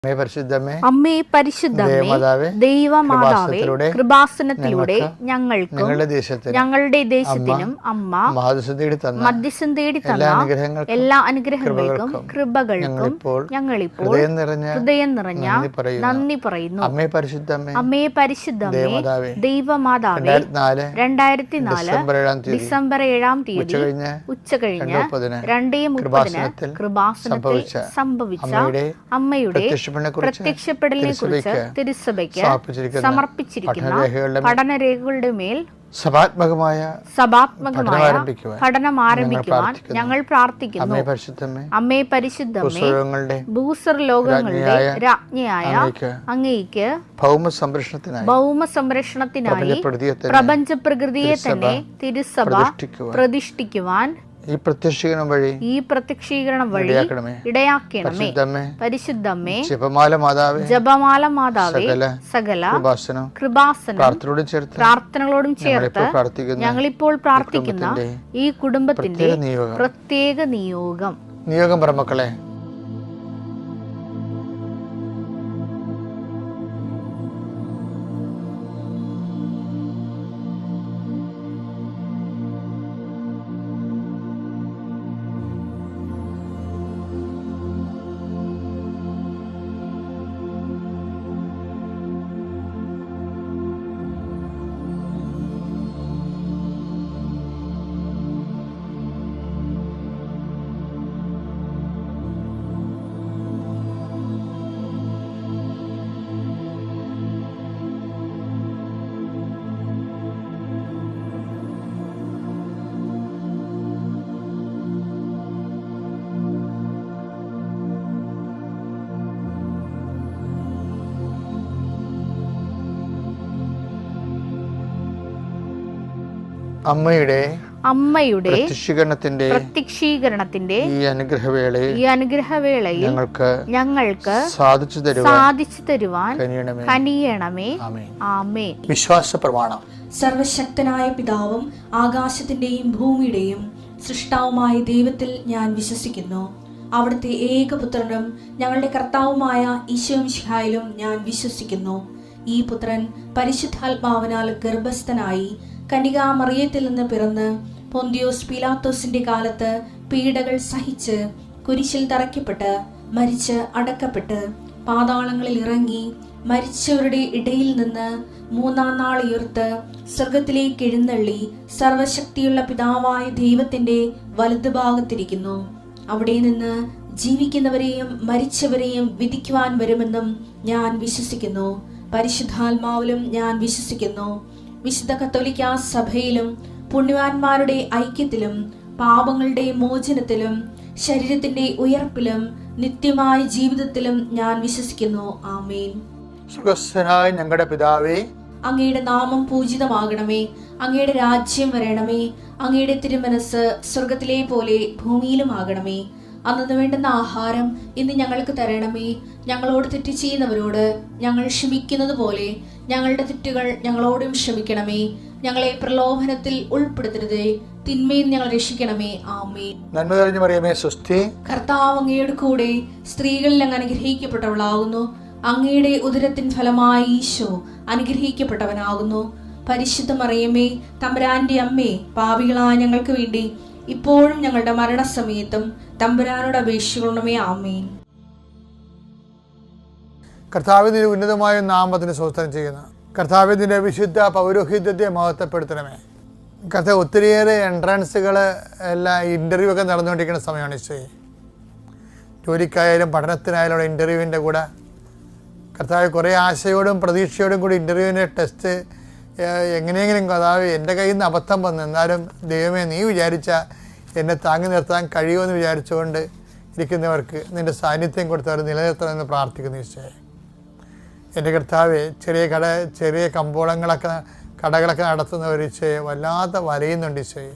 അമ്മേ പരിശുദ്ധമേ, ദൈവമാതാവേ, കൃപാസനത്തിലൂടെ ഞങ്ങൾക്കും ഞങ്ങളുടെ ദേശത്തിനും അമ്മ മധ്യസ്ഥം തേടി തന്ന എല്ലാ അനുഗ്രഹങ്ങൾക്കും കൃപകൾക്കും ഞങ്ങളിപ്പോൾ ഹൃദയം നിറഞ്ഞ നന്ദി പറയുന്നു. അമ്മേ പരിശുദ്ധമേ, ദൈവമാതാവേ, 2004 ഡിസംബർ 7 ഉച്ചകഴിഞ്ഞ് 2:30 കൃപാസനത്തിൽ സംഭവിച്ച അമ്മയുടെ പ്രത്യക്ഷപ്പെടലിനെ കുറിച്ച് തിരുസഭയ്ക്ക് സമർപ്പിച്ചിരിക്കുന്ന പഠനരേഖകളുടെ മേൽ സഭാത്മകമായ പഠനം ആരംഭിക്കുവാൻ ഞങ്ങൾ പ്രാർത്ഥിക്കുന്നു. അമ്മേ പരിശുദ്ധമേ, ഭൂസ്വർ ലോകങ്ങളുടെ രാജ്ഞിയായ അങ്ങേയ്ക്ക് ഭൗമസംരക്ഷണത്തിനായി പ്രപഞ്ച പ്രകൃതിയെ തന്നെ തിരുസഭ പ്രതിഷ്ഠിക്കുവാൻ ഈ പ്രത്യക്ഷീകരണം വഴി ഇടയാക്കണമേ. പരിശുദ്ധമേ, ജപമാല മാതാവേ, സകല കൃപാസനം പ്രാർത്ഥനകളോടും ചേർത്ത് ഞങ്ങളിപ്പോൾ പ്രാർത്ഥിക്കുന്ന ഈ കുടുംബത്തിന്റെ പ്രത്യേക നിയോഗം പറമക്കളെ, അമ്മയുടെ പ്രത്യക്ഷീകരണത്തിന്റെ ഈ അനുഗ്രഹവേളയിൽ ഞങ്ങൾക്ക് സാധിച്ചു തരുവാൻ കനിയണമേ. ആമേൻ. വിശ്വാസ പ്രമാണം. സർവശക്തനായ പിതാവും ആകാശത്തിന്റെയും ഭൂമിയുടെയും സൃഷ്ടാവുമായ ദൈവത്തിൽ ഞാൻ വിശ്വസിക്കുന്നു. അവിടുത്തെ ഏകപുത്രനും ഞങ്ങളുടെ കർത്താവുമായ ഈശോമിശിഹായിലും ഞാൻ വിശ്വസിക്കുന്നു. ഈ പുത്രൻ പരിശുദ്ധാത്മാവിനാൽ ഗർഭസ്ഥനായി കന്യകാമറിയത്തിൽ നിന്ന് പിറന്ന് പൊന്തിയോസ് പീലാത്തോസിന്റെ കാലത്ത് പീഡകൾ സഹിച്ച് കുരിശിൽ തറയ്ക്കപ്പെട്ട് മരിച്ച് അടക്കപ്പെട്ട് പാതാളങ്ങളിൽ ഇറങ്ങി മരിച്ചവരുടെ ഇടയിൽ നിന്ന് 3-ാം നാൾ ഉയർത്ത് സ്വർഗത്തിലേക്ക് എഴുന്നള്ളി സർവശക്തിയുള്ള പിതാവായ ദൈവത്തിന്റെ വലതുഭാഗത്തിരിക്കുന്നു. അവിടെ നിന്ന് ജീവിക്കുന്നവരെയും മരിച്ചവരെയും വിധിക്കുവാൻ വരുമെന്നും ഞാൻ വിശ്വസിക്കുന്നു. പരിശുദ്ധാത്മാവിലും ഞാൻ വിശ്വസിക്കുന്നു. വിശുദ്ധ കത്തോലിക്കാ സഭയിലും പുണ്യവാന്മാരുടെ ഐക്യത്തിലും പാപങ്ങളുടെ മോചനത്തിലും ശരീരത്തിന്റെ ഉയർപ്പിലും നിത്യമായ ജീവിതത്തിലും ഞാൻ വിശ്വസിക്കുന്നു. ആമേൻ. സ്വർഗ്ഗസ്ഥനായ ഞങ്ങളുടെ പിതാവേ, അങ്ങയുടെ നാമം പൂജിതമാകണമേ. അങ്ങയുടെ രാജ്യം വരണമേ. അങ്ങയുടെ തിരുമനസ് സ്വർഗത്തിലെ പോലെ ഭൂമിയിലും ആകണമേ. അന്നു വേണ്ടുന്ന ആഹാരം ഇന്ന് ഞങ്ങൾക്ക് തരണമേ. ഞങ്ങളോട് തെറ്റ് ചെയ്യുന്നവരോട് ഞങ്ങൾ ക്ഷമിക്കുന്നത് പോലെ ഞങ്ങളുടെ തെറ്റുകൾ ഞങ്ങളോടും ക്ഷമിക്കണമേ. ഞങ്ങളെ പ്രലോഭനത്തിൽ ഉൾപ്പെടുത്തരുതേ, തിന്മയിൽ ഞങ്ങൾ രക്ഷിക്കണമേ. ആമേൻ. നന്മ നിറഞ്ഞ മറിയമേ, സ്വസ്തി. കർത്താവ് അങ്ങയുടെ കൂടെ സ്ത്രീകളിൽ അങ്ങ് അനുഗ്രഹിക്കപ്പെട്ടവളാകുന്നു. അങ്ങയുടെ ഉദരത്തിൻ ഫലമായി ഈശോ അനുഗ്രഹിക്കപ്പെട്ടവനാകുന്നു. പരിശുദ്ധ മറിയമേ, തമ്പുരാന്റെ അമ്മേ, പാപികളായ ഞങ്ങൾക്ക് വേണ്ടി ഇപ്പോഴും ഞങ്ങളുടെ മരണസമയത്തും തമ്പുരാനോട് അപേക്ഷിക്കണമേ. ആമേൻ. കർത്താവിന്റെ ഉന്നതമായ നാമത്തിന് സ്തോത്രം ചെയ്യുന്നു. കർത്താവിന്റെ വിശുദ്ധ പൗരോഹിത്യത്തെ മഹത്വപ്പെടുത്തണമേ. കർത്താവ് ഒത്തിരിയേറെ എൻട്രൻസുകൾ എല്ലാം ഇൻ്റർവ്യൂ ഒക്കെ നടന്നുകൊണ്ടിരിക്കുന്ന സമയമാണ് ഈശോയെ. ജോലിക്കായാലും പഠനത്തിനായാലും ഇൻ്റർവ്യൂവിൻ്റെ കൂടെ കർത്താവ് കുറേ ആശയോടും പ്രതീക്ഷയോടും കൂടി ഇൻ്റർവ്യൂവിൻ്റെ ടെസ്റ്റ് എങ്ങനെയെങ്കിലും കർത്താവ് എൻ്റെ കയ്യിൽ നിന്ന് അബദ്ധം വന്നു, എന്നാലും ദൈവമേ നീ വിചാരിച്ച എന്നെ താങ്ങി നിർത്താൻ കഴിയുമെന്ന് വിചാരിച്ചുകൊണ്ട് ഇരിക്കുന്നവർക്ക് നിൻ്റെ സാന്നിധ്യം കൊടുത്തവർ നിലനിർത്തണമെന്ന് പ്രാർത്ഥിക്കുന്നു ഈശോയെ. എൻ്റെ കർത്താവെ, ചെറിയ കടകളൊക്കെ നടത്തുന്നവർ ഈശോയെ വല്ലാതെ വലയുന്നുണ്ട് ഈശോയെ.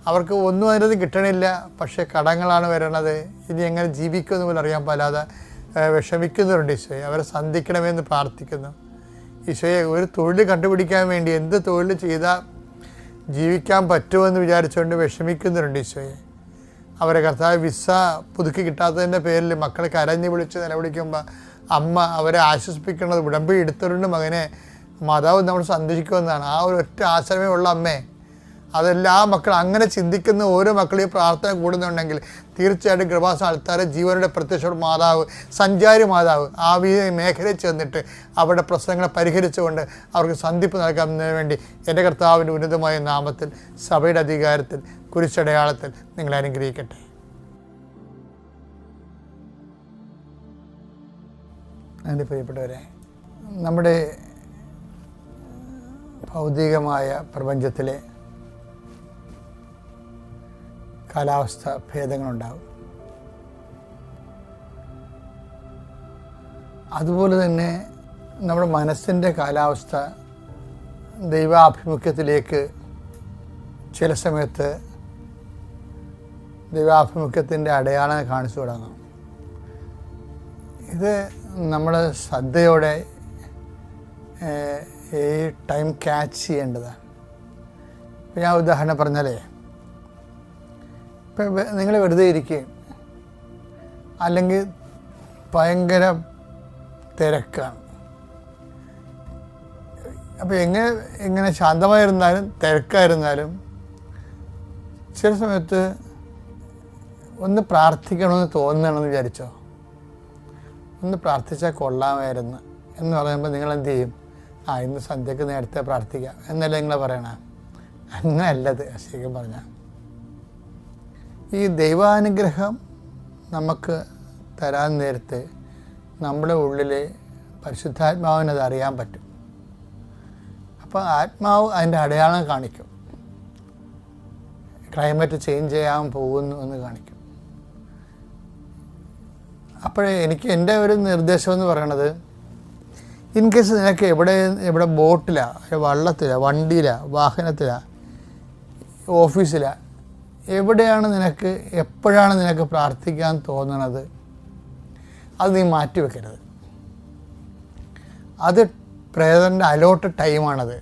അവർക്ക് ഒന്നും അതിനകത്ത് കിട്ടണില്ല, പക്ഷേ കടങ്ങളാണ് വരണത്. ഇനി എങ്ങനെ ജീവിക്കുമെന്ന് പോലും അറിയാൻ പാലാതെ വിഷമിക്കുന്നവരുണ്ട് ഈശോയെ. അവരെ സന്ധിക്കണമെന്ന് പ്രാർത്ഥിക്കുന്നു ഈശോയെ. ഒരു തൊഴിൽ കണ്ടുപിടിക്കാൻ വേണ്ടി എന്ത് തൊഴിൽ ചെയ്താൽ ജീവിക്കാൻ പറ്റുമെന്ന് വിചാരിച്ചുകൊണ്ട് വിഷമിക്കുന്നവരുണ്ട് ഈശോയെ. അവരെ കർത്താവ് വിസ പുതുക്കി കിട്ടാത്തതിൻ്റെ പേരിൽ മക്കളെ കരഞ്ഞു വിളിച്ച് നിലവിളിക്കുമ്പോൾ അമ്മ അവരെ ആശ്വസിപ്പിക്കുന്നത്, ഉടമ്പടി എടുത്തവരുടെ മകനെ മാതാവ് നമ്മൾ സന്ദർശിക്കുമെന്നാണ്. ആ ഒരു ഒറ്റ ആശ്രമേ ഉള്ള അമ്മേ. അതെല്ലാ മക്കൾ അങ്ങനെ ചിന്തിക്കുന്ന ഓരോ മക്കളെയും പ്രാർത്ഥന കൂടുന്നുണ്ടെങ്കിൽ തീർച്ചയായിട്ടും കൃപാസന അൾത്താര ജീവനുടെ പ്രത്യക്ഷ മാതാവ്, സഞ്ചാരി മാതാവ് ആ മേഖലയിൽ ചെന്നിട്ട് അവരുടെ പ്രശ്നങ്ങളെ പരിഹരിച്ചുകൊണ്ട് അവർക്ക് സന്ധിപ്പ് നൽകാമെന്നതിന് വേണ്ടി എൻ്റെ കർത്താവിൻ്റെ ഉന്നതമായ നാമത്തിൽ സഭയുടെ അധികാരത്തിൽ കുരിശടയാളത്തിൽ നിങ്ങളെ അനുഗ്രഹിക്കട്ടെ. എൻ്റെ പ്രിയപ്പെട്ടവരെ, നമ്മുടെ ഭൗതികമായ പ്രപഞ്ചത്തിലെ കാലാവസ്ഥ ഭേദങ്ങളുണ്ടാകും. അതുപോലെ തന്നെ നമ്മുടെ മനസ്സിൻ്റെ കാലാവസ്ഥ ദൈവാഭിമുഖ്യത്തിലേക്ക് ചില സമയത്ത് ദൈവാഭിമുഖ്യത്തിൻ്റെ അടയാളം കാണിച്ചു തുടങ്ങും. ഇത് നമ്മൾ ശ്രദ്ധയോടെ ഈ ടൈം ക്യാച്ച് ചെയ്യേണ്ടതാണ്. ഇപ്പം ഞാൻ ഉദാഹരണം പറഞ്ഞാലേ, ഇപ്പം നിങ്ങൾ വെറുതെ ഇരിക്കുകയും അല്ലെങ്കിൽ ഭയങ്കര തിരക്കാണ്. അപ്പോൾ എങ്ങനെ ശാന്തമായിരുന്നാലും തിരക്കായിരുന്നാലും ചില സമയത്ത് ഒന്ന് പ്രാർത്ഥിക്കണമെന്ന് തോന്നണമെന്ന് വിചാരിച്ചോ, ഒന്ന് പ്രാർത്ഥിച്ചാൽ കൊള്ളാമായിരുന്നു എന്ന് പറയുമ്പോൾ നിങ്ങളെന്ത് ചെയ്യും? ഇന്ന് സന്ധ്യക്ക് നേരത്തെ പ്രാർത്ഥിക്കാം എന്നല്ല നിങ്ങൾ പറയണ. അങ്ങനെയല്ലത്. ശരിക്കും പറഞ്ഞാൽ ഈ ദൈവാനുഗ്രഹം നമുക്ക് തരാൻ നേരത്തെ നമ്മുടെ ഉള്ളിലെ പരിശുദ്ധാത്മാവിനത് അറിയാൻ പറ്റും. അപ്പോൾ ആത്മാവ് അതിൻ്റെ അടയാളം കാണിക്കും. ക്ലൈമറ്റ് ചേഞ്ച് ചെയ്യാൻ പോകുന്നു എന്ന് കാണിക്കും. അപ്പോഴേ എൻ്റെ ഒരു നിർദ്ദേശം എന്ന് പറയണത്, ഇൻ കേസ് നിനക്ക് എവിടെ ബോട്ടിലാണ്, വള്ളത്തിലാണ്, വണ്ടിയിലാണ്, വാഹനത്തിലാണ്, ഓഫീസിലാണ്, എവിടെയാണ് നിനക്ക് എപ്പോഴാണ് നിനക്ക് പ്രാർത്ഥിക്കാൻ തോന്നണത്, അത് നീ മാറ്റി വെക്കരുത്. അത് പ്രേതൻ്റെ അലോട്ട് ടൈമാണത്.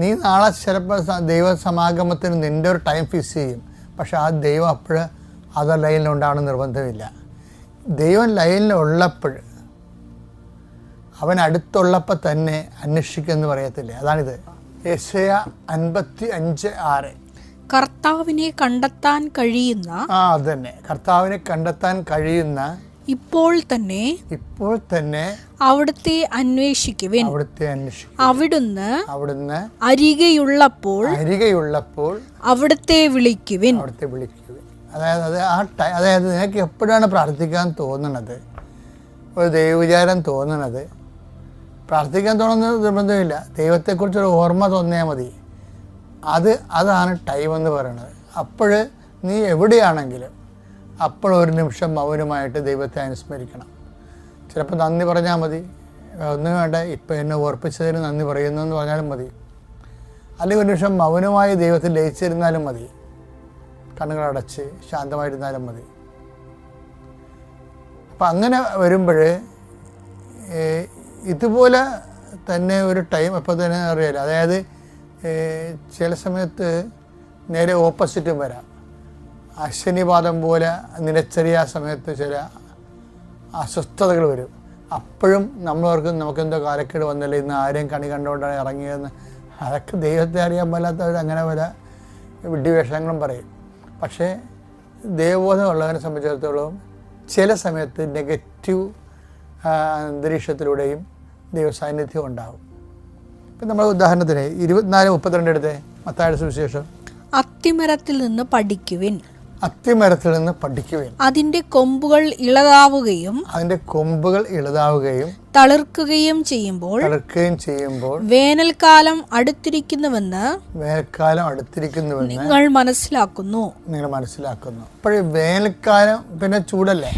നീ നാളെ ചിലപ്പോൾ ദൈവസമാഗമത്തിന് നിൻ്റെ ഒരു ടൈം ഫിക്സ് ചെയ്യും. പക്ഷെ ആ ദൈവം അപ്പോഴ് അതർ ലൈനിലുണ്ടാവണം നിർബന്ധമില്ല. ദൈവം ലൈനിലുള്ളപ്പോൾ, അവൻ അടുത്തുള്ളപ്പോൾ തന്നെ അന്വേഷിക്കുമെന്ന് പറയത്തില്ലേ, അതാണിത്. യെശയ്യാ 55:6 കർത്താവിനെ കണ്ടെത്താൻ കഴിയുന്ന, അതന്നെ, കർത്താവിനെ കണ്ടെത്താൻ കഴിയുന്ന ഇപ്പോൾ തന്നെ അവിടുത്തെ അന്വേഷിക്കുവിൻ. അവിടുന്ന് അരികെയുള്ളപ്പോൾ അവിടുത്തെ വിളിക്കുവിൻ. അതായത് നിനക്ക് എപ്പോഴാണ് പ്രാർത്ഥിക്കാൻ തോന്നുന്നത്, ഒരു ദൈവവിചാരം തോന്നുന്നത്, പ്രാർത്ഥിക്കാൻ തോന്നുന്നത് നിർബന്ധമില്ല, ദൈവത്തെക്കുറിച്ചൊരു ഓർമ്മ തോന്നിയാൽ മതി. അതാണ് ടൈം എന്ന് പറയുന്നത്. അപ്പോൾ നീ എവിടെയാണെങ്കിലും അപ്പോൾ ഒരു നിമിഷം മൗനമായിട്ട് ദൈവത്തെ അനുസ്മരിക്കണം. ചിലപ്പോൾ നന്ദി പറഞ്ഞാൽ മതി, ഒന്നും വേണ്ട, ഇപ്പം എന്നെ ഓർപ്പിച്ചതിന് നന്ദി പറയുന്നു എന്ന് പറഞ്ഞാലും മതി. അല്ലെങ്കിൽ ഒരു നിമിഷം മൗനമായി ദൈവത്തിൽ ലയിച്ചിരുന്നാലും മതി, കണ്ണുകളടച്ച് ശാന്തമായിരുന്നാലും മതി. അപ്പം അങ്ങനെ വരുമ്പോൾ ഇതുപോലെ തന്നെ ഒരു ടൈം അപ്പോൾ തന്നെ അറിയാലോ. അതായത് ചില സമയത്ത് നേരെ ഓപ്പോസിറ്റും വരാം. അശ്വനിപാതം പോലെ നിലച്ചെറിയ സമയത്ത് ചില അസ്വസ്ഥതകൾ വരും. അപ്പോഴും നമ്മളോർക്കും നമുക്കെന്തോ കാലക്കേട് വന്നില്ല, ഇന്ന് ആരെയും കണി കണ്ടുകൊണ്ടാണ് ഇറങ്ങിയതെന്ന്. അതൊക്കെ ദൈവത്തെ അറിയാൻ പാലാത്തവർ അങ്ങനെ പല വിഡ്ഢിവേഷങ്ങളും പറയും. പക്ഷേ ദൈവബോധമുള്ളവനെ സംബന്ധിച്ചിടത്തോളം ചില സമയത്ത് നെഗറ്റീവ് അന്തരീക്ഷത്തിലൂടെയും ദൈവസാന്നിധ്യം ഉണ്ടാകും. ഇപ്പം നമ്മൾ ഉദാഹരണത്തിന് 24:32 എടുത്തേ, മത്തായിയുടെ സുവിശേഷം. അത്തിമരത്തിൽ നിന്ന് പഠിക്കുവിൻ, അതിന്റെ കൊമ്പുകൾ ഇളകാവുകയും തളിർക്കുകയും ചെയ്യുമ്പോൾ വേനൽക്കാലം അടുത്തിരിക്കുന്നുവെന്ന് നിങ്ങൾ മനസ്സിലാക്കുന്നു. അപ്പോഴേ വേനൽക്കാലം പിന്നെ ചൂടല്ലേ,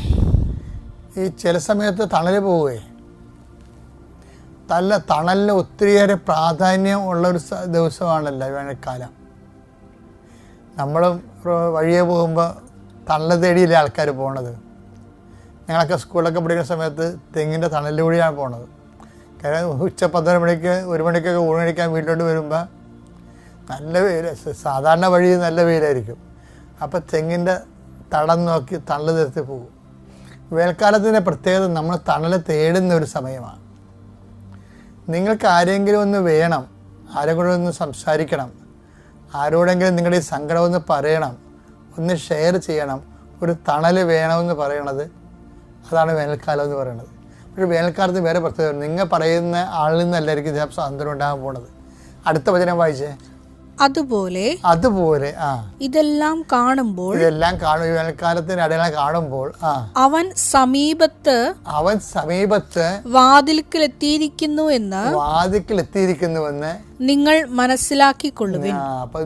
ഈ ചില സമയത്ത് തണല് പോവേ, തണലിന് ഒത്തിരിയേറെ പ്രാധാന്യം ഉള്ളൊരു ദിവസമാണല്ലോ വേനൽക്കാലം. നമ്മൾ വഴിയെ പോകുമ്പോൾ തണൽ തേടിയില്ലേ ആൾക്കാർ പോണത്. ഞങ്ങളൊക്കെ സ്കൂളിലൊക്കെ പഠിക്കുന്ന സമയത്ത് തെങ്ങിൻ്റെ തണലിലൂടെയാണ് പോണത്. കാരണം 12 മണിക്ക് 1 മണിക്കൊക്കെ ഊണ് കഴിക്കാൻ വീട്ടിലോട്ട് വരുമ്പോൾ നല്ല വെയിൽ, സാധാരണ വഴി നല്ല വെയിലായിരിക്കും. അപ്പോൾ തെങ്ങിൻ്റെ തടം നോക്കി തണൽ നിർത്തി പോകും. വേനൽക്കാലത്തിൻ്റെ പ്രത്യേകത നമ്മൾ തണൽ തേടുന്ന ഒരു സമയമാണ്. നിങ്ങൾക്ക് ആരെങ്കിലും ഒന്ന് വേണം, ആരെങ്കിലും ഒന്ന് സംസാരിക്കണം, ആരോടെങ്കിലും നിങ്ങളുടെ ഈ സങ്കടം ഒന്ന് പറയണം, ഒന്ന് ഷെയർ ചെയ്യണം, ഒരു തണൽ വേണമെന്ന് പറയണത് അതാണ് വേനൽക്കാലം എന്ന് പറയുന്നത്. പക്ഷേ വേനൽക്കാലത്ത് വേറെ പ്രത്യേകത, നിങ്ങൾ പറയുന്ന ആളിൽ നിന്നല്ലായിരിക്കും ചിലപ്പോൾ സ്വാതന്ത്ര്യം ഉണ്ടാകാൻ പോണത്. അടുത്ത വചനം വായിച്ചേ. അതുപോലെ ഇതെല്ലാം കാണുമ്പോൾ വേനൽക്കാലത്തിന്റെ അടയാളം കാണുമ്പോൾ അവൻ സമീപത്ത് വാതിൽക്കലെത്തിയിരിക്കുന്നുവെന്ന് നിങ്ങൾ മനസ്സിലാക്കിക്കൊള്ളുവിൻ. അപ്പൊ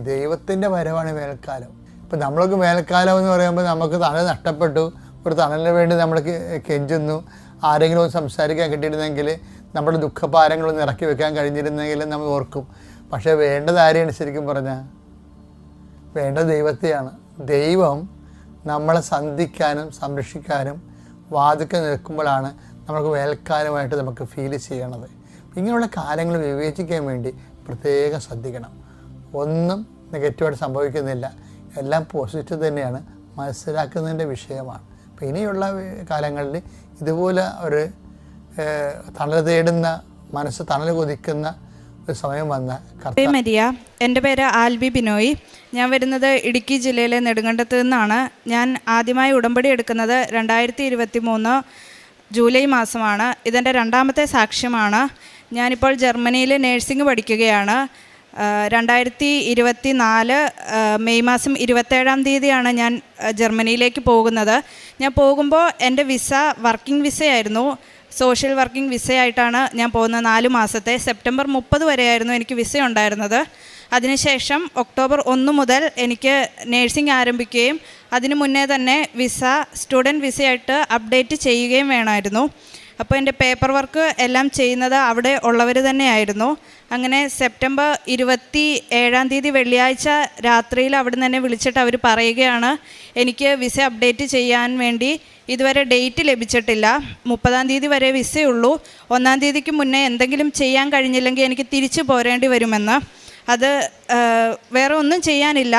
ദൈവത്തിന്റെ വരവാണ് വേനൽക്കാലം. ഇപ്പൊ നമ്മളൊക്കെ വേനൽക്കാലം എന്ന് പറയുമ്പോൾ നമുക്ക് തണൽ നഷ്ടപ്പെട്ടു, ഒരു തണലിന് വേണ്ടി നമ്മൾ കെഞ്ചുന്നു, ആരെങ്കിലും ഒന്ന് സംസാരിക്കാൻ കിട്ടിയിരുന്നെങ്കിൽ, നമ്മുടെ ദുഃഖഭാരങ്ങളൊന്ന് ഇറക്കി വെക്കാൻ കഴിഞ്ഞിരുന്നെങ്കിൽ നമ്മൾ ഓർക്കും. പക്ഷേ വേണ്ടത് ആരെയാണ് ശരിക്കും പറഞ്ഞാൽ? വേണ്ടത് ദൈവത്തെയാണ്. ദൈവം നമ്മളെ സന്ധിക്കാനും സംരക്ഷിക്കാനും വാതിൽക്കൽ നിൽക്കുമ്പോഴാണ് നമുക്ക് വേനൽക്കാലമായിട്ട് നമുക്ക് ഫീൽ ചെയ്യണത്. ഇങ്ങനെയുള്ള കാലങ്ങൾ വിവേചിക്കാൻ വേണ്ടി പ്രത്യേകം ശ്രദ്ധിക്കണം. ഒന്നും നെഗറ്റീവായിട്ട് സംഭവിക്കുന്നില്ല, എല്ലാം പോസിറ്റീവ് തന്നെയാണ്, മനസ്സിലാക്കുന്നതിൻ്റെ വിഷയമാണ്. അപ്പോൾ ഇനിയുള്ള കാലങ്ങളിൽ ഇതുപോലെ ഒരു തണൽ തേടുന്ന മനസ്സ് തണൽ കൊതിക്കുന്ന ഒരു സമയം വന്ന മരിയ. എൻ്റെ പേര് ആൽബി ബിനോയ്. ഞാൻ വരുന്നത് ഇടുക്കി ജില്ലയിലെ നെടുങ്കണ്ടത്ത് നിന്നാണ്. ഞാൻ ആദ്യമായി ഉടമ്പടി എടുക്കുന്നത് 2023 ജൂലൈ മാസമാണ്. ഇതെൻ്റെ രണ്ടാമത്തെ സാക്ഷ്യമാണ്. ഞാനിപ്പോൾ ജർമ്മനിയിൽ നേഴ്സിംഗ് പഠിക്കുകയാണ്. 2024 മെയ് മാസം 27-ാം തീയതിയാണ് ഞാൻ ജർമ്മനിയിലേക്ക് പോകുന്നത്. ഞാൻ പോകുമ്പോൾ എൻ്റെ വിസ വർക്കിംഗ് വിസയായിരുന്നു. സോഷ്യൽ വർക്കിംഗ് വിസയായിട്ടാണ് ഞാൻ പോകുന്നത്. 4 മാസത്തെ. സെപ്റ്റംബർ 30 വരെയായിരുന്നു എനിക്ക് വിസ ഉണ്ടായിരുന്നത്. അതിനുശേഷം ഒക്ടോബർ 1 മുതൽ എനിക്ക് നേഴ്സിംഗ് ആരംഭിക്കുകയും അതിനു മുന്നേ തന്നെ വിസ സ്റ്റുഡൻറ്റ് വിസയായിട്ട് അപ്ഡേറ്റ് ചെയ്യുകയും വേണമായിരുന്നു. അപ്പോൾ എൻ്റെ പേപ്പർ വർക്ക് എല്ലാം ചെയ്യുന്നത് അവിടെ ഉള്ളവർ തന്നെയായിരുന്നു. അങ്ങനെ സെപ്റ്റംബർ 27-ാം തീയതി വെള്ളിയാഴ്ച രാത്രിയിൽ അവിടെ നിന്ന് തന്നെ വിളിച്ചിട്ട് അവർ പറയുകയാണ്, എനിക്ക് വിസ അപ്ഡേറ്റ് ചെയ്യാൻ വേണ്ടി ഇതുവരെ ഡേറ്റ് ലഭിച്ചിട്ടില്ല, 30-ാം തീയതി വരെ വിസയുള്ളൂ, 1-ാം തീയതിക്ക് മുന്നേ എന്തെങ്കിലും ചെയ്യാൻ കഴിഞ്ഞില്ലെങ്കിൽ എനിക്ക് തിരിച്ചു പോരേണ്ടി വരുമെന്ന്. അത് വേറെ ഒന്നും ചെയ്യാനില്ല,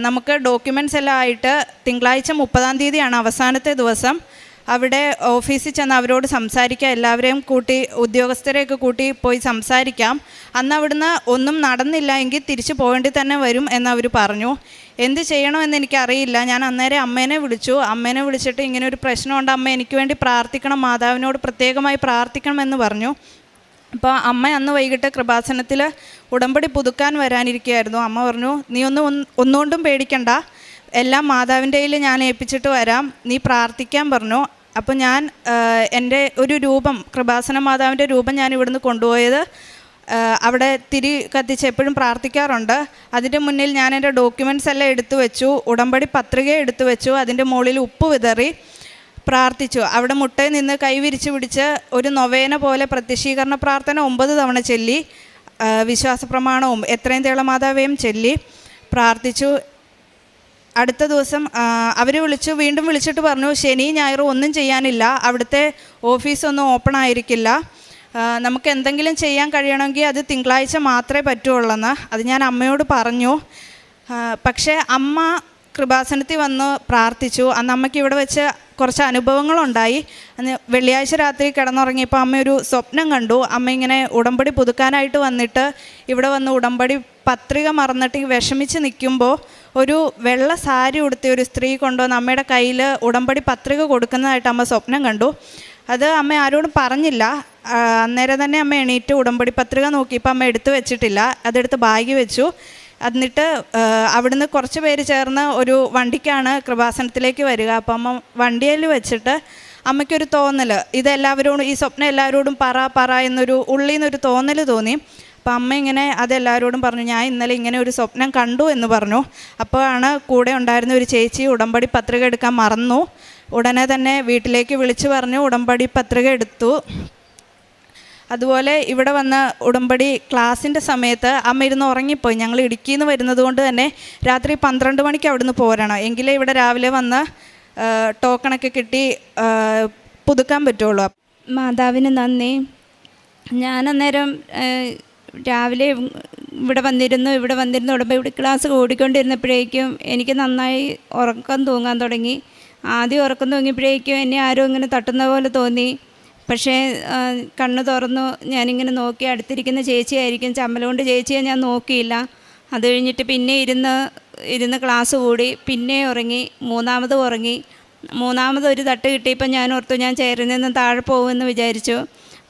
നമുക്ക് ഡോക്യുമെൻറ്റ്സ് എല്ലാം ആയിട്ട് തിങ്കളാഴ്ച 30-ാം തീയതിയാണ് അവസാനത്തെ ദിവസം. അവിടെ ഓഫീസിൽ ചെന്ന് അവരോട് സംസാരിക്കാം, എല്ലാവരെയും കൂട്ടി ഉദ്യോഗസ്ഥരെയൊക്കെ കൂട്ടി പോയി സംസാരിക്കാം. അന്ന് അവിടുന്ന് ഒന്നും നടന്നില്ല എങ്കിൽ തിരിച്ചു പോകേണ്ടി തന്നെ വരും എന്നവർ പറഞ്ഞു. എന്ത് ചെയ്യണമെന്ന് എനിക്കറിയില്ല. ഞാൻ അന്നേരം അമ്മേനെ വിളിച്ചിട്ട് ഇങ്ങനെ ഒരു പ്രശ്നമുണ്ട്, അമ്മ എനിക്ക് വേണ്ടി പ്രാർത്ഥിക്കണം, മാതാവിനോട് പ്രത്യേകമായി പ്രാർത്ഥിക്കണമെന്ന് പറഞ്ഞു. അപ്പോൾ അമ്മ അന്ന് വൈകിട്ട് കൃപാസനത്തിൽ ഉടമ്പടി പുതുക്കാൻ വരാനിരിക്കുകയായിരുന്നു. അമ്മ പറഞ്ഞു, നീ ഒന്നുകൊണ്ടും പേടിക്കണ്ട, എല്ലാം മാതാവിൻ്റെ കയ്യിൽ ഞാൻ ഏൽപ്പിച്ചിട്ട് വരാം, നീ പ്രാർത്ഥിക്കാൻ പറഞ്ഞു. അപ്പോൾ ഞാൻ എൻ്റെ ഒരു രൂപം, കൃപാസന മാതാവിൻ്റെ രൂപം ഞാൻ ഇവിടുന്ന് കൊണ്ടുപോയത് അവിടെ തിരി കത്തിച്ച് എപ്പോഴും പ്രാർത്ഥിക്കാറുണ്ട്. അതിൻ്റെ മുന്നിൽ ഞാൻ എൻ്റെ ഡോക്യുമെൻറ്റ്സ് എല്ലാം എടുത്തു വെച്ചു, ഉടമ്പടി പത്രിക എടുത്തു വെച്ചു, അതിൻ്റെ മുകളിൽ ഉപ്പ് വിതറി പ്രാർത്ഥിച്ചു. അവിടെ മുട്ടയിൽ നിന്ന് കൈവിരിച്ച് പിടിച്ച് ഒരു നൊവേന പോലെ പ്രത്യക്ഷീകരണ പ്രാർത്ഥന 9 തവണ ചൊല്ലി, വിശ്വാസ പ്രമാണവും എത്രയും തേളമാതാവേയും ചൊല്ലി പ്രാർത്ഥിച്ചു. അടുത്ത ദിവസം അവർ വീണ്ടും വിളിച്ചിട്ട് പറഞ്ഞു, ശനി ഞായറും ഒന്നും ചെയ്യാനില്ല, അവിടുത്തെ ഓഫീസൊന്നും ഓപ്പൺ ആയിരിക്കില്ല, നമുക്ക് എന്തെങ്കിലും ചെയ്യാൻ കഴിയണമെങ്കിൽ അത് തിങ്കളാഴ്ച മാത്രമേ പറ്റുള്ളൂ. അത് ഞാൻ അമ്മയോട് പറഞ്ഞു. പക്ഷേ അമ്മ കൃപാസനത്തിൽ വന്ന് പ്രാർത്ഥിച്ചു. അന്ന് അമ്മയ്ക്ക് ഇവിടെ വെച്ച് കുറച്ച് അനുഭവങ്ങളുണ്ടായി. അന്ന് വെള്ളിയാഴ്ച രാത്രി കിടന്നുറങ്ങിയപ്പോൾ അമ്മ ഒരു സ്വപ്നം കണ്ടു. അമ്മ ഇങ്ങനെ ഉടമ്പടി പുതുക്കാനായിട്ട് വന്നിട്ട് ഇവിടെ വന്ന് ഉടമ്പടി പത്രിക മറന്നിട്ട് വിഷമിച്ച് നിൽക്കുമ്പോൾ ഒരു വെള്ള സാരി ഉടുത്തിയ ഒരു സ്ത്രീ കൊണ്ടുവന്ന് അമ്മയുടെ കയ്യിൽ ഉടമ്പടി പത്രിക കൊടുക്കുന്നതായിട്ട് അമ്മ സ്വപ്നം കണ്ടു. അത് അമ്മ ആരോടും പറഞ്ഞില്ല. അന്നേരം തന്നെ അമ്മ എണീറ്റ് ഉടമ്പടി പത്രിക നോക്കിയപ്പോൾ അമ്മ എടുത്തു വെച്ചിട്ടില്ല, അതെടുത്ത് ബാഗ് വെച്ചു. എന്നിട്ട് അവിടുന്ന് കുറച്ച് പേര് ചേർന്ന് ഒരു വണ്ടിക്കാണ് കൃപാസനത്തിലേക്ക് വരിക. അപ്പം അമ്മ വണ്ടിയിൽ വെച്ചിട്ട് അമ്മയ്ക്കൊരു തോന്നൽ, ഇതെല്ലാവരോടും, ഈ സ്വപ്നം എല്ലാവരോടും പറ എന്നൊരു ഉള്ളിൽ നിന്നൊരു തോന്നൽ തോന്നി. അപ്പം അമ്മ ഇങ്ങനെ അതെല്ലാവരോടും പറഞ്ഞു, ഞാൻ ഇന്നലെ ഇങ്ങനെ ഒരു സ്വപ്നം കണ്ടു എന്ന് പറഞ്ഞു. അപ്പോഴാണ് കൂടെ ഉണ്ടായിരുന്ന ഒരു ചേച്ചി ഉടമ്പടി പത്രിക എടുക്കാൻ മറന്നു. ഉടനെ തന്നെ വീട്ടിലേക്ക് വിളിച്ചു പറഞ്ഞു ഉടമ്പടി പത്രിക എടുത്തു. അതുപോലെ ഇവിടെ വന്ന് ഉടമ്പടി ക്ലാസ്സിൻ്റെ സമയത്ത് അമ്മ ഇരുന്ന് ഉറങ്ങിപ്പോയി. ഞങ്ങൾ ഇടുക്കിയിൽ നിന്ന് വരുന്നത് കൊണ്ട് തന്നെ രാത്രി 12 മണിക്ക് അവിടുന്ന് പോരണം, എങ്കിലേ ഇവിടെ രാവിലെ വന്ന് ടോക്കണൊക്കെ കിട്ടി പുതുക്കാൻ പറ്റുള്ളൂ. മാതാവിന് നന്ദി. ഞാൻ അന്നേരം രാവിലെ ഇവിടെ വന്നിരുന്നു ഉടമ്പടി ക്ലാസ് ഓടിക്കൊണ്ടിരുന്നപ്പോഴേക്കും എനിക്ക് നന്നായി ഉറക്കം തൂങ്ങാൻ തുടങ്ങി. ആദ്യം ഉറക്കം തൂങ്ങിയപ്പോഴേക്കും എന്നെ ആരോ ഇങ്ങനെ തട്ടുന്ന പോലെ തോന്നി. പക്ഷേ കണ്ണ് തുറന്നു ഞാനിങ്ങനെ നോക്കി, അടുത്തിരിക്കുന്ന ചേച്ചിയായിരിക്കും, ചമ്മലുകൊണ്ട് ചേച്ചിയെ ഞാൻ നോക്കിയില്ല. അത് കഴിഞ്ഞിട്ട് പിന്നെ ഇരുന്ന് ക്ലാസ് കൂടി, പിന്നെ ഉറങ്ങി, മൂന്നാമത് ഉറങ്ങി. മൂന്നാമതൊരു തട്ട് കിട്ടിയപ്പോൾ ഞാൻ ഓർത്തു ഞാൻ ചെയറിൽ നിന്ന് താഴെ പോകുമെന്ന് വിചാരിച്ചു.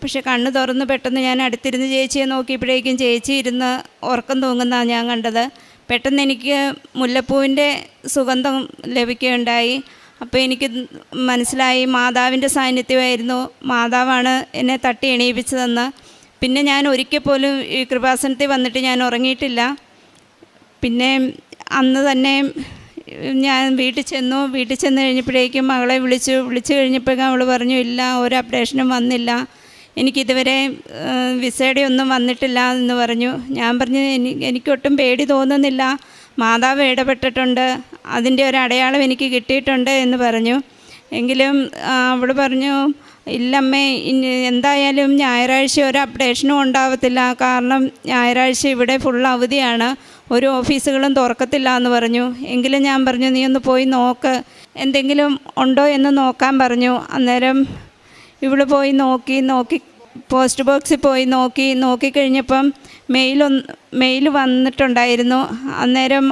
പക്ഷെ കണ്ണ് തുറന്ന് പെട്ടെന്ന് ഞാൻ അടുത്തിരുന്ന് ചേച്ചിയെ നോക്കിയപ്പോഴേക്കും ചേച്ചി ഇരുന്ന് ഉറക്കം തൂങ്ങുന്നതാണ് ഞാൻ കണ്ടത്. പെട്ടെന്ന് എനിക്ക് മുല്ലപ്പൂവിൻ്റെ സുഗന്ധം ലഭിക്കുകയുണ്ടായി. അപ്പോൾ എനിക്ക് മനസ്സിലായി മാതാവിൻ്റെ സാന്നിധ്യമായിരുന്നു, മാതാവാണ് എന്നെ തട്ടി എണീപ്പിച്ചതെന്ന്. പിന്നെ ഞാൻ ഒരിക്കൽ പോലും ഈ കൃപാസനത്തിൽ വന്നിട്ട് ഞാൻ ഉറങ്ങിയിട്ടില്ല. പിന്നെ അന്ന് തന്നെ ഞാൻ വീട്ടിൽ ചെന്ന് കഴിഞ്ഞപ്പോഴേക്കും മകളെ വിളിച്ചു കഴിഞ്ഞപ്പോഴേക്കും അവൾ പറഞ്ഞു, ഇല്ല, ഒരു അപ്ഡേഷനും വന്നില്ല, എനിക്കിതുവരെ വിസയുടെ ഒന്നും വന്നിട്ടില്ല എന്ന് പറഞ്ഞു. ഞാൻ പറഞ്ഞു, എനിക്കൊട്ടും പേടി തോന്നുന്നില്ല, മാതാവ് ഇടപെട്ടിട്ടുണ്ട്, അതിൻ്റെ ഒരു അടയാളം എനിക്ക് കിട്ടിയിട്ടുണ്ട് എന്ന് പറഞ്ഞു. എങ്കിലും അവൾ പറഞ്ഞു, ഇല്ലമ്മേ, എന്തായാലും ഞായറാഴ്ച ഒരു അപ്ഡേഷനും ഉണ്ടാവത്തില്ല, കാരണം ഞായറാഴ്ച ഇവിടെ ഫുൾ അവധിയാണ്, ഒരു ഓഫീസുകളും തുറക്കത്തില്ല എന്ന് പറഞ്ഞു. എങ്കിലും ഞാൻ പറഞ്ഞു, നീ ഒന്ന് പോയി നോക്ക്, എന്തെങ്കിലും ഉണ്ടോ എന്ന് നോക്കാൻ പറഞ്ഞു. അന്നേരം ഇവിടെ പോയി നോക്കി പോസ്റ്റ് ബോക്സിൽ പോയി നോക്കിക്കഴിഞ്ഞപ്പം മെയിൽ വന്നിട്ടുണ്ടായിരുന്നു. അന്നേരം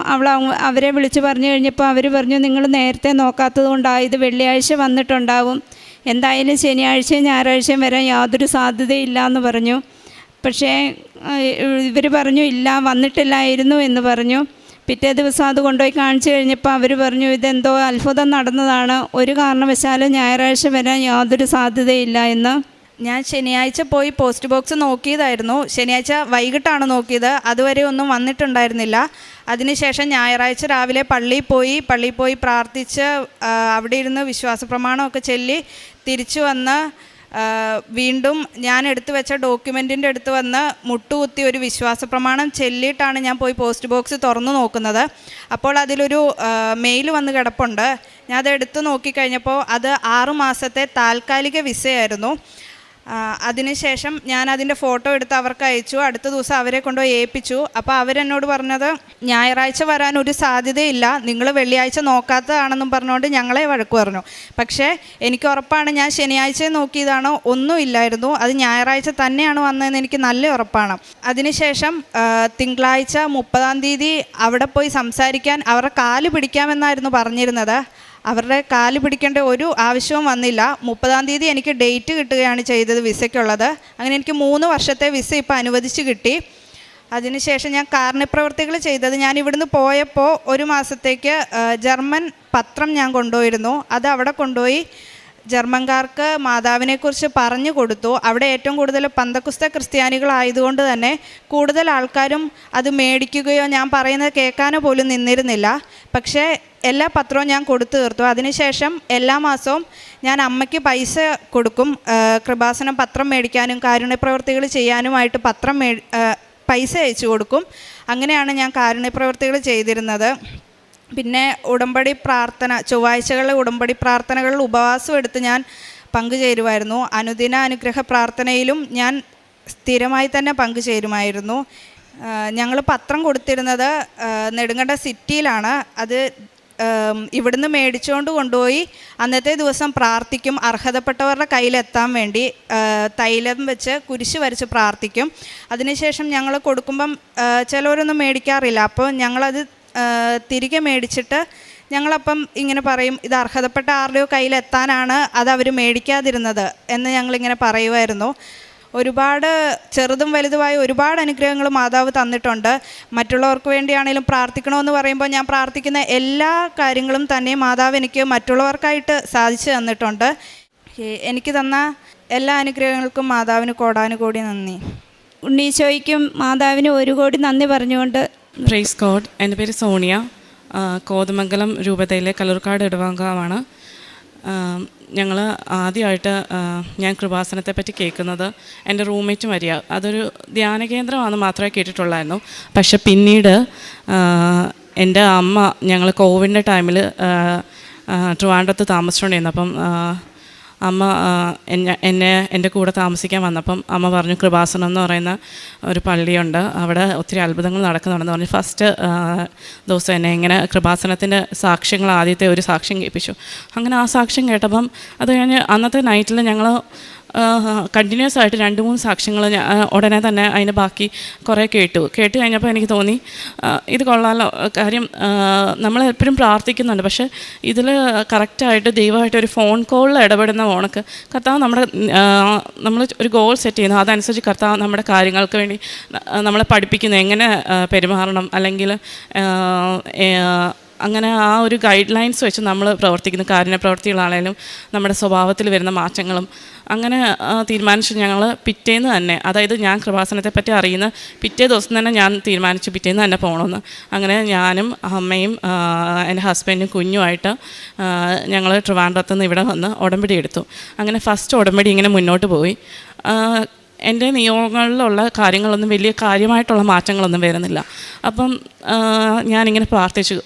അവരെ വിളിച്ച് പറഞ്ഞു കഴിഞ്ഞപ്പോൾ അവർ പറഞ്ഞു, നിങ്ങൾ നേരത്തെ നോക്കാത്തത് കൊണ്ടാണ്, ഇത് വെള്ളിയാഴ്ച വന്നിട്ടുണ്ടാവും, എന്തായാലും ശനിയാഴ്ചയും ഞായറാഴ്ചയും വരാൻ യാതൊരു സാധ്യതയില്ല എന്ന് പറഞ്ഞു. പക്ഷേ ഇവർ പറഞ്ഞു, ഇല്ല, വന്നിട്ടില്ലായിരുന്നു എന്ന് പറഞ്ഞു. പിറ്റേ ദിവസം അത് കൊണ്ടുപോയി കാണിച്ചു കഴിഞ്ഞപ്പോൾ അവർ പറഞ്ഞു, ഇതെന്തോ അത്ഭുതം നടന്നതാണ്, ഒരു കാരണവശാലും ഞായറാഴ്ച വരാൻ യാതൊരു സാധ്യതയില്ല എന്ന്. ഞാൻ ശനിയാഴ്ച പോയി പോസ്റ്റ് ബോക്സ് നോക്കിയതായിരുന്നു. ശനിയാഴ്ച വൈകിട്ടാണ് നോക്കിയത്, അതുവരെ ഒന്നും വന്നിട്ടുണ്ടായിരുന്നില്ല. അതിനുശേഷം ഞായറാഴ്ച രാവിലെ പള്ളിയിൽ പോയി പ്രാർത്ഥിച്ച് അവിടെ ഇരുന്ന് വിശ്വാസ പ്രമാണമൊക്കെ ചൊല്ലി തിരിച്ചു വന്ന് വീണ്ടും ഞാൻ എടുത്തു വെച്ച ഡോക്യുമെൻറ്റിൻ്റെ അടുത്ത് വന്ന് മുട്ടുകുത്തി ഒരു വിശ്വാസ പ്രമാണം ചൊല്ലിയിട്ടാണ് ഞാൻ പോയി പോസ്റ്റ് ബോക്സ് തുറന്നു നോക്കുന്നത്. അപ്പോൾ അതിലൊരു മെയിൽ വന്ന് കിടപ്പുണ്ട്. ഞാൻ അത് എടുത്ത് നോക്കിക്കഴിഞ്ഞപ്പോൾ അത് 6 മാസത്തെ താൽക്കാലിക വിസയായിരുന്നു. അതിനുശേഷം ഞാൻ അതിൻ്റെ ഫോട്ടോ എടുത്ത് അവർക്ക് അയച്ചു. അടുത്ത ദിവസം അവരെ കൊണ്ടുപോയി ഏൽപ്പിച്ചു. അപ്പോൾ അവരെന്നോട് പറഞ്ഞത്, ഞായറാഴ്ച വരാൻ ഒരു സാധ്യതയില്ല, നിങ്ങൾ വെള്ളിയാഴ്ച നോക്കാത്തതാണെന്നും പറഞ്ഞുകൊണ്ട് ഞങ്ങളെ വഴക്ക് പറഞ്ഞു. പക്ഷേ എനിക്ക് ഉറപ്പാണ്, ഞാൻ ശനിയാഴ്ച നോക്കിയതാണോ ഒന്നുമില്ലായിരുന്നു, അത് ഞായറാഴ്ച തന്നെയാണ് വന്നതെന്ന് എനിക്ക് നല്ല ഉറപ്പാണ്. അതിനുശേഷം തിങ്കളാഴ്ച 30-ാം തീയതി അവിടെ പോയി സംസാരിക്കാൻ അവരുടെ കാല് പിടിക്കാമെന്നായിരുന്നു പറഞ്ഞിരുന്നത്. അവരുടെ കാല് പിടിക്കേണ്ട ഒരു ആവശ്യവും വന്നില്ല. 30-ാം തീയതി എനിക്ക് ഡേറ്റ് കിട്ടുകയാണ് ചെയ്തത് വിസയ്ക്കുള്ളത്. അങ്ങനെ എനിക്ക് 3 വർഷത്തെ വിസ ഇപ്പോൾ അനുവദിച്ച് കിട്ടി. അതിനുശേഷം ഞാൻ കാരുണ്യപ്രവർത്തികൾ ചെയ്തത്, ഞാൻ ഇവിടുന്ന് പോയപ്പോൾ 1 മാസത്തേക്ക് ജർമ്മൻ പത്രം ഞാൻ കൊണ്ടുപോയിരുന്നു. അത് അവിടെ കൊണ്ടുപോയി ജർമ്മൻകാർക്ക് മാതാവിനെക്കുറിച്ച് പറഞ്ഞു കൊടുത്തു. അവിടെ ഏറ്റവും കൂടുതൽ പന്തക്കുസ്ത ക്രിസ്ത്യാനികളായതുകൊണ്ട് തന്നെ കൂടുതൽ ആൾക്കാരും അത് മേടിക്കുകയോ ഞാൻ പറയുന്നത് കേൾക്കാനോ പോലും നിന്നിരുന്നില്ല. പക്ഷേ എല്ലാ പത്രവും ഞാൻ കൊടുത്തു തീർത്തു. അതിനുശേഷം എല്ലാ മാസവും ഞാൻ അമ്മയ്ക്ക് പൈസ കൊടുക്കും, കൃപാസനം പത്രം മേടിക്കാനും കാരുണ്യപ്രവർത്തികൾ ചെയ്യാനുമായിട്ട് പൈസ അയച്ചു കൊടുക്കും. അങ്ങനെയാണ് ഞാൻ കാരുണ്യപ്രവർത്തികൾ ചെയ്തിരുന്നത്. പിന്നെ ഉടമ്പടി പ്രാർത്ഥന, ചൊവ്വാഴ്ചകളിലെ ഉടമ്പടി പ്രാർത്ഥനകളിൽ ഉപവാസം എടുത്ത് ഞാൻ പങ്കുചേരുമായിരുന്നു. അനുദിന അനുഗ്രഹ പ്രാർത്ഥനയിലും ഞാൻ സ്ഥിരമായി തന്നെ പങ്കുചേരുമായിരുന്നു. ഞങ്ങൾ പത്രം കൊടുത്തിരുന്നത് നെടുങ്കണ്ടം സിറ്റിയിലാണ്. അത് ഇവിടുന്ന് മേടിച്ചുകൊണ്ട് കൊണ്ടുപോയി അന്നത്തെ ദിവസം പ്രാർത്ഥിക്കും. അർഹതപ്പെട്ടവരുടെ കയ്യിലെത്താൻ വേണ്ടി തൈലം വെച്ച് കുരിശ് വരച്ച് പ്രാർത്ഥിക്കും. അതിനുശേഷം ഞങ്ങൾ കൊടുക്കുമ്പം ചിലവരൊന്നും മേടിക്കാറില്ല. അപ്പോൾ ഞങ്ങളത് തിരികെ മേടിച്ചിട്ട് ഞങ്ങളപ്പം ഇങ്ങനെ പറയും, ഇത് അർഹതപ്പെട്ട ആരുടെയോ കയ്യിലെത്താനാണ് അത് അവർ മേടിക്കാതിരുന്നത് എന്ന് ഞങ്ങളിങ്ങനെ പറയുമായിരുന്നു. ഒരുപാട് ചെറുതും വലുതുമായ ഒരുപാട് അനുഗ്രഹങ്ങൾ മാതാവ് തന്നിട്ടുണ്ട്. മറ്റുള്ളവർക്ക് വേണ്ടിയാണെങ്കിലും പ്രാർത്ഥിക്കണമെന്ന് പറയുമ്പോൾ ഞാൻ പ്രാർത്ഥിക്കുന്ന എല്ലാ കാര്യങ്ങളും തന്നെ മാതാവ് എനിക്ക് മറ്റുള്ളവർക്കായിട്ട് സാധിച്ചു തന്നിട്ടുണ്ട്. എനിക്ക് തന്ന എല്ലാ അനുഗ്രഹങ്ങൾക്കും മാതാവിന് കോടാനുകോടി നന്ദി. ഉണ്ണീശോയ്ക്കും മാതാവിന് 1 കോടി നന്ദി പറഞ്ഞുകൊണ്ട്. Praise God. എൻ്റെ പേര് സോണിയ, കോതമംഗലം രൂപതയിലെ കലൂർക്കാട് ഇടവകമാണ്. ഞങ്ങൾ ആദ്യമായിട്ട് ഞാൻ കൃപാസനത്തെപ്പറ്റി കേൾക്കുന്നത് എൻ്റെ റൂംമേറ്റ് മരിയ, അതൊരു ധ്യാന കേന്ദ്രമാണെന്ന് മാത്രമേ കേട്ടിട്ടുള്ളായിരുന്നു. പക്ഷെ പിന്നീട് എൻ്റെ അമ്മ, ഞങ്ങൾ കോവിഡിൻ്റെ ടൈമിൽ ട്രിവാൻഡ്രത്ത് താമസിച്ചുകൊണ്ടിരുന്നു. അപ്പം അമ്മ എൻ്റെ കൂടെ താമസിക്കാൻ വന്നപ്പം അമ്മ പറഞ്ഞു കൃപാസനം എന്ന് പറയുന്ന ഒരു പള്ളിയുണ്ട്, അവിടെ ഒത്തിരി അത്ഭുതങ്ങൾ നടക്കുന്നുണ്ടെന്ന് പറഞ്ഞു. ഫസ്റ്റ് ദിവസം എന്നെ ഇങ്ങനെ കൃപാസനത്തിൻ്റെ സാക്ഷ്യങ്ങൾ ആദ്യത്തെ ഒരു സാക്ഷ്യം കേൾപ്പിച്ചു. അങ്ങനെ ആ സാക്ഷ്യം കേട്ടപ്പം അത് കഴിഞ്ഞ് അന്നത്തെ നൈറ്റിൽ ഞങ്ങൾ കണ്ടിന്യൂസ് ആയിട്ട് 2-3 സാക്ഷ്യങ്ങൾ ഉടനെ തന്നെ അതിൻ്റെ ബാക്കി കുറേ കേട്ട് കഴിഞ്ഞപ്പോൾ എനിക്ക് തോന്നി ഇത് കൊള്ളാമല്ലോ. കാര്യം നമ്മളെപ്പോഴും പ്രാർത്ഥിക്കുന്നുണ്ട്, പക്ഷേ ഇതിൽ കറക്റ്റായിട്ട് ദൈവമായിട്ട് ഒരു ഫോൺ കോളിൽ ഇടപെടുന്ന ഓണക്ക് കർത്താവ് നമ്മൾ ഒരു ഗോൾ സെറ്റ് ചെയ്യുന്നു, അതനുസരിച്ച് കർത്താവ് നമ്മുടെ കാര്യങ്ങൾക്ക് വേണ്ടി നമ്മളെ പഠിപ്പിക്കുന്നു, എങ്ങനെ പെരുമാറണം, അല്ലെങ്കിൽ അങ്ങനെ ആ ഒരു ഗൈഡ് ലൈൻസ് വെച്ച് നമ്മൾ പ്രവർത്തിക്കുന്ന കാരുണ്യപ്രവർത്തികളാണേലും നമ്മുടെ സ്വഭാവത്തിൽ വരുന്ന മാറ്റങ്ങളും അങ്ങനെ തീരുമാനിച്ചു. ഞങ്ങൾ പിറ്റേന്ന് തന്നെ, അതായത് ഞാൻ കൃപാസനത്തെ പറ്റി അറിയുന്ന പിറ്റേ ദിവസം തന്നെ ഞാൻ തീരുമാനിച്ചു പിറ്റേന്ന് തന്നെ പോകണമെന്ന്. അങ്ങനെ ഞാനും അമ്മയും എൻ്റെ ഹസ്ബൻഡും കുഞ്ഞുമായിട്ട് ഞങ്ങൾ ട്രിവാൻഡ്രത്ത് നിന്ന് ഇവിടെ വന്ന് ഉടമ്പടി എടുത്തു. അങ്ങനെ ഫസ്റ്റ് ഉടമ്പടി ഇങ്ങനെ മുന്നോട്ട് പോയി. എൻ്റെ നിയോഗങ്ങളിലുള്ള കാര്യങ്ങളൊന്നും വലിയ കാര്യമായിട്ടുള്ള മാറ്റങ്ങളൊന്നും വരുന്നില്ല. അപ്പം ഞാനിങ്ങനെ പ്രാർത്ഥിച്ചു.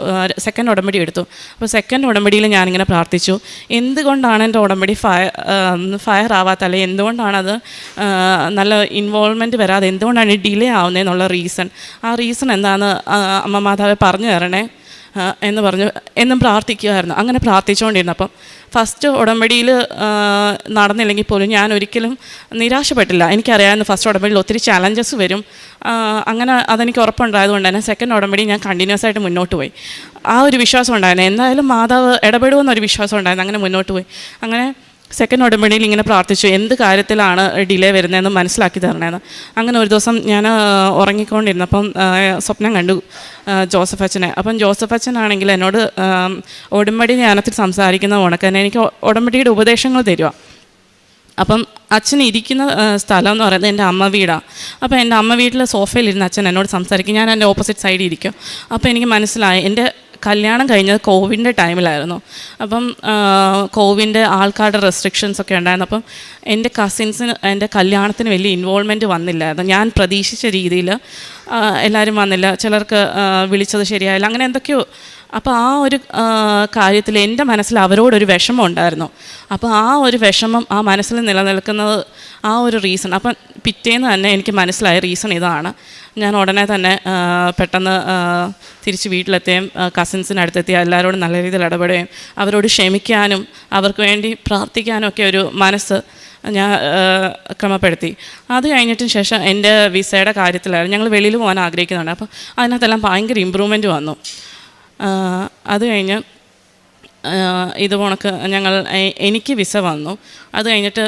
സെക്കൻഡ് ഉടമ്പടി എടുത്തു. അപ്പോൾ സെക്കൻഡ് ഉടമ്പടിയിൽ ഞാനിങ്ങനെ പ്രാർത്ഥിച്ചു, എന്തുകൊണ്ടാണ് എൻ്റെ ഉടമ്പടി ഫയർ ആവാത്ത, അല്ലെങ്കിൽ എന്തുകൊണ്ടാണത് നല്ല ഇൻവോൾവ്മെൻറ്റ് വരാതെ എന്തുകൊണ്ടാണ് ഡിലേ ആവുന്നതെന്നുള്ള റീസൺ, ആ റീസൺ എന്താണെന്ന് അമ്മ മാതാവെ പറഞ്ഞു തരണേ എന്നും പ്രാർത്ഥിക്കുമായിരുന്നു. അങ്ങനെ പ്രാർത്ഥിച്ചുകൊണ്ടിരുന്നപ്പം ഫസ്റ്റ് ഉടമ്പടിയിൽ നടന്നില്ലെങ്കിൽ പോലും ഞാൻ ഒരിക്കലും നിരാശപ്പെട്ടില്ല. എനിക്കറിയാമായിരുന്നു ഫസ്റ്റ് ഉടമ്പടിയിൽ ഒത്തിരി ചാലഞ്ചസ് വരും. അങ്ങനെ അതെനിക്ക് ഉറപ്പുണ്ടായതുകൊണ്ട് തന്നെ സെക്കൻഡ് ഉടമ്പടി ഞാൻ കണ്ടിന്യൂസ് ആയിട്ട് മുന്നോട്ട് പോയി. ആ ഒരു വിശ്വാസം ഉണ്ടായിരുന്നു, എന്തായാലും മാതാവ് ഇടപെടുമെന്നൊരു വിശ്വാസം ഉണ്ടായിരുന്നു. അങ്ങനെ മുന്നോട്ട് പോയി. അങ്ങനെ സെക്കൻഡ് ഉടമ്പടിയിൽ ഇങ്ങനെ പ്രാർത്ഥിച്ചു, എന്ത് കാര്യത്തിലാണ് ഡിലേ വരുന്നതെന്ന് മനസ്സിലാക്കി തരണേന്ന്. അങ്ങനെ ഒരു ദിവസം ഞാൻ ഉറങ്ങിക്കൊണ്ടിരുന്നപ്പം സ്വപ്നം കണ്ടു ജോസഫ് അച്ഛനെ. അപ്പം ജോസഫ് അച്ഛനാണെങ്കിൽ എന്നോട് ഉടമ്പടി ധ്യാനത്തിൽ സംസാരിക്കുന്ന ഉണക്കന്നെ എനിക്ക് ഉടമ്പടിയുടെ ഉപദേശങ്ങൾ തരിക. അപ്പം അച്ഛൻ ഇരിക്കുന്ന സ്ഥലം എന്ന് പറയുന്നത് എൻ്റെ അമ്മ വീടാണ്. അപ്പോൾ എൻ്റെ അമ്മ വീട്ടിലെ സോഫയിലിരുന്ന് അച്ഛൻ എന്നോട് സംസാരിക്കും, ഞാൻ എൻ്റെ ഓപ്പോസിറ്റ് സൈഡിൽ ഇരിക്കും. അപ്പോൾ എനിക്ക് മനസ്സിലായി, എൻ്റെ കല്യാണം കഴിഞ്ഞത് കോവിഡിൻ്റെ ടൈമിലായിരുന്നു. അപ്പം കോവിഡിൻ്റെ ആൾക്കാരുടെ റെസ്ട്രിക്ഷൻസ് ഒക്കെ ഉണ്ടായിരുന്നു. അപ്പം എൻ്റെ കസിൻസിന് എൻ്റെ കല്യാണത്തിന് വലിയ ഇൻവോൾവ്മെൻറ്റ് വന്നില്ലായിരുന്നു. ഞാൻ പ്രതീക്ഷിച്ച രീതിയിൽ എല്ലാവരും വന്നില്ല, ചിലർക്ക് വിളിച്ചത് ശരിയായില്ല, അങ്ങനെ എന്തൊക്കെയോ. അപ്പോൾ ആ ഒരു കാര്യത്തിൽ എൻ്റെ മനസ്സിൽ അവരോടൊരു വിഷമം ഉണ്ടായിരുന്നു. അപ്പോൾ ആ ഒരു വിഷമം ആ മനസ്സിൽ നിലനിൽക്കുന്നത് ആ ഒരു റീസൺ. അപ്പം പിറ്റേന്ന് തന്നെ എനിക്ക് മനസ്സിലായ റീസൺ ഇതാണ്. ഞാൻ ഉടനെ തന്നെ പെട്ടെന്ന് തിരിച്ച് വീട്ടിലെത്തുകയും കസിൻസിനടുത്തെത്തി എല്ലാവരോടും നല്ല രീതിയിൽ ഇടപെടുകയും അവരോട് ക്ഷമിക്കാനും അവർക്ക് വേണ്ടി പ്രാർത്ഥിക്കാനും ഒക്കെ ഒരു മനസ്സ് ഞാൻ ക്രമപ്പെടുത്തി. അത് കഴിഞ്ഞിട്ടും ശേഷം എൻ്റെ വിസയുടെ കാര്യത്തിലായിരുന്നു, ഞങ്ങൾ വെളിയിൽ പോകാൻ ആഗ്രഹിക്കുന്നുണ്ട്. അപ്പോൾ അതിനകത്തെല്ലാം ഭയങ്കര ഇമ്പ്രൂവ്മെൻറ്റ് വന്നു. അത് കഴിഞ്ഞ് ഇത് കണക്ക് എനിക്ക് വിസ വന്നു. അത് കഴിഞ്ഞിട്ട്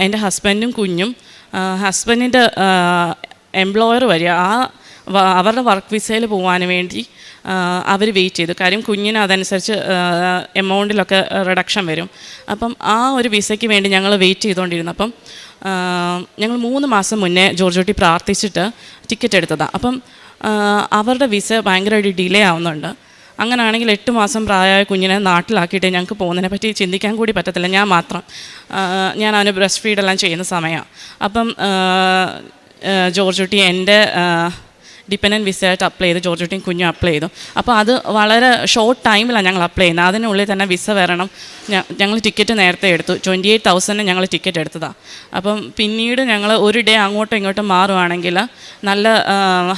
എൻ്റെ ഹസ്ബൻഡും കുഞ്ഞും ഹസ്ബൻഡിൻ്റെ എംപ്ലോയർ വരിക അവരുടെ വർക്ക് വിസയിൽ പോകാൻ വേണ്ടി അവർ വെയിറ്റ് ചെയ്തു. കാര്യം കുഞ്ഞിന് അതനുസരിച്ച് എമൗണ്ടിലൊക്കെ റിഡക്ഷൻ വരും. അപ്പം ആ ഒരു വിസയ്ക്ക് വേണ്ടി ഞങ്ങൾ വെയിറ്റ് ചെയ്തുകൊണ്ടിരുന്നപ്പം ഞങ്ങൾ 3 മാസം മുന്നേ ജോർജ് പ്രാർത്ഥിച്ചിട്ട് ടിക്കറ്റ് എടുത്തതാണ്. അപ്പം അവരുടെ വിസ ഭയങ്കരമായിട്ട് ഡിലേ ആവുന്നുണ്ട്. അങ്ങനെയാണെങ്കിൽ 8 മാസം പ്രായമായ കുഞ്ഞിനെ നാട്ടിലാക്കിയിട്ട് ഞങ്ങൾക്ക് പോകുന്നതിനെ പറ്റി ചിന്തിക്കാൻ കൂടി പറ്റത്തില്ല. ഞാൻ അവന് ബ്രസ്റ്റ് ഫീഡെല്ലാം ചെയ്യുന്ന സമയമാണ്. അപ്പം ജോർജ് കുട്ടി എൻ്റെ ഡിപ്പെൻഡൻറ്റ് വിസയായിട്ട് അപ്ലൈ ചെയ്തു, ജോർജ് കുട്ടിയും കുഞ്ഞും അപ്ലൈ ചെയ്തു. അപ്പോൾ അത് വളരെ ഷോർട്ട് ടൈമിലാണ് ഞങ്ങൾ അപ്ലൈ ചെയ്യുന്നത്. അതിനുള്ളിൽ തന്നെ വിസ വരണം. ഞങ്ങൾ ടിക്കറ്റ് നേരത്തെ എടുത്തു, 28,000 ഞങ്ങൾ ടിക്കറ്റ് എടുത്തതാണ്. അപ്പം പിന്നീട് ഞങ്ങൾ ഒരു ഡേ അങ്ങോട്ടും ഇങ്ങോട്ടും മാറുവാണെങ്കിൽ നല്ല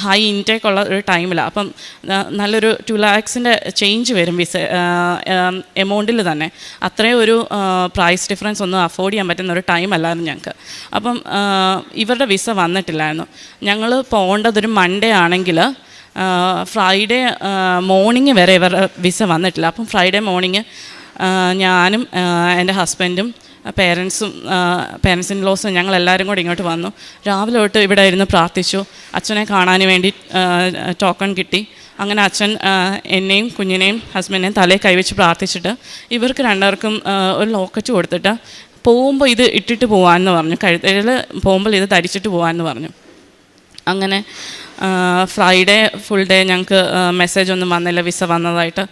ഹൈ ഇൻടേക്ക് ഉള്ള ഒരു ടൈമിലാണ്. അപ്പം നല്ലൊരു 2 lakhs ചേഞ്ച് വരും വിസ എമൗണ്ടിൽ തന്നെ. അത്രയും ഒരു പ്രൈസ് ഡിഫറൻസ് ഒന്നും അഫോർഡ് ചെയ്യാൻ പറ്റുന്ന ഒരു ടൈമല്ലായിരുന്നു ഞങ്ങൾക്ക്. അപ്പം ഇവരുടെ വിസ വന്നിട്ടില്ലായിരുന്നു. ഞങ്ങൾ പോകേണ്ടതൊരു മൺഡേ ആണെങ്കിൽ ഫ്രൈഡേ മോർണിംഗ് വരെ ഇവരുടെ വിസ വന്നിട്ടില്ല. അപ്പം ഫ്രൈഡേ മോർണിംഗ് ഞാനും എൻ്റെ ഹസ്ബൻഡും പേരൻസിൻ ലോസും ഞങ്ങളെല്ലാവരും കൂടി ഇങ്ങോട്ട് വന്നു. രാവിലെ തൊട്ട് ഇവിടെ ഇരുന്ന് പ്രാർത്ഥിച്ചു. അച്ഛനെ കാണാൻ വേണ്ടി ടോക്കൺ കിട്ടി. അങ്ങനെ അച്ഛൻ എന്നെയും കുഞ്ഞിനെയും ഹസ്ബൻഡിനെയും തലയിൽ കൈവച്ച് പ്രാർത്ഥിച്ചിട്ട് ഇവർക്ക് 2 പേർക്കും ഒരു ലോക്കറ്റ് കൊടുത്തിട്ട് പോകുമ്പോൾ ഇത് ഇട്ടിട്ട് പോകാമെന്ന് പറഞ്ഞു. കഴുത്തിൽ പോകുമ്പോൾ ഇത് ധരിച്ചിട്ട് പോകാമെന്ന് പറഞ്ഞു. അങ്ങനെ ഫ്രൈഡേ ഫുൾ ഡേ ഞങ്ങൾക്ക് മെസ്സേജ് ഒന്നും വന്നില്ല വിസ വന്നതായിട്ട്.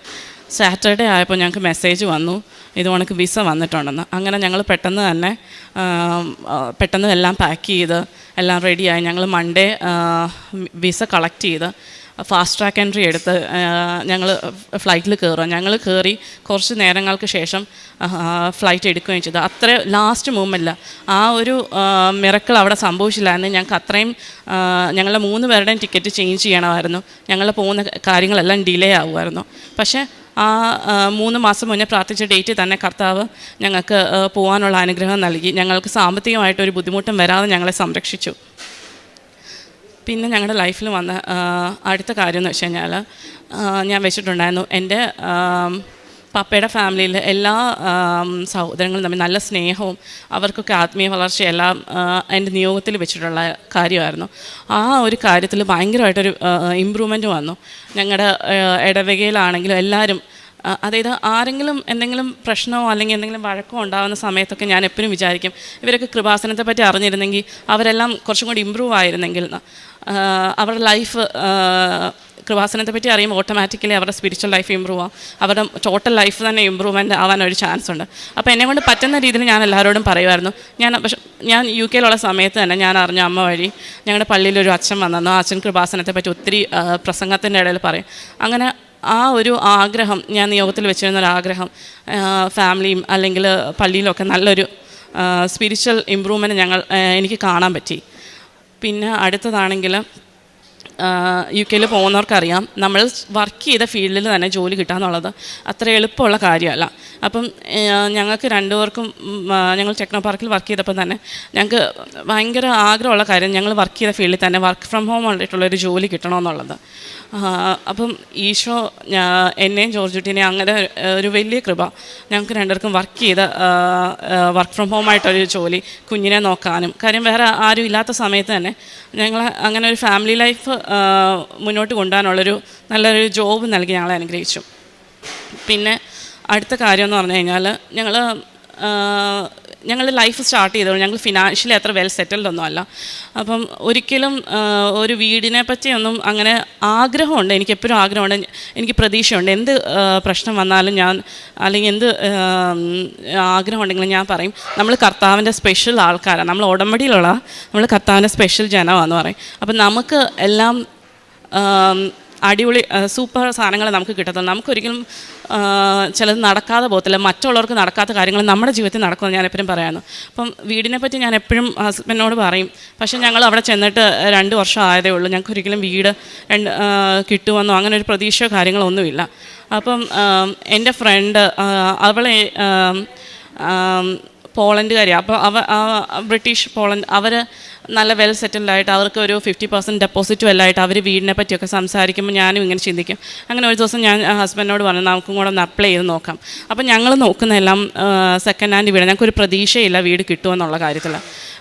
സാറ്റർഡേ ആയപ്പോൾ ഞങ്ങൾക്ക് മെസ്സേജ് വന്നു ഇത് കണക്ക് വിസ വന്നിട്ടുണ്ടെന്ന്. അങ്ങനെ ഞങ്ങൾ പെട്ടെന്ന് എല്ലാം പാക്ക് ചെയ്ത് എല്ലാം റെഡിയായി. ഞങ്ങൾ മൺഡേ വിസ കളക്ട് ചെയ്ത് ഫാസ്റ്റ് ട്രാക്ക് എൻട്രി എടുത്ത് ഞങ്ങൾ ഫ്ലൈറ്റിൽ കയറുക. ഞങ്ങൾ കയറി കുറച്ച് നേരങ്ങൾക്ക് ശേഷം ഫ്ലൈറ്റ് എടുക്കുകയും ചെയ്തു. അത്ര ലാസ്റ്റ് മൂമെൻറ്റിൽ ആ ഒരു മിറക്കിൾ അവിടെ സംഭവിച്ചില്ലായിരുന്നു. ഞങ്ങൾക്ക് അത്രയും ഞങ്ങളുടെ 3 പേരുടെയും ടിക്കറ്റ് ചേഞ്ച് ചെയ്യണമായിരുന്നു. ഞങ്ങൾ പോകുന്ന കാര്യങ്ങളെല്ലാം ഡിലേ ആവുമായിരുന്നു. പക്ഷേ ആ 3 മാസം മുന്നേ പ്രാർത്ഥിച്ച ഡേറ്റിൽ തന്നെ കർത്താവ് ഞങ്ങൾക്ക് പോകാനുള്ള അനുഗ്രഹം നൽകി. ഞങ്ങൾക്ക് സാമ്പത്തികമായിട്ടൊരു ബുദ്ധിമുട്ടും വരാതെ ഞങ്ങളെ സംരക്ഷിച്ചു. പിന്നെ ഞങ്ങളുടെ ലൈഫിൽ വന്ന അടുത്ത കാര്യം എന്ന് വെച്ച് കഴിഞ്ഞാൽ, ഞാൻ വെച്ചിട്ടുണ്ടായിരുന്നു എൻ്റെ പപ്പയുടെ ഫാമിലിയിൽ എല്ലാ സഹോദരങ്ങളും തമ്മിൽ നല്ല സ്നേഹവും അവർക്കൊക്കെ ആത്മീയ വളർച്ചയെല്ലാം എൻ്റെ നിയോഗത്തിൽ വെച്ചിട്ടുള്ള കാര്യമായിരുന്നു. ആ ഒരു കാര്യത്തിൽ ഭയങ്കരമായിട്ടൊരു ഇമ്പ്രൂവ്മെൻറ്റ് വന്നു. ഞങ്ങളുടെ ഇടവകയിലാണെങ്കിലും എല്ലാവരും, അതായത് ആരെങ്കിലും എന്തെങ്കിലും പ്രശ്നമോ അല്ലെങ്കിൽ എന്തെങ്കിലും വഴക്കമോ ഉണ്ടാകുന്ന സമയത്തൊക്കെ ഞാൻ എപ്പോഴും വിചാരിക്കും, ഇവരൊക്കെ കൃപാസനത്തെ പറ്റി അറിഞ്ഞിരുന്നെങ്കിൽ അവരെല്ലാം കുറച്ചും കൂടി ഇമ്പ്രൂവ് ആയിരുന്നെങ്കിൽ. അവരുടെ ലൈഫ് കൃപാസനത്തെ പറ്റി അറിയുമ്പോൾ ഓട്ടോമാറ്റിക്കലി അവരുടെ സ്പിരിച്വൽ ലൈഫ് ഇമ്പ്രൂവ് ആവും, അവരുടെ ടോട്ടൽ ലൈഫ് തന്നെ ഇമ്പ്രൂവ്മെൻ്റ് ആവാനൊരു ചാൻസ് ഉണ്ട്. അപ്പോൾ എന്നെക്കൊണ്ട് പറ്റുന്ന രീതിയിൽ ഞാൻ എല്ലാവരോടും പറയുമായിരുന്നു. പക്ഷേ ഞാൻ UK സമയത്ത് തന്നെ ഞാൻ അറിഞ്ഞ അമ്മ വഴി ഞങ്ങളുടെ പള്ളിയിലൊരു അച്ഛൻ വന്നു. ആ അച്ഛൻ കൃപാസനത്തെ പറ്റി ഒത്തിരി പ്രസംഗത്തിൻ്റെ ഇടയിൽ പറയും. അങ്ങനെ ആ ഒരു ആഗ്രഹം, ഞാൻ നിയോഗത്തിൽ വെച്ചിരുന്നൊരാഗ്രഹം ഫാമിലിയും അല്ലെങ്കിൽ പള്ളിയിലൊക്കെ നല്ലൊരു സ്പിരിച്വൽ ഇമ്പ്രൂവ്മെൻറ്റ് എനിക്ക് കാണാൻ പറ്റി. പിന്നെ അടുത്തതാണെങ്കിൽ UK പോകുന്നവർക്കറിയാം, നമ്മൾ വർക്ക് ചെയ്ത ഫീൽഡിൽ തന്നെ ജോലി കിട്ടുക എന്നുള്ളത് അത്ര എളുപ്പമുള്ള കാര്യമല്ല. അപ്പം ഞങ്ങൾക്ക് 2 പേർക്കും ഞങ്ങൾ ടെക്നോ പാർക്കിൽ വർക്ക് ചെയ്തപ്പോൾ തന്നെ ഞങ്ങൾക്ക് ഭയങ്കര ആഗ്രഹമുള്ള കാര്യം ഞങ്ങൾ വർക്ക് ചെയ്ത ഫീൽഡിൽ തന്നെ വർക്ക് ഫ്രം ഹോം ആയിട്ടുള്ളൊരു ജോലി കിട്ടണമെന്നുള്ളത്. അപ്പം ഈശോ എന്നെയും ജോർജുട്ടിനെയും അങ്ങനെ ഒരു വലിയ കൃപ, ഞങ്ങൾക്ക് 2 പേർക്കും വർക്ക് ഫ്രം ഹോം ആയിട്ടൊരു ജോലി, കുഞ്ഞിനെ നോക്കാനും. കാര്യം വേറെ ആരും ഇല്ലാത്ത സമയത്ത് തന്നെ ഞങ്ങൾ അങ്ങനെ ഒരു ഫാമിലി ലൈഫ് മുന്നോട്ട് കൊണ്ടുപോകാനുള്ളൊരു നല്ലൊരു ജോബ് നൽകി ഞങ്ങളെ അനുഗ്രഹിച്ചു. പിന്നെ അടുത്ത കാര്യം എന്ന് പറഞ്ഞു കഴിഞ്ഞാൽ, ഞങ്ങൾ ലൈഫ് സ്റ്റാർട്ട് ചെയ്തോളൂ ഞങ്ങൾ ഫിനാൻഷ്യലി അത്ര വെൽ സെറ്റിൽഡ് ഒന്നും അല്ല. അപ്പം ഒരിക്കലും ഒരു വീടിനെ പറ്റിയൊന്നും അങ്ങനെ ആഗ്രഹമുണ്ട്, എനിക്കെപ്പോഴും ആഗ്രഹമുണ്ട്, എനിക്ക് പ്രതീക്ഷയുണ്ട്. എന്ത് പ്രശ്നം വന്നാലും അല്ലെങ്കിൽ എന്ത് ആഗ്രഹം ഉണ്ടെങ്കിലും ഞാൻ പറയും, നമ്മൾ കർത്താവിൻ്റെ സ്പെഷ്യൽ ആൾക്കാരാണ്, നമ്മൾ ഉടമ്പടിയിലുള്ള നമ്മൾ കർത്താവിൻ്റെ സ്പെഷ്യൽ ജനമാണെന്ന് പറയും. അപ്പം നമുക്ക് എല്ലാം അടിപൊളി സൂപ്പർ സാധനങ്ങൾ നമുക്ക് കിട്ടത്തുള്ളൂ. നമുക്കൊരിക്കലും ചിലത് നടക്കാതെ പോകത്തില്ല, മറ്റുള്ളവർക്ക് നടക്കാത്ത കാര്യങ്ങൾ നമ്മുടെ ജീവിതത്തിൽ നടക്കുമെന്ന് ഞാൻ എപ്പോഴും പറയാമെന്ന്. അപ്പം വീടിനെ പറ്റി ഞാൻ എപ്പോഴും ഹസ്ബൻഡിനോട് പറയും. പക്ഷേ ഞങ്ങൾ അവിടെ ചെന്നിട്ട് 2 വർഷം ആയതേ ഉള്ളൂ. ഞങ്ങൾക്ക് ഒരിക്കലും വീട് കിട്ടുമെന്നോ അങ്ങനെ ഒരു പ്രതീക്ഷയോ കാര്യങ്ങളൊന്നുമില്ല. അപ്പം എൻ്റെ ഫ്രണ്ട് അവളെ പോളണ്ടുകാരി, അപ്പോൾ ബ്രിട്ടീഷ് പോളണ്ട്, അവർ നല്ല വെൽ സെറ്റിൽഡായിട്ട് അവർക്ക് ഒരു 50% ഡെപ്പോസിറ്റും എല്ലാമായിട്ട് അവർ വീടിനെ പറ്റിയൊക്കെ സംസാരിക്കുമ്പോൾ ഞാനും ഇങ്ങനെ ചിന്തിക്കും. അങ്ങനെ ഒരു ദിവസം ഞാൻ ഹസ്ബൻഡിനോട് പറഞ്ഞു, നമുക്കും കൂടെ ഒന്ന് അപ്ലൈ ചെയ്ത് നോക്കാം. അപ്പം ഞങ്ങൾ നോക്കുന്നതെല്ലാം സെക്കൻഡ് ഹാൻഡ് വീട്, ഞങ്ങൾക്കൊരു പ്രതീക്ഷയില്ല വീട് കിട്ടുമെന്നുള്ള കാര്യത്തിൽ.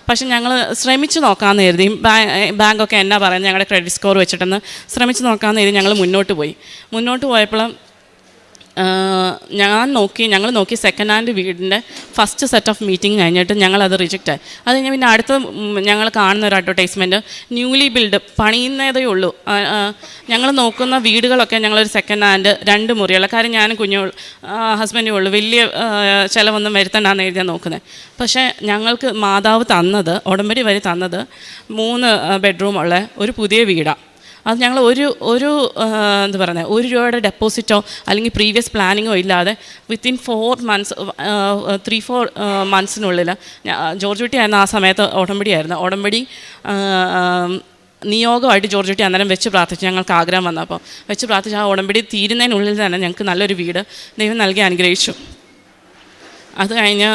പക്ഷെ ഞങ്ങൾ ശ്രമിച്ച് നോക്കാമെന്ന് കരുതി, ബാങ്കൊക്കെ എന്നാ പറയുന്നത് ഞങ്ങളുടെ ക്രെഡിറ്റ് സ്കോർ വെച്ചിട്ടെന്ന് ശ്രമിച്ച് നോക്കാമെന്ന് കരുതി ഞങ്ങൾ മുന്നോട്ട് പോയപ്പോൾ ഞങ്ങൾ നോക്കി സെക്കൻഡ് ഹാൻഡ് വീടിൻ്റെ ഫസ്റ്റ് സെറ്റ് ഓഫ് മീറ്റിംഗ് കഴിഞ്ഞിട്ട് ഞങ്ങളത് റിജക്റ്റായി. അത് കഴിഞ്ഞ് പിന്നെ അടുത്ത ഞങ്ങൾ കാണുന്ന ഒരു അഡ്വർടൈസ്മെൻറ്റ്, ന്യൂലി ബിൽഡ്, പണിയുന്നതേ ഉള്ളൂ. ഞങ്ങൾ നോക്കുന്ന വീടുകളൊക്കെ ഞങ്ങളൊരു സെക്കൻഡ് ഹാൻഡ് 2 മുറിയുള്ള, കാര്യം ഞാനും ഹസ്ബൻഡും ഉള്ളൂ, വലിയ ചിലവൊന്നും വരുത്തണ്ടെന്ന് എഴുതിയാണ് നോക്കുന്നത്. പക്ഷേ ഞങ്ങൾക്ക് മാതാവ് തന്നത്, ഉടമ്പടി വരെ തന്നത് 3 ബെഡ്റൂമുള്ള ഒരു പുതിയ വീടാണ്. അത് ഞങ്ങൾ എന്താ പറയുന്നത്, ₹1 ഡെപ്പോസിറ്റോ അല്ലെങ്കിൽ പ്രീവിയസ് പ്ലാനിങ്ങോ ഇല്ലാതെ വിത്തിൻ 4 months 3-4 monthsനുള്ളിൽ, ജോർജ് കുട്ടി ആയിരുന്നു ആ സമയത്ത്, ഉടമ്പടി നിയോഗമായിട്ട് ജോർജ് കുട്ടി അന്നേരം വെച്ച് പ്രാർത്ഥിച്ചു. ഞങ്ങൾക്ക് ആഗ്രഹം വന്നപ്പോൾ വെച്ച് പ്രാർത്ഥിച്ച് ആ ഉടമ്പടി തീരുന്നതിനുള്ളിൽ തന്നെ ഞങ്ങൾക്ക് നല്ലൊരു വീട് ദൈവം നൽകി അനുഗ്രഹിച്ചു. അത് കഴിഞ്ഞ്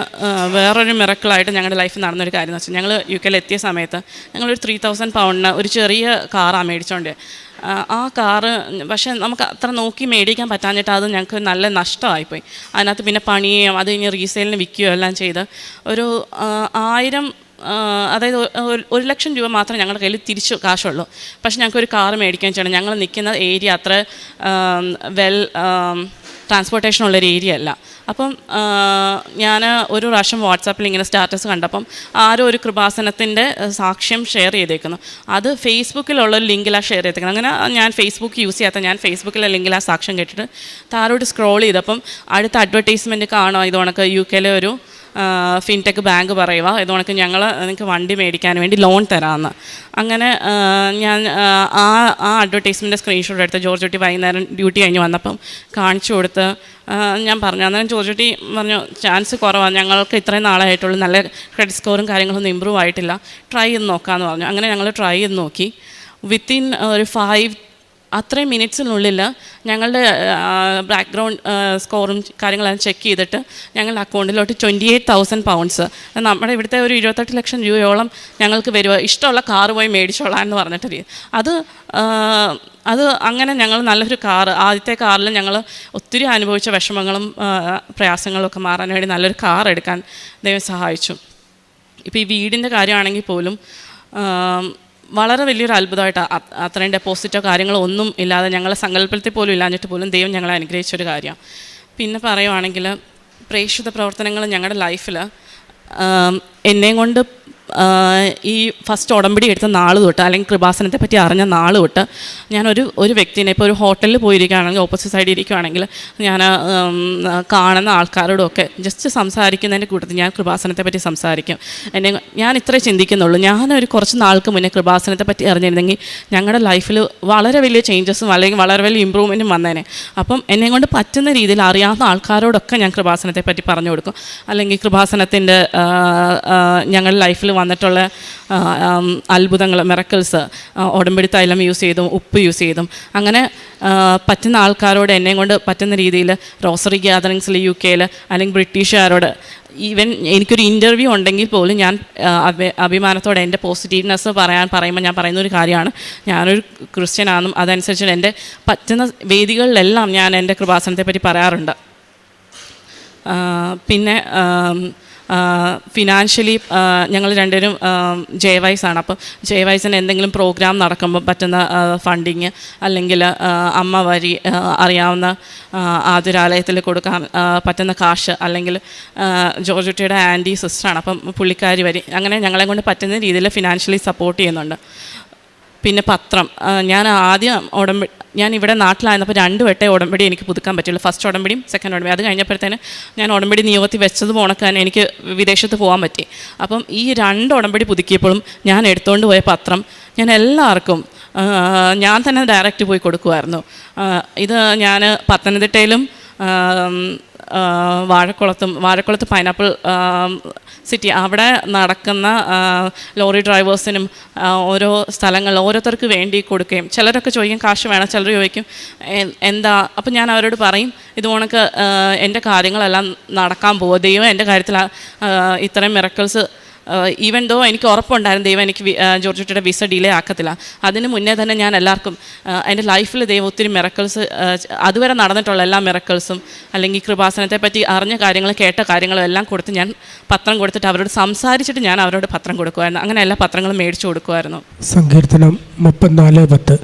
വേറൊരു മിറക്കിളായിട്ട് ഞങ്ങളുടെ ലൈഫിൽ നടന്നൊരു കാര്യം എന്ന് വെച്ചാൽ, ഞങ്ങൾ UK എത്തിയ സമയത്ത് ഞങ്ങളൊരു 3000 pound ഒരു ചെറിയ കാറാണ് മേടിച്ചോണ്ട്. ആ കാറ് പക്ഷേ നമുക്ക് അത്ര നോക്കി മേടിക്കാൻ പറ്റാഞ്ഞിട്ട് അത് ഞങ്ങൾക്ക് നല്ല നഷ്ടമായിപ്പോയി. അതിനകത്ത് പിന്നെ പണിയും അത് കഴിഞ്ഞ് റീസെയിലിന് വിൽക്കുകയോ എല്ലാം ചെയ്ത് ഒരു 1000, അതായത് 1 ലക്ഷം രൂപ മാത്രമേ ഞങ്ങളുടെ കയ്യിൽ തിരിച്ചു കാശുള്ളൂ. പക്ഷേ ഞങ്ങൾക്കൊരു കാറ് മേടിക്കാൻ ചെയ്യണം. ഞങ്ങൾ നിൽക്കുന്ന ഏരിയ അത്ര വെൽ ട്രാൻസ്പോർട്ടേഷനുള്ളൊരു ഏരിയ അല്ല. അപ്പം ഞാൻ ഒരു പ്രാവശ്യം വാട്സാപ്പിൽ ഇങ്ങനെ സ്റ്റാറ്റസ് കണ്ടപ്പം ആരോ ഒരു കൃപാസനത്തിൻ്റെ സാക്ഷ്യം ഷെയർ ചെയ്തേക്കുന്നു. അത് ഫേസ്ബുക്കിലുള്ളൊരു ലിങ്കിലാണ് ഷെയർ ചെയ്തേക്കുന്നത്. അങ്ങനെ ഞാൻ ഫേസ്ബുക്ക് യൂസ് ചെയ്യാത്ത ഞാൻ ഫേസ്ബുക്കിലെ ലിങ്കിൽ ആ സാക്ഷ്യം കേട്ടിട്ട് താരോട്ട് സ്ക്രോൾ ചെയ്തപ്പം അടുത്ത അഡ്വർടൈസ്മെൻറ്റ് കാണുക, ഇത് കണക്ക് UK ഒരു ഫിൻടെക് ബാങ്ക് പറയുക ഇതുകൊണ്ട് നിങ്ങൾക്ക് വണ്ടി മേടിക്കാൻ വേണ്ടി ലോൺ തരാമെന്ന്. അങ്ങനെ ഞാൻ ആ അഡ്വർടൈസ്മെൻറ്റ് സ്ക്രീൻഷോട്ട് എടുത്ത് ജോർജ് കുട്ടി വൈകുന്നേരം ഡ്യൂട്ടി കഴിഞ്ഞ് വന്നപ്പം കാണിച്ചു കൊടുത്ത് ഞാൻ പറഞ്ഞു. അന്നേരം ജോർജ് കുട്ടി പറഞ്ഞു ചാൻസ് കുറവാണ്, ഞങ്ങൾക്ക് ഇത്രയും നാളായിട്ടുള്ളൂ, നല്ല ക്രെഡിറ്റ് സ്കോറും കാര്യങ്ങളൊന്നും ഇമ്പ്രൂവ് ആയിട്ടില്ല, ട്രൈ ചെയ്ത് നോക്കാമെന്ന് പറഞ്ഞു. അങ്ങനെ ഞങ്ങൾ ട്രൈ ചെയ്ത് നോക്കി. വിത്തിൻ ഒരു 5 അത്രയും മിനിറ്റ്സിനുള്ളിൽ ഞങ്ങളുടെ ബാക്ക്ഗ്രൗണ്ട് സ്കോറും കാര്യങ്ങളെല്ലാം ചെക്ക് ചെയ്തിട്ട് ഞങ്ങളുടെ അക്കൗണ്ടിലോട്ട് 28,000 പൗണ്ട്സ്, നമ്മുടെ ഇവിടുത്തെ ഒരു 28 ലക്ഷം രൂപയോളം ഞങ്ങൾക്ക് വരുക. ഇഷ്ടമുള്ള കാറ് പോയി മേടിച്ചോളാം എന്ന് പറഞ്ഞിട്ട് അത് അങ്ങനെ ഞങ്ങൾ നല്ലൊരു കാറ്, ആദ്യത്തെ കാറിൽ ഞങ്ങൾ ഒത്തിരി അനുഭവിച്ച വിഷമങ്ങളും പ്രയാസങ്ങളും ഒക്കെ മാറാൻ വേണ്ടി നല്ലൊരു കാർ എടുക്കാൻ ദൈവം സഹായിച്ചു. ഇപ്പോൾ ഈ വീടിൻ്റെ കാര്യമാണെങ്കിൽ പോലും വളരെ വലിയൊരു അത്ഭുതമായിട്ട് അത്രയും ഡെപ്പോസിറ്റോ കാര്യങ്ങളോ ഒന്നും ഇല്ലാതെ ഞങ്ങളെ സങ്കല്പത്തിൽ പോലും ഇല്ലാഞ്ഞിട്ട് പോലും ദൈവം ഞങ്ങളെ അനുഗ്രഹിച്ചൊരു കാര്യമാണ്. പിന്നെ പറയുവാണെങ്കിൽ പ്രേക്ഷിത പ്രവർത്തനങ്ങൾ ഞങ്ങളുടെ ലൈഫിൽ എന്നെയും കൊണ്ട് ഈ ഫസ്റ്റ് ഉടമ്പടി എടുത്ത നാൾ തൊട്ട് അല്ലെങ്കിൽ കൃപാസനത്തെ പറ്റി അറിഞ്ഞ നാൾ തൊട്ട് ഞാനൊരു വ്യക്തിനെ ഇപ്പോൾ ഒരു ഹോട്ടലിൽ പോയിരിക്കുകയാണെങ്കിൽ ഓപ്പോസിറ്റ് സൈഡിൽ ഇരിക്കുകയാണെങ്കിൽ ഞാൻ കാണുന്ന ആൾക്കാരോടൊക്കെ ജസ്റ്റ് സംസാരിക്കുന്നതിൻ്റെ കൂട്ടത്തിൽ ഞാൻ കൃപാസനത്തെ പറ്റി സംസാരിക്കും. ഞാൻ ഇത്രേ ചിന്തിക്കുന്നുള്ളൂ, ഞാനൊരു കുറച്ച് നാൾക്ക് മുന്നേ കൃപാസനത്തെ പറ്റി അറിഞ്ഞിരുന്നെങ്കിൽ ഞങ്ങളുടെ ലൈഫിൽ വളരെ വലിയ ചേഞ്ചസും അല്ലെങ്കിൽ വളരെ വലിയ ഇമ്പ്രൂവ്മെൻറ്റും വന്നേനെ. അപ്പം എന്നെ കൊണ്ട് പറ്റുന്ന രീതിയിൽ അറിയാവുന്ന ആൾക്കാരോടൊക്കെ ഞാൻ കൃപാസനത്തെ പറ്റി പറഞ്ഞു കൊടുക്കും. അല്ലെങ്കിൽ കൃപാസനത്തിൻ്റെ ഞങ്ങളുടെ ലൈഫിൽ വന്നിട്ടുള്ള അത്ഭുതങ്ങൾ, മിറക്കിൾസ്, ഉടമ്പടി തൈലം യൂസ് ചെയ്തും ഉപ്പ് യൂസ് ചെയ്തും അങ്ങനെ പറ്റുന്ന ആൾക്കാരോട് എന്നെ കൊണ്ട് പറ്റുന്ന രീതിയിൽ റോസറി ഗ്യാതറിങ്സിൽ UK അല്ലെങ്കിൽ ബ്രിട്ടീഷുകാരോട് ഈവൻ എനിക്കൊരു ഇൻ്റർവ്യൂ ഉണ്ടെങ്കിൽ പോലും ഞാൻ അഭിമാനത്തോടെ എൻ്റെ പോസിറ്റീവ്നെസ് പറയുമ്പോൾ ഞാൻ പറയുന്നൊരു കാര്യമാണ്, ഞാനൊരു ക്രിസ്ത്യനാണെന്നും അതനുസരിച്ച് എൻ്റെ പറ്റുന്ന വേദികളിലെല്ലാം ഞാൻ എൻ്റെ കൃപാസനത്തെ പറ്റി പറയാറുണ്ട്. പിന്നെ ഫിനാൻഷ്യലി ഞങ്ങൾ രണ്ടുപേരും ജെവൈസാണ്. അപ്പം ജെവൈസിന് എന്തെങ്കിലും പ്രോഗ്രാം നടക്കുമ്പോൾ പറ്റുന്ന ഫണ്ടിങ് അല്ലെങ്കിൽ അമ്മ വഴി അറിയാവുന്ന ആതുരാലയത്തിൽ കൊടുക്കാൻ പറ്റുന്ന കാശ്, അല്ലെങ്കിൽ ജോർജ് കുട്ടിയുടെ ആൻറ്റി സിസ്റ്ററാണ്, അപ്പം പുള്ളിക്കാരി വഴി അങ്ങനെ ഞങ്ങളെ കൊണ്ട് പറ്റുന്ന രീതിയിൽ ഫിനാൻഷ്യലി സപ്പോർട്ട് ചെയ്യുന്നുണ്ട്. പിന്നെ പത്രം, ഞാൻ ഇവിടെ നാട്ടിലായിരുന്നപ്പോൾ 2 വട്ടം ഉടമ്പടി എനിക്ക് പുതുക്കാൻ പറ്റുള്ളൂ. ഫസ്റ്റ് ഉടമ്പടിയും സെക്കൻഡ് ഉടമ്പടി. അത് കഴിഞ്ഞപ്പോഴത്തേന് ഞാൻ ഉടമ്പടി നിയോഗത്തിൽ വെച്ചത് പോണക്കാൻ എനിക്ക് വിദേശത്ത് പോകാൻ പറ്റി. അപ്പം ഈ 2 ഉടമ്പടി പുതുക്കിയപ്പോഴും ഞാൻ എടുത്തുകൊണ്ട് പോയ പത്രം ഞാൻ എല്ലാവർക്കും ഞാൻ തന്നെ ഡയറക്റ്റ് പോയി കൊടുക്കുമായിരുന്നു. ഇത് ഞാൻ പത്തനംതിട്ടയിലും വാഴക്കുളത്ത് പൈനാപ്പിൾ സിറ്റി അവിടെ നടക്കുന്ന ലോറി ഡ്രൈവേഴ്സിനും ഓരോ സ്ഥലങ്ങളിൽ ഓരോരുത്തർക്ക് വേണ്ടി കൊടുക്കുകയും, ചിലരൊക്കെ ചോദിക്കും കാശ് വേണം, ചിലർ ചോദിക്കും എന്താ. അപ്പം ഞാൻ അവരോട് പറയും ഇതുപോണക്ക് എൻ്റെ കാര്യങ്ങളെല്ലാം നടക്കാൻ പോകും, ദൈവം എൻ്റെ കാര്യത്തിൽ ഇത്രയും മിറക്കിൾസ് ഈവൻ ദോ എനിക്ക് ഉറപ്പുണ്ടായിരുന്നു ദൈവം എനിക്ക് ജോർജ് കുട്ടിയുടെ വിസ ഡിലേ ആക്കത്തില്ല. അതിന് മുന്നേ തന്നെ ഞാൻ എല്ലാവർക്കും എൻ്റെ ലൈഫിൽ ദൈവം ഒത്തിരി മിറക്കിൾസ്, അതുവരെ നടന്നിട്ടുള്ള എല്ലാ മിറക്കിൾസും അല്ലെങ്കിൽ കൃപാസനത്തെ പറ്റി അറിഞ്ഞ കാര്യങ്ങൾ കേട്ട കാര്യങ്ങളും എല്ലാം കൊടുത്ത് ഞാൻ പത്രം കൊടുത്തിട്ട് അവരോട് സംസാരിച്ചിട്ട് ഞാൻ അവരോട് പത്രം കൊടുക്കുമായിരുന്നു. അങ്ങനെ എല്ലാ പത്രങ്ങളും മേടിച്ചു കൊടുക്കുമായിരുന്നു. സങ്കീർത്തനം 34:10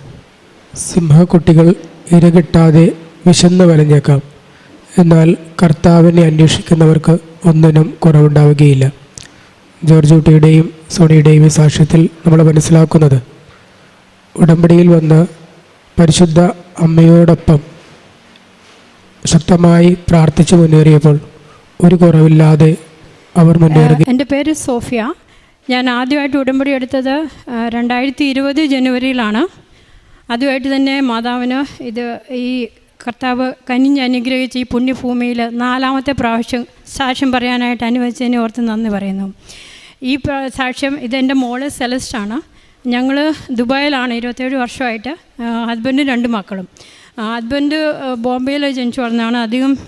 സിംഹക്കുട്ടികൾ ഇരകിട്ടാതെ വിശന്ന് വലഞ്ഞേക്കാം, എന്നാൽ കർത്താവിനെ അന്വേഷിക്കുന്നവർക്ക് ഒന്നിനും കുറവുണ്ടാവുകയില്ല. ജോർജ് കുട്ടിയുടെയും സോണിയുടെയും സാക്ഷ്യത്തിൽ നമ്മൾ മനസ്സിലാക്കുന്നത് ഉടമ്പടിയിൽ വന്ന് പരിശുദ്ധ അമ്മയോടൊപ്പം ശക്തമായി പ്രാർത്ഥിച്ചു മുന്നേറിയപ്പോൾ ഒരു കുറവില്ലാതെ അവർ മുന്നേറി. എൻ്റെ പേര് സോഫിയ. ഞാൻ ആദ്യമായിട്ട് ഉടമ്പടി എടുത്തത് 2020 ജനുവരിയിലാണ്. അതുമായിട്ട് തന്നെ മാതാവിന് ഈ കർത്താവ് കനിഞ്ഞ് അനുഗ്രഹിച്ച് ഈ പുണ്യഭൂമിയിൽ 4ാമത്തെ പ്രാവശ്യം സാക്ഷ്യം പറയാനായിട്ട് അനുവദിച്ചതിനെ ഓർത്ത് നന്ദി പറയുന്നു. ഈ സാക്ഷ്യം ഇതെൻ്റെ മോള് സെലസ്റ്റാണ്. ഞങ്ങൾ ദുബായിലാണ് 27 വർഷമായിട്ട്. ഹസ്ബൻഡും 2 മക്കളും. ഹസ്ബൻഡ് ബോംബെയിൽ ജനിച്ചു വളർന്നതാണ്.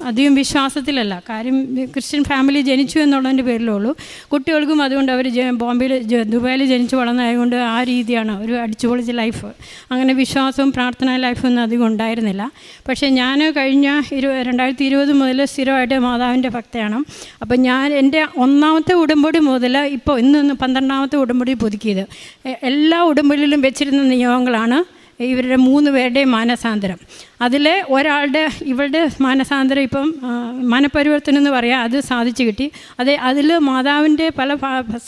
അധികം വിശ്വാസത്തിലല്ല, കാര്യം ക്രിസ്ത്യൻ ഫാമിലി ജനിച്ചു എന്നുള്ളതിൻ്റെ പേരിലേ ഉള്ളൂ. കുട്ടികൾക്കും അതുകൊണ്ട് അവർ ദുബായിൽ ജനിച്ചു വളർന്നതായതുകൊണ്ട് ആ രീതിയാണ് ഒരു അടിച്ചുപൊളിച്ച ലൈഫ്. അങ്ങനെ വിശ്വാസവും പ്രാർത്ഥനാ ലൈഫൊന്നും അധികം ഉണ്ടായിരുന്നില്ല. പക്ഷേ ഞാൻ കഴിഞ്ഞ 2020 മുതൽ സ്ഥിരമായിട്ട് മാതാവിൻ്റെ ഭക്തയാണ്. അപ്പം ഞാൻ എൻ്റെ 1ാമത്തെ ഉടമ്പടി മുതൽ ഇപ്പോൾ ഇന്ന് 12ാമത്തെ ഉടമ്പടി പുതുക്കിയത്. എല്ലാ ഉടമ്പടിയിലും വെച്ചിരുന്ന നിയമങ്ങളാണ് ഇവരുടെ 3 പേരുടെയും മാനസാന്തരം. അതിൽ ഇവളുടെ മാനസാന്തരം ഇപ്പം മനപരിവർത്തനം എന്ന് പറയാം, അത് സാധിച്ചു കിട്ടി. അതിൽ മാതാവിൻ്റെ പല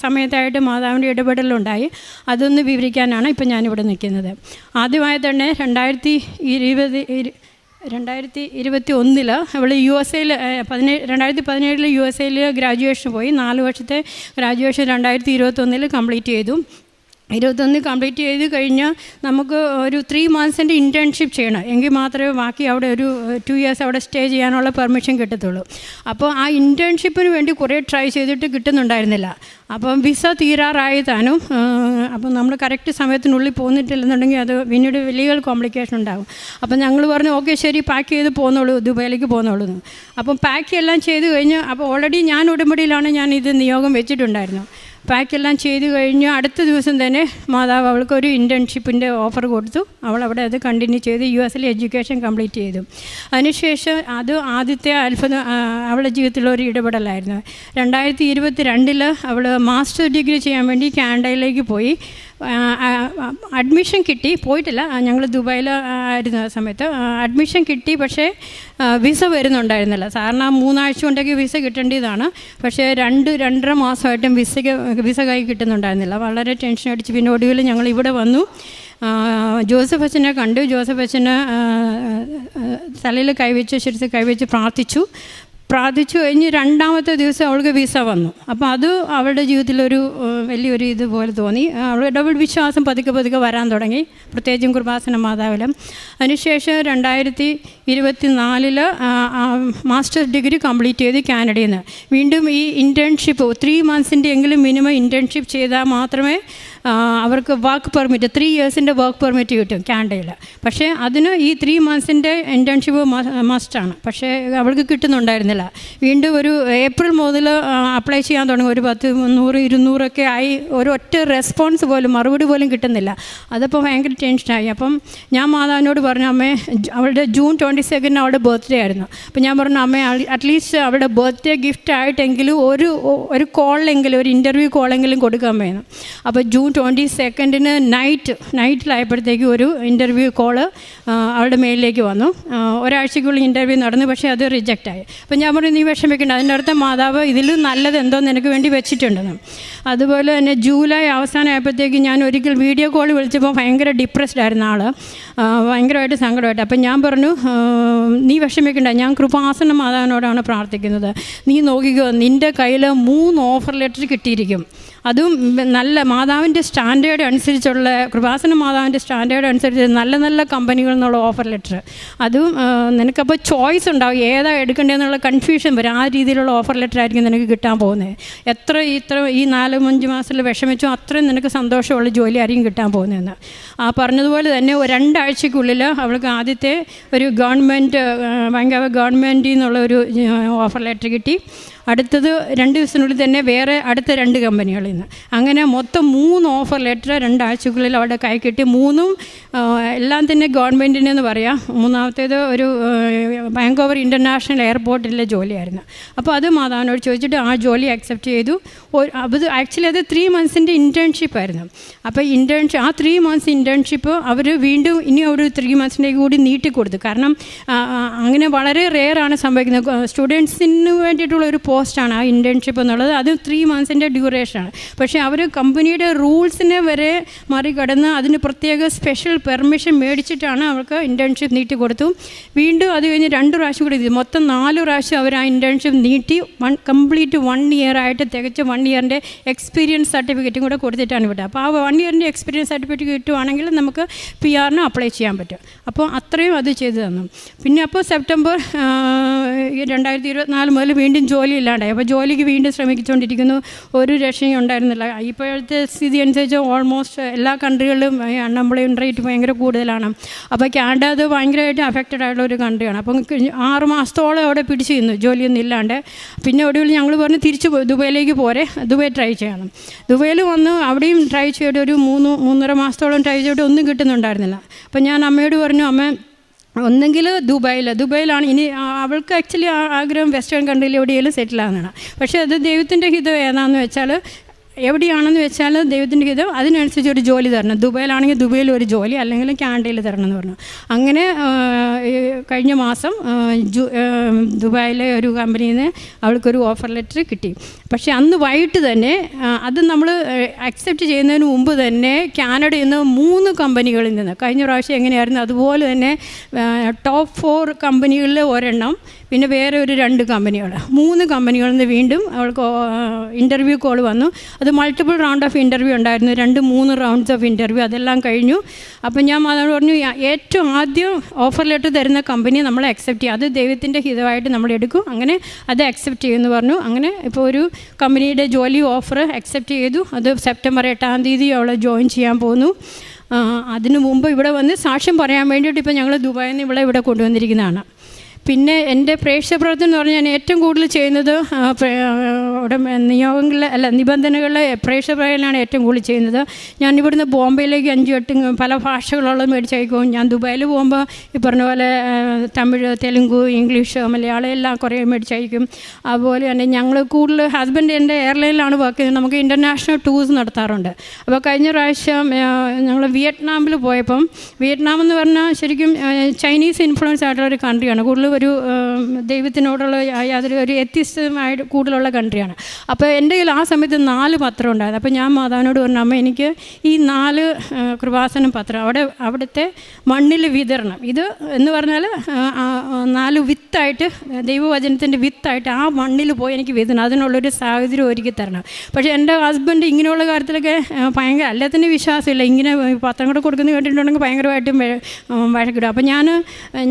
സമയത്തായിട്ട് മാതാവിൻ്റെ ഇടപെടലുണ്ടായി. അതൊന്ന് വിവരിക്കാനാണ് ഇപ്പം ഞാനിവിടെ നിൽക്കുന്നത്. ആദ്യമായി തന്നെ 2020 2021 അവൾ USA-ൽ 2017 USA-ൽ ഗ്രാജുവേഷൻ പോയി. 4 വർഷത്തെ ഗ്രാജുവേഷൻ 2021 കംപ്ലീറ്റ് ചെയ്തു. 21 കംപ്ലീറ്റ് ചെയ്ത് കഴിഞ്ഞാൽ നമുക്ക് ഒരു 3 months ഇൻറ്റേൺഷിപ്പ് ചെയ്യണം, എങ്കിൽ മാത്രമേ ബാക്കി അവിടെ ഒരു 2 years അവിടെ സ്റ്റേ ചെയ്യാനുള്ള പെർമിഷൻ കിട്ടത്തുള്ളൂ. അപ്പോൾ ആ ഇൻറ്റേൺഷിപ്പിന് വേണ്ടി കുറേ ട്രൈ ചെയ്തിട്ട് കിട്ടുന്നുണ്ടായിരുന്നില്ല. അപ്പം വിസ തീരാറായി താനും. അപ്പം നമ്മൾ കറക്റ്റ് സമയത്തിനുള്ളിൽ പോന്നിട്ടില്ലെന്നുണ്ടെങ്കിൽ അത് പിന്നീട് ലീഗൽ കോംപ്ലിക്കേഷൻ ഉണ്ടാകും. അപ്പം ഞങ്ങൾ പറഞ്ഞു ഓക്കെ ശരി പാക്ക് ചെയ്ത് പോന്നോളൂ, ദുബൈയിലേക്ക് പോന്നോളൂ. അപ്പം പാക്ക് എല്ലാം ചെയ്ത് കഴിഞ്ഞ് അപ്പോൾ ഓൾറെഡി ഞാൻ ഉടമ്പടിയിലാണ് ഞാൻ ഇത് നിയോഗം വെച്ചിട്ടുണ്ടായിരുന്നു. പാക്കെല്ലാം ചെയ്ത് കഴിഞ്ഞ് അടുത്ത ദിവസം തന്നെ മാതാവ് അവൾക്കൊരു ഇൻറ്റേൺഷിപ്പിൻ്റെ ഓഫർ കൊടുത്തു. അവളവിടെ അത് കണ്ടിന്യൂ ചെയ്ത് US-ൽ എഡ്യൂക്കേഷൻ കംപ്ലീറ്റ് ചെയ്തു. അതിനുശേഷം അത് ആദ്യത്തെ അത്ഭുതം അവളുടെ ജീവിതത്തിലൊരു ഇടപെടലായിരുന്നു. 2022 അവൾ മാസ്റ്റർ ഡിഗ്രി ചെയ്യാൻ വേണ്ടി കാനഡയിലേക്ക് പോയി. അഡ്മിഷൻ കിട്ടി, പോയിട്ടില്ല, ഞങ്ങൾ ദുബായിൽ ആയിരുന്ന സമയത്ത് അഡ്മിഷൻ കിട്ടി. പക്ഷേ വിസ വരുന്നുണ്ടായിരുന്നില്ല. സാറിന് 3 ആഴ്ച കൊണ്ടൊക്കെ വിസ കിട്ടേണ്ടതാണ്. പക്ഷേ 2-2.5 മാസമായിട്ടും വിസ കൈ കിട്ടുന്നുണ്ടായിരുന്നില്ല. വളരെ ടെൻഷൻ അടിച്ച് പിന്നെ ഒടുവിൽ ഞങ്ങൾ ഇവിടെ വന്നു. ജോസഫ് അച്ഛനെ കണ്ടു. ജോസഫ് അച്ഛന് തലയിൽ കൈവച്ച് ശിരസിൽ കൈവച്ച് പ്രാർത്ഥിച്ചു കഴിഞ്ഞ് 2ാമത്തെ ദിവസം അവൾക്ക് വിസ വന്നു. അപ്പോൾ അത് അവളുടെ ജീവിതത്തിലൊരു വലിയൊരു ഇതുപോലെ തോന്നി. അവളുടെ ഡബിൾ വിശ്വാസം പതുക്കെ വരാൻ തുടങ്ങി, പ്രത്യേകിച്ചും കൃപാസന മാതാവിലും. അതിനുശേഷം 2024 മാസ്റ്റേഴ്സ് ഡിഗ്രി കംപ്ലീറ്റ് ചെയ്ത് കാനഡയിൽ നിന്ന് വീണ്ടും ഈ ഇൻറ്റേൺഷിപ്പ് 3 months എങ്കിലും മിനിമം ഇൻറ്റേൺഷിപ്പ് ചെയ്താൽ മാത്രമേ അവർക്ക് work permit 3 years work permit കിട്ടും കാനഡയിൽ. പക്ഷേ അതിന് ഈ 3 months ഇൻറ്റേൺഷിപ്പ് മസ്റ്റാണ്. പക്ഷേ അവൾക്ക് കിട്ടുന്നുണ്ടായിരുന്നില്ല. വീണ്ടും ഒരു ഏപ്രിൽ മുതൽ അപ്ലൈ ചെയ്യാൻ തുടങ്ങി. ഒരു 10, 300, 200 ആയി. ഒരു ഒറ്റ റെസ്പോൺസ് പോലും, മറുപടി പോലും കിട്ടുന്നില്ല. അതപ്പോൾ ഭയങ്കര ടെൻഷനായി. അപ്പം ഞാൻ മാതാവിനോട് പറഞ്ഞു, അമ്മേ അവളുടെ June 22 അവളുടെ ബർത്ത്ഡേ ആയിരുന്നു. അപ്പം ഞാൻ പറഞ്ഞു, അമ്മേ അറ്റ്ലീസ്റ്റ് അവളുടെ ബർത്ത്ഡേ ഗിഫ്റ്റ് ആയിട്ടെങ്കിലും ഒരു കോളെങ്കിലും, ഒരു ഇൻ്റർവ്യൂ കോളെങ്കിലും കൊടുക്കാൻ വേണം. അപ്പോൾ June 22 നൈറ്റിലായപ്പോഴത്തേക്ക് ഒരു ഇൻ്റർവ്യൂ കോള് അവളുടെ മെയിലിലേക്ക് വന്നു. ഒരാഴ്ചക്കുള്ളിൽ ഇൻ്റർവ്യൂ നടന്നു, പക്ഷേ അത് റിജക്റ്റായി. അപ്പം ഞാൻ പറഞ്ഞു, നീ വിഷമിക്കേണ്ട, അതിൻ്റെ അടുത്ത മാതാവ് ഇതിലും നല്ലത് എന്തോ നിനക്ക് വേണ്ടി വെച്ചിട്ടുണ്ടെന്ന്. അതുപോലെ തന്നെ ജൂലൈ അവസാനമായപ്പോഴത്തേക്ക് ഞാൻ ഒരിക്കൽ വീഡിയോ കോൾ വിളിച്ചപ്പോൾ ഭയങ്കര ഡിപ്രസ്ഡ് ആയിരുന്ന ആൾ, ഭയങ്കരമായിട്ട് സങ്കടമായിട്ട്. അപ്പം ഞാൻ പറഞ്ഞു, നീ വിഷമിക്കേണ്ട, ഞാൻ കൃപാസന മാതാവിനോടാണ് പ്രാർത്ഥിക്കുന്നത്. നീ നോക്കിക്കോ, നിൻ്റെ കയ്യിൽ 3 ഓഫർ ലെറ്റർ കിട്ടിയിരിക്കും. അതും നല്ല മാതാവിൻ്റെ സ്റ്റാൻഡേർഡ് അനുസരിച്ചുള്ള, കൃപാസന മാതാവിൻ്റെ സ്റ്റാൻഡേർഡ് അനുസരിച്ച് നല്ല കമ്പനികളിൽ നിന്നുള്ള ഓഫർ ലെറ്റർ. അതും നിനക്കപ്പോൾ ചോയ്സ് ഉണ്ടാവും, ഏതാ എടുക്കേണ്ടതെന്നുള്ള കൺഫ്യൂഷൻ വരും. ആ രീതിയിലുള്ള ഓഫർ ലെറ്റർ ആയിരിക്കും നിനക്ക് കിട്ടാൻ പോകുന്നത്. ഇത്ര ഈ 4-5 മാസത്തിൽ വിഷമിച്ചോ അത്രയും നിനക്ക് സന്തോഷമുള്ള ജോലി ആയിരിക്കും കിട്ടാൻ പോകുന്നതെന്ന്. പറഞ്ഞതുപോലെ തന്നെ 2 ആഴ്ചക്കുള്ളിൽ അവൾക്ക് ആദ്യത്തെ ഒരു ഗവൺമെൻറ്റിൽ നിന്നുള്ള ഒരു ഓഫർ ലെറ്റർ കിട്ടി. അടുത്തത് 2 ദിവസത്തിനുള്ളിൽ തന്നെ വേറെ അടുത്ത 2 കമ്പനികളിൽ നിന്ന്. അങ്ങനെ മൊത്തം 3 ഓഫർ ലെറ്റർ 2 ആഴ്ചക്കുള്ളിൽ അവിടെ കൈ കിട്ടി. 3ഉം എല്ലാം തന്നെ ഗവൺമെൻറ്റിനെന്ന് പറയാം. 3ാമത്തേത് ഒരു ബാങ്കോവർ ഇൻ്റർനാഷണൽ എയർപോർട്ടിലെ ജോലിയായിരുന്നു. അപ്പോൾ അത് മാതാവിനോട് ചോദിച്ചിട്ട് ആ ജോലി അക്സെപ്റ്റ് ചെയ്തു. അത് ആക്ച്വലി അത് 3 months ഇൻറ്റേൺഷിപ്പായിരുന്നു. അപ്പോൾ ആ 3 months ഇൻറ്റേൺഷിപ്പ് അവർ വീണ്ടും ഇനി ഒരു 3 months കൂടി നീട്ടിക്കൊടുത്തു. കാരണം അങ്ങനെ വളരെ റെയറാണ് സംഭവിക്കുന്നത്. സ്റ്റുഡൻസിന് വേണ്ടിയിട്ടുള്ള ഒരു പോസ്റ്റാണ് ആ ഇൻറ്റേൺഷിപ്പ് എന്നുള്ളത്. അത് 3 months ഡ്യൂറേഷനാണ്. പക്ഷേ അവർ കമ്പനിയുടെ റൂൾസിനെ വരെ മറികടന്ന് അതിന് പ്രത്യേക സ്പെഷ്യൽ പെർമിഷൻ മേടിച്ചിട്ടാണ് അവർക്ക് ഇൻറ്റേൺഷിപ്പ് നീട്ടി കൊടുത്തു. വീണ്ടും അത് കഴിഞ്ഞ് 2 പ്രാവശ്യം കൂടി മൊത്തം 4 പ്രാവശ്യം അവർ ആ ഇൻറ്റേൺഷിപ്പ് നീട്ടി കംപ്ലീറ്റ് 1 year ആയിട്ട് തികച്ച 1 year എക്സ്പീരിയൻസ് സർട്ടിഫിക്കറ്റും കൂടെ കൊടുത്തിട്ടാണ് വിട്ടത്. അപ്പോൾ ആ 1 year എക്സ്പീരിയൻസ് സർട്ടിഫിക്കറ്റ് കിട്ടുവാണെങ്കിൽ നമുക്ക് PR-ന് അപ്ലൈ ചെയ്യാൻ പറ്റും. അപ്പോൾ അത്രയും അത് ചെയ്തു തന്നു. പിന്നെ അപ്പോൾ സെപ്റ്റംബർ 2024 മുതൽ വീണ്ടും ജോലി ഇല്ലാണ്ടായി. അപ്പോൾ ജോലിക്ക് വീണ്ടും ശ്രമിച്ചുകൊണ്ടിരിക്കുന്നു. ഒരു രക്ഷയും ഉണ്ടായിരുന്നില്ല. ഇപ്പോഴത്തെ സ്ഥിതി അനുസരിച്ച് ഓൾമോസ്റ്റ് എല്ലാ കൺട്രികളിലും അൺഎംപ്ലോയ്മെൻറ്റ് റേറ്റ് ഭയങ്കര കൂടുതലാണ്. അപ്പോൾ കാനഡ അത് ഭയങ്കരമായിട്ട് അഫക്റ്റഡ് ആയിട്ടുള്ള ഒരു കൺട്രിയാണ്. അപ്പം 6 മാസത്തോളം അവിടെ പിടിച്ചു നിന്നു ജോലിയൊന്നും ഇല്ലാണ്ട്. പിന്നെ ഒടുവിൽ ഞങ്ങൾ പറഞ്ഞു തിരിച്ച് ദുബൈയിലേക്ക് പോരെ, ദുബൈ ട്രൈ ചെയ്യണം. ദുബൈയിൽ വന്ന് അവിടെയും ട്രൈ ചെയ്തിട്ട് ഒരു 3-3.5 മാസത്തോളം ട്രൈ ചെയ്തിട്ട് ഒന്നും കിട്ടുന്നുണ്ടായിരുന്നില്ല. അപ്പം ഞാൻ അമ്മയോട് പറഞ്ഞു, അമ്മ ഒന്നെങ്കിൽ ദുബൈയിലാണ് ഇനി അവൾക്ക് ആക്ച്വലി ആഗ്രഹം വെസ്റ്റേൺ കൺട്രിയിൽ എവിടെയെങ്കിലും സെറ്റിലാകുന്നതാണ്. പക്ഷേ അത് ദൈവത്തിൻ്റെ ഹിതം ഏതാണെന്ന് വെച്ചാൽ എവിടെയാണെന്ന് വെച്ചാൽ ദൈവത്തിൻ്റെ ഹിതം അതിനനുസരിച്ച് ഒരു ജോലി തരണം. ദുബൈയിലാണെങ്കിൽ ദുബൈയിൽ ഒരു ജോലി, അല്ലെങ്കിൽ കാനഡയിൽ തരണം എന്ന് പറഞ്ഞു. അങ്ങനെ കഴിഞ്ഞ മാസം ദുബായിലെ ഒരു കമ്പനിയിൽ നിന്ന് അവൾക്കൊരു ഓഫർ ലെറ്റർ കിട്ടി. പക്ഷേ അന്ന് വൈകിട്ട് തന്നെ അത് നമ്മൾ അക്സെപ്റ്റ് ചെയ്യുന്നതിന് മുമ്പ് തന്നെ കാനഡയിൽ നിന്ന് 3 കമ്പനികളിൽ നിന്ന്, കഴിഞ്ഞ പ്രാവശ്യം എങ്ങനെയായിരുന്നു അതുപോലെ തന്നെ ടോപ്പ് 4 കമ്പനികളിൽ ഒരെണ്ണം, പിന്നെ വേറെ ഒരു 2 കമ്പനികൾ, 3 കമ്പനികളിൽ നിന്ന് വീണ്ടും അവൾക്ക് ഇൻ്റർവ്യൂ കോൾ വന്നു. അത് മൾട്ടിപ്പിൾ റൗണ്ട് ഓഫ് ഇൻ്റർവ്യൂ ഉണ്ടായിരുന്നു, 2-3 റൗണ്ട്സ് ഓഫ് ഇൻ്റർവ്യൂ, അതെല്ലാം കഴിഞ്ഞു. അപ്പം ഞാൻ അതോട് പറഞ്ഞു, ഏറ്റവും ആദ്യം ഓഫർ ലെറ്റർ തരുന്ന കമ്പനി നമ്മൾ അക്സെപ്റ്റ് ചെയ്യും, അത് ദൈവത്തിൻ്റെ ഹിതമായിട്ട് നമ്മൾ എടുക്കും, അങ്ങനെ അത് അക്സെപ്റ്റ് ചെയ്യുമെന്ന് പറഞ്ഞു. അങ്ങനെ ഇപ്പോൾ ഒരു കമ്പനിയുടെ ജോലി ഓഫർ അക്സെപ്റ്റ് ചെയ്തു. അത് സെപ്റ്റംബർ 8-ാം തീയതി അവൾ ജോയിൻ ചെയ്യാൻ പോകുന്നു. അതിനു മുമ്പ് ഇവിടെ വന്ന് സാക്ഷ്യം പറയാൻ വേണ്ടിയിട്ട് ഇപ്പോൾ ഞങ്ങൾ ദുബായിൽ നിന്ന് ഇവിടെ കൊണ്ടുവന്നിരിക്കുന്നതാണ്. പിന്നെ എൻ്റെ പ്രേക്ഷിത പ്രവർത്തനം എന്ന് പറഞ്ഞാൽ ഞാൻ ഏറ്റവും കൂടുതൽ ചെയ്യുന്നത് നിബന്ധനകളിലെ പ്രേക്ഷിത പ്രവർത്തനമാണ് ഏറ്റവും കൂടുതൽ ചെയ്യുന്നത്. ഞാൻ ഇവിടുന്ന് ബോംബെയിലേക്ക് 5-8 പല ഭാഷകളുള്ളത് മേടിച്ചയക്കും. ഞാൻ ദുബായിൽ പോകുമ്പോൾ ഈ പറഞ്ഞ പോലെ തമിഴ്, തെലുങ്ക്, ഇംഗ്ലീഷ്, മലയാളം എല്ലാം കുറേ മേടിച്ചയക്കും. അതുപോലെ തന്നെ ഞങ്ങൾ കൂടുതൽ ഹസ്ബൻഡ് എൻ്റെ എയർലൈനിലാണ് വർക്ക് ചെയ്യുന്നത്. നമുക്ക് ഇൻ്റർനാഷണൽ ടൂർസ് നടത്താറുണ്ട്. അപ്പോൾ കഴിഞ്ഞ പ്രാവശ്യം ഞങ്ങൾ വിയറ്റ്നാമിൽ പോയപ്പം, വിയറ്റ്നാം എന്ന് പറഞ്ഞാൽ ശരിക്കും ചൈനീസ് ഇൻഫ്ലുവൻസ് ആയിട്ടുള്ള ഒരു കൺട്രിയാണ്. കൂടുതൽ ഒരു ദൈവത്തിനോടുള്ള യാതൊരു ഒരു എത്തിസ്റ്റമായിട്ട് കൂടുതലുള്ള കൺട്രിയാണ്. അപ്പോൾ എൻ്റെ കയ്യിൽ ആ സമയത്ത് 4 പത്രം ഉണ്ടായിരുന്നു. അപ്പോൾ ഞാൻ മാതാവിനോട് പറഞ്ഞു, അമ്മ എനിക്ക് ഈ 4 കൃപാസനം പത്രം അവിടുത്തെ മണ്ണിൽ വിതരണം, ഇത് എന്ന് പറഞ്ഞാൽ 4 വിത്തായിട്ട്, ദൈവവചനത്തിൻ്റെ വിത്തായിട്ട് ആ മണ്ണിൽ പോയി എനിക്ക് വിതരണം, അതിനുള്ളൊരു സാഹചര്യം ഒരുക്കി തരണം. പക്ഷേ എൻ്റെ ഹസ്ബൻഡ് ഇങ്ങനെയുള്ള കാര്യത്തിലൊക്കെ ഭയങ്കര എല്ലാത്തിനും വിശ്വാസമില്ല. ഇങ്ങനെ പത്രം കൂടെ കൊടുക്കുന്നത് കേട്ടിട്ടുണ്ടെങ്കിൽ ഭയങ്കരമായിട്ടും വഴക്കിടും. അപ്പോൾ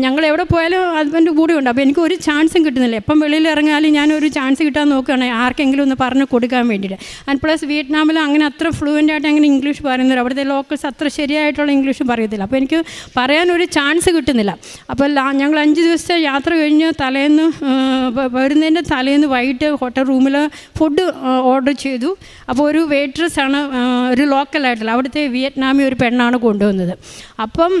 ഞങ്ങൾ എവിടെ പോയാലും ഹസ്ബൻഡ് കൂടെ ഉണ്ട്. അപ്പോൾ എനിക്ക് ഒരു ചാൻസും കിട്ടുന്നില്ല. എപ്പം വെളിയിൽ ഇറങ്ങിയാലും ഞാനൊരു ചാൻസ് കിട്ടാൻ നോക്കുകയാണ് ആർക്കെങ്കിലും ഒന്ന് പറഞ്ഞ് കൊടുക്കാൻ വേണ്ടിയിട്ട്. ആൻഡ് പ്ലസ് വിയറ്റ്നാമിൽ അങ്ങനെ അത്ര ഫ്ലുവൻ്റായിട്ട് അങ്ങനെ ഇംഗ്ലീഷ് പറയുന്നില്ല. അവിടുത്തെ ലോക്കൽസ് അത്ര ശരിയായിട്ടുള്ള ഇംഗ്ലീഷ് പറയത്തില്ല. അപ്പോൾ എനിക്ക് പറയാനൊരു ചാൻസ് കിട്ടുന്നില്ല. അപ്പോൾ ഞങ്ങൾ 5 ദിവസത്തെ യാത്ര കഴിഞ്ഞ് വരുന്നതിൻ്റെ തലേന്ന് വൈകിട്ട് ഹോട്ടൽ റൂമിൽ ഫുഡ് ഓർഡർ ചെയ്തു. അപ്പോൾ ഒരു വെയിട്രസ്സാണ്, ഒരു ലോക്കലായിട്ടുള്ള അവിടുത്തെ വിയറ്റ്നാമി ഒരു പെണ്ണാണ് കൊണ്ടുവന്നത്. അപ്പം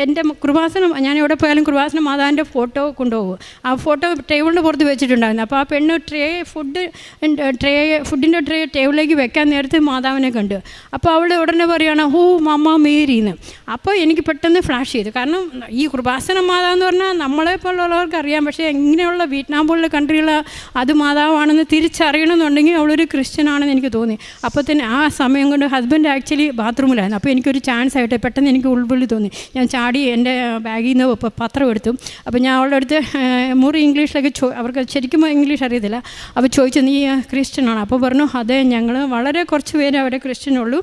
എൻ്റെ കൃപാസനം, ഞാൻ എവിടെ പോയാലും കൃപാസനം മാതാവിൻ്റെ ഫോട്ടോ കൊണ്ടുപോകും. ആ ഫോട്ടോ ടേബിളിൻ്റെ പുറത്ത് വെച്ചിട്ടുണ്ടായിരുന്നു. അപ്പോൾ ആ പെണ്ണ് ഫുഡിൻ്റെ ട്രേ ടേബിളിലേക്ക് വെക്കാൻ നേരത്തെ മാതാവിനെ കണ്ടു. അപ്പോൾ അവൾ ഉടനെ പറയുകയാണ്, ഓ മമ്മ മേരിന്ന്. അപ്പോൾ എനിക്ക് പെട്ടെന്ന് ഫ്ലാഷ് ചെയ്തു. കാരണം ഈ കൃപാസന മാതാവ് എന്ന് പറഞ്ഞാൽ നമ്മളെപ്പോലുള്ളവർക്ക് അറിയാം, പക്ഷേ ഇങ്ങനെയുള്ള വിയറ്റ്നാം പോലുള്ള കൺട്രികൾ അത് മാതാവാണെന്ന് തിരിച്ചറിയണമെന്നുണ്ടെങ്കിൽ അവളൊരു ക്രിസ്ത്യൻ ആണെന്ന് എനിക്ക് തോന്നി. അപ്പോൾ തന്നെ ആ സമയം കൊണ്ട് ഹസ്ബൻഡ് ആക്ച്വലി ബാത്റൂമിലായിരുന്നു. അപ്പോൾ എനിക്കൊരു ചാൻസ് ആയിട്ട് പെട്ടെന്ന് എനിക്ക് ഉൾവിളി തോന്നി. ഞാൻ ചാടി എൻ്റെ ബാഗിൽ നിന്ന് പത്രം എടുത്തു. അപ്പോൾ ഞാൻ അവളുടെ അടുത്ത് മുറി ഇംഗ്ലീഷിലൊക്കെ അവർക്ക് ശരിക്കും ഇംഗ്ലീഷ് അറിയത്തില്ല. അപ്പോൾ ചോദിച്ചു, നീ ക്രിസ്ത്യനാണ്? അപ്പോൾ പറഞ്ഞു, അതെ, ഞങ്ങൾ വളരെ കുറച്ച് പേര് അവിടെ ക്രിസ്ത്യനുള്ളൂ.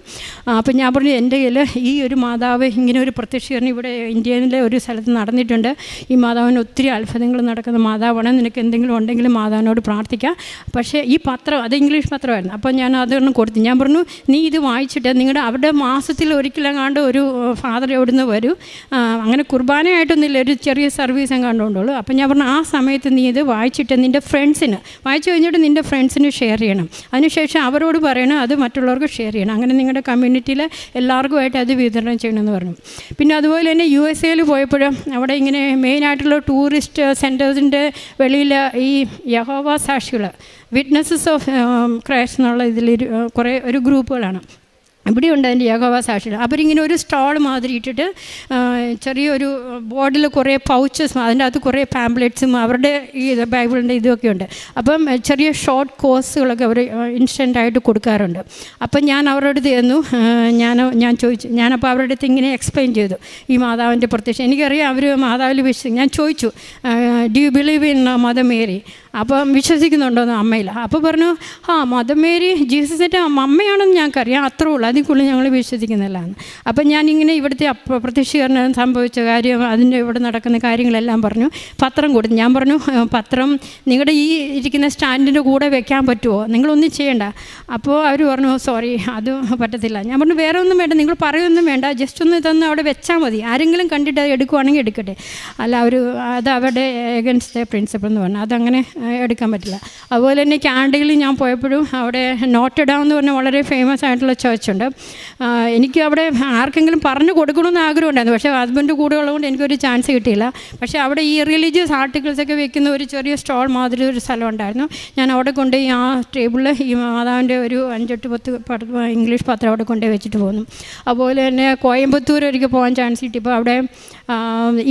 അപ്പോൾ ഞാൻ പറഞ്ഞു, എൻ്റെ കയ്യിൽ ഈ ഒരു മാതാവ് ഇങ്ങനെ ഒരു പ്രത്യക്ഷീകരണം ഇവിടെ ഇന്ത്യയിലെ ഒരു സ്ഥലത്ത് നടന്നിട്ടുണ്ട്. ഈ മാതാവിന് ഒത്തിരി അത്ഭുതങ്ങൾ നടക്കുന്ന മാതാവാണ്. നിനക്ക് എന്തെങ്കിലും ഉണ്ടെങ്കിലും മാതാവിനോട് പ്രാർത്ഥിക്കാം. പക്ഷേ ഈ പത്രം അത് ഇംഗ്ലീഷ് പത്രമായിരുന്നു. അപ്പോൾ ഞാൻ അതൊന്നും കൊടുത്തു. ഞാൻ പറഞ്ഞു, നീ ഇത് വായിച്ചിട്ട് നിങ്ങളുടെ അവിടെ മാസത്തിൽ ഒരിക്കലെങ്ങാണ്ട് ഒരു ഫാദർ എവിടുന്ന് വരും, അങ്ങനെ കുർബാനയായിട്ടൊന്നുമില്ല, ഒരു ചെറിയ സർവീസ് കണ്ടുകൊണ്ടുള്ളൂ. അപ്പോൾ ഞാൻ പറഞ്ഞു, ആ സമയത്ത് നീ ഇത് വായിച്ചിട്ട് നിൻ്റെ ഫ്രണ്ട്സിന് വായിച്ചു കഴിഞ്ഞിട്ട് നിൻ്റെ ഫ്രണ്ട്സിന് ഷെയർ ചെയ്യണം. അതിനുശേഷം അവരോട് പറയണം, അത് മറ്റുള്ളവർക്ക് ഷെയർ ചെയ്യണം. അങ്ങനെ നിങ്ങളുടെ കമ്മ്യൂണിറ്റിയിൽ എല്ലാവർക്കുമായിട്ട് അത് വിതരണം ചെയ്യണമെന്ന് പറഞ്ഞു. പിന്നെ അതുപോലെ തന്നെ USA പോയപ്പോഴും അവിടെ ഇങ്ങനെ മെയിനായിട്ടുള്ള ടൂറിസ്റ്റ് സെൻറ്റേഴ്സിൻ്റെ വെളിയിൽ ഈ യഹോവ സാക്ഷികൾ, വിറ്റ്നസ്സസ് ഓഫ് ക്രൈസ്റ്റ് എന്നുള്ള ഇതിൽ കുറേ ഒരു ഗ്രൂപ്പുകളാണ് ഇവിടെയുണ്ട്. അതിൻ്റെ യഹോവ സാക്ഷികൾ അവരിങ്ങനെ ഒരു സ്റ്റാൾ മാതിരി ഇട്ടിട്ട് ചെറിയൊരു ബോർഡിൽ കുറേ പൗച്ചസ്, അതിൻ്റെ അകത്ത് കുറേ പാംപ്ലെറ്റ്സും അവരുടെ ഈ ബൈബിളിൻ്റെ ഇതൊക്കെ ഉണ്ട്. അപ്പം ചെറിയ ഷോർട്ട് കോഴ്സുകളൊക്കെ അവർ ഇൻസ്റ്റൻ്റായിട്ട് കൊടുക്കാറുണ്ട്. അപ്പം ഞാൻ അവരുടെ അടുത്ത് ചെന്നു, ഞാൻ ചോദിച്ചു, ഞാനപ്പോൾ അവരുടെ അടുത്ത് ഇങ്ങനെ എക്സ്പ്ലെയിൻ ചെയ്തു ഈ മാതാവിൻ്റെ പ്രത്യക്ഷം. എനിക്കറിയാം അവർ മാതാവിൽ വിശ്വസിക്കും. ഞാൻ ചോദിച്ചു, do you believe in mother Mary? അപ്പം വിശ്വസിക്കുന്നുണ്ടോയെന്ന് അമ്മയില്ല. അപ്പോൾ പറഞ്ഞു, മദർ മേരി ജീസസിൻ്റെ അമ്മയാണെന്ന് ഞങ്ങൾക്കറിയാം, അത്രേ ഉള്ളൂ, അതിൽക്കുള്ളിൽ ഞങ്ങൾ വിശ്വസിക്കുന്നില്ലാന്ന്. അപ്പം ഞാനിങ്ങനെ ഇവിടുത്തെ പ്രത്യക്ഷീകരണം സംഭവിച്ച കാര്യം, അതിൻ്റെ ഇവിടെ നടക്കുന്ന കാര്യങ്ങളെല്ലാം പറഞ്ഞു. പത്രം കൊടുത്തു. ഞാൻ പറഞ്ഞു, പത്രം നിങ്ങളുടെ ഈ ഇരിക്കുന്ന സ്റ്റാൻഡിൻ്റെ കൂടെ വെക്കാൻ പറ്റുമോ? നിങ്ങളൊന്നും ചെയ്യണ്ട. അപ്പോൾ അവർ പറഞ്ഞു, സോറി, അത് പറ്റത്തില്ല. ഞാൻ പറഞ്ഞു, വേറെ ഒന്നും വേണ്ട, നിങ്ങൾ പറയൊന്നും വേണ്ട, ജസ്റ്റ് ഒന്ന് ഇതൊന്ന് അവിടെ വെച്ചാൽ മതി, ആരെങ്കിലും കണ്ടിട്ട് അത് എടുക്കുവാണെങ്കിൽ എടുക്കട്ടെ, അല്ല അത് അവരുടെ എഗൻസ്റ്റ് പ്രിൻസിപ്പിൾ എന്ന് പറഞ്ഞു. അതങ്ങനെ എടുക്കാൻ പറ്റില്ല. അതുപോലെ തന്നെ കാനഡയിൽ ഞാൻ പോയപ്പോഴും അവിടെ നോട്ടഡാം എന്ന് പറഞ്ഞാൽ വളരെ ഫേമസ് ആയിട്ടുള്ള ചേർച്ചുണ്ട്. എനിക്ക് അവിടെ ആർക്കെങ്കിലും പറഞ്ഞു കൊടുക്കണമെന്ന് ആഗ്രഹമുണ്ടായിരുന്നു. പക്ഷേ ഹസ്ബൻഡ് കൂടെ ഉള്ളതുകൊണ്ട് എനിക്കൊരു ചാൻസ് കിട്ടിയില്ല. പക്ഷേ അവിടെ ഈ റിലീജിയസ് ആർട്ടിക്കിൾസൊക്കെ വെക്കുന്ന ഒരു ചെറിയ സ്റ്റോൾ മാതിരി ഒരു സ്ഥലം ഉണ്ടായിരുന്നു. ഞാൻ അവിടെ കൊണ്ടുപോയി ആ ടേബിളിൽ ഈ മാതാവിൻ്റെ ഒരു 5-10 ഇംഗ്ലീഷ് പത്രം അവിടെ കൊണ്ടുപോയി വെച്ചിട്ട് പോന്നു. അതുപോലെ തന്നെ കോയമ്പത്തൂർ ഒരിക്കൽ പോകാൻ ചാൻസ് കിട്ടിയപ്പോൾ അവിടെ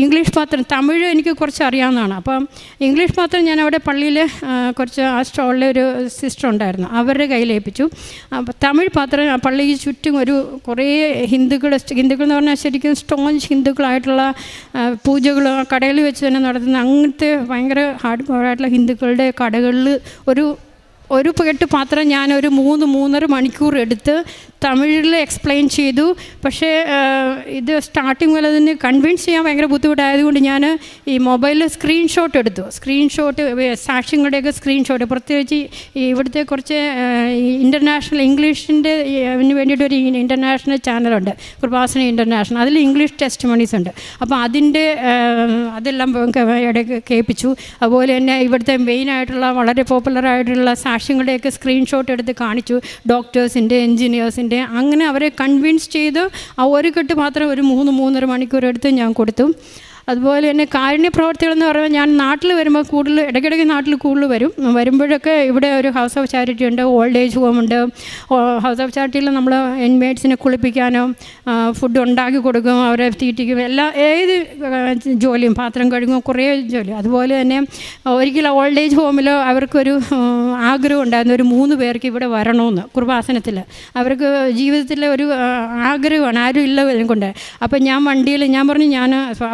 ഇംഗ്ലീഷ് പത്രം, തമിഴ് എനിക്ക് കുറച്ച് അറിയാവുന്നതാണ്. അപ്പം ഇംഗ്ലീഷ് പത്രം ഞാൻ അവിടെ പള്ളിയിൽ കുറച്ച് ആ സ്റ്റോളിൽ ഒരു സിസ്റ്റർ ഉണ്ടായിരുന്നു, അവരുടെ കയ്യിലേൽപ്പിച്ചു. അപ്പോൾ തമിഴ് പത്രം പള്ളിക്ക് ചുറ്റും ഒരു കുറേ ഹിന്ദുക്കൾ എന്ന് പറഞ്ഞാൽ ശരിക്കും സ്റ്റോഞ്ച് ഹിന്ദുക്കളായിട്ടുള്ള പൂജകൾ കടയിൽ വെച്ച് തന്നെ നടത്തുന്ന അങ്ങനത്തെ ഭയങ്കര ഹാർഡ് കോറായിട്ടുള്ള ഹിന്ദുക്കളുടെ കടകളിൽ ഒരു പെട്ട് പാത്രം ഞാനൊരു 3-3.5 മണിക്കൂർ എടുത്ത് തമിഴിൽ എക്സ്പ്ലെയിൻ ചെയ്തു. പക്ഷേ ഇത് സ്റ്റാർട്ടിങ് പോലെ തന്നെ കൺവിൻസ് ചെയ്യാൻ ഭയങ്കര ബുദ്ധിമുട്ടായതുകൊണ്ട് ഞാൻ ഈ മൊബൈലിൽ സ്ക്രീൻഷോട്ട് എടുത്തു. സാക്ഷ്യങ്ങളുടെയൊക്കെ സ്ക്രീൻഷോട്ട്, പ്രത്യേകിച്ച് ഇവിടുത്തെ കുറച്ച് ഇൻ്റർനാഷണൽ ഇംഗ്ലീഷിൻ്റെ വേണ്ടിയിട്ട് ഒരു ഇൻ്റർനാഷണൽ ചാനലുണ്ട്, കൃപാസന ഇൻ്റർനാഷണൽ. അതിൽ ഇംഗ്ലീഷ് ടെസ്റ്റിമണീസ് ഉണ്ട്. അപ്പോൾ അതെല്ലാം ഇടയ്ക്ക് കേൾപ്പിച്ചു. അതുപോലെ തന്നെ ഇവിടുത്തെ മെയിനായിട്ടുള്ള വളരെ പോപ്പുലറായിട്ടുള്ള സാക്ഷ്യങ്ങളുടെയൊക്കെ സ്ക്രീൻഷോട്ട് എടുത്ത് കാണിച്ചു, ഡോക്ടേഴ്സിൻ്റെ, എൻജിനീയേഴ്സിൻ്റെ. അങ്ങനെ അവരെ കൺവിൻസ് ചെയ്ത് ആ ഒരു കെട്ട് മാത്രം ഒരു 3-3.5 മണിക്കൂർ എടുത്ത് ഞാൻ കൊടുത്തു. അതുപോലെ തന്നെ കാരുണ്യ പ്രവർത്തികളെന്ന് പറയുമ്പോൾ ഞാൻ നാട്ടിൽ വരുമ്പോൾ ഇടയ്ക്കിടയ്ക്ക് നാട്ടിൽ വരുമ്പോഴൊക്കെ ഇവിടെ ഒരു ഹൗസ് ഓഫ് ചാരിറ്റി ഉണ്ട്, ഓൾഡ് ഏജ് ഹോം ഉണ്ട്. ഹൗസ് ഓഫ് ചാരിറ്റിയിൽ നമ്മൾ ഇൻമേറ്റ്സിനെ കുളിപ്പിക്കാനോ ഫുഡ് ഉണ്ടാക്കി കൊടുക്കും, അവരെ തീറ്റിക്കും, ഏത് ജോലിയും, പാത്രം കഴുകും, കുറേ ജോലി. അതുപോലെ തന്നെ ഒരിക്കലും ഓൾഡ് ഏജ് ഹോമിൽ അവർക്കൊരു ആഗ്രഹം ഉണ്ടായിരുന്നു, ഒരു 3 പേർക്ക് ഇവിടെ വരണമെന്ന് കൃപാസനത്തിൽ. അവർക്ക് ജീവിതത്തിലെ ഒരു ആഗ്രഹമാണ്, ആരും ഇല്ല കൊണ്ട്. അപ്പം ഞാൻ വണ്ടിയിൽ ഞാൻ പറഞ്ഞു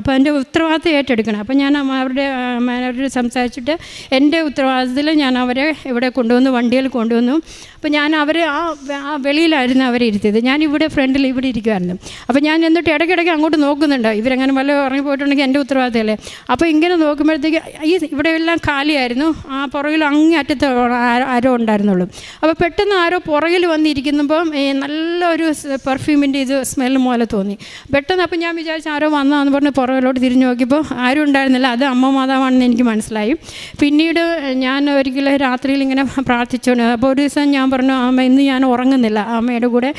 അപ്പോൾ എൻ്റെ ഉത്തരവാദിത്തം ഏറ്റെടുക്കണം. അപ്പം ഞാൻ അവരുടെ മാനേജർ സംസാരിച്ചിട്ട് എൻ്റെ ഉത്തരവാദിത്തത്തിൽ ഞാൻ അവരെ ഇവിടെ വണ്ടിയിൽ കൊണ്ടുവന്നു. അപ്പോൾ ഞാൻ അവരെ ആ വെളിയിലായിരുന്നു അവരെ ഇരുത്തിയത്. ഞാൻ ഇവിടെ ഫ്രണ്ടിൽ ഇവിടെ ഇരിക്കുമായിരുന്നു. അപ്പോൾ ഞാൻ എന്നിട്ട് ഇടയ്ക്കിടയ്ക്ക് അങ്ങോട്ട് നോക്കുന്നുണ്ട്, ഇവരെങ്ങനെ വല്ല ഇറങ്ങിപ്പോയിട്ടുണ്ടെങ്കിൽ എൻ്റെ ഉത്തരവാദിത്തമല്ലേ. അപ്പോൾ ഇങ്ങനെ നോക്കുമ്പോഴത്തേക്ക് ഇവിടെ എല്ലാം കാലിയായിരുന്നു, ആ പുറകിൽ അങ്ങേയറ്റത്ത് ആരോ ഉണ്ടായിരുന്നുള്ളൂ. അപ്പോൾ പെട്ടെന്ന് ആരോ പുറകിൽ വന്നിരിക്കുമ്പം നല്ലൊരു പെർഫ്യൂമിൻ്റെ ഇത് സ്മെല്ല് പോലെ തോന്നി. പെട്ടെന്ന് അപ്പോൾ ഞാൻ വിചാരിച്ചു ആരോ വന്നതാന്ന് പറഞ്ഞ് പുറകിലോട്ട് തിരിഞ്ഞ് നോക്കിയപ്പോൾ ആരും ഉണ്ടായിരുന്നില്ല. അത് അമ്മ മാതാവാണെന്ന് എനിക്ക് മനസ്സിലായി. പിന്നീട് ഞാൻ ഒരിക്കലും രാത്രിയിൽ ഇങ്ങനെ പ്രാർത്ഥിച്ചുകൊണ്ട്, അപ്പോൾ ഒരു ദിവസം ഞാൻ പറഞ്ഞു, അമ്മ ഇന്ന് ഞാൻ ഉറങ്ങുന്നില്ല, അമ്മയുടെ കൂടെ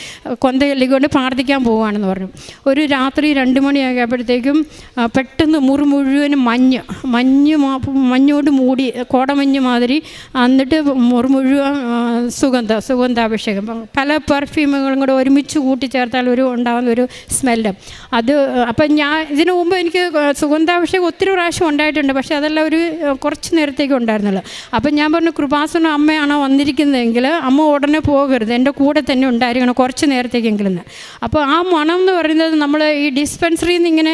കൊന്തയൊല്ലിക്കൊണ്ട് പ്രാർത്ഥിക്കാൻ പോവുകയാണെന്ന് പറഞ്ഞു. ഒരു രാത്രി 2 മണിയായപ്പോഴത്തേക്കും പെട്ടെന്ന് മുഴുവനും മഞ്ഞോട് മൂടി, കോടമഞ്ഞ് മാതിരി. എന്നിട്ട് മുഴുവൻ സുഗന്ധാഭിഷേകം, പല പെർഫ്യൂമുകളും കൂടെ ഒരുമിച്ച് കൂട്ടിച്ചേർത്താൽ ഉണ്ടാകുന്ന ഒരു സ്മെല്ല്. അപ്പം ഞാൻ ഇതിനു മുമ്പ് എനിക്ക് സുഗന്ധാഭിഷേകം ഒത്തിരി പ്രാവശ്യം ഉണ്ടായിട്ടുണ്ട്, പക്ഷേ അതെല്ലാം കുറച്ച് നേരത്തേക്ക് ഉണ്ടായിരുന്നുള്ളൂ. അപ്പം ഞാൻ പറഞ്ഞു, കൃപാസന അമ്മയാണോ വന്നിരിക്കുന്നതെങ്കിൽ അമ്മ ഉടനെ പോകരുത്, എൻ്റെ കൂടെ തന്നെ ഉണ്ടായിരിക്കണം കുറച്ച് നേരത്തേക്കെങ്കിലും. അപ്പോൾ ആ മണം എന്ന് പറയുന്നത് നമ്മൾ ഈ ഡിസ്പെൻസറിയിൽ നിന്ന് ഇങ്ങനെ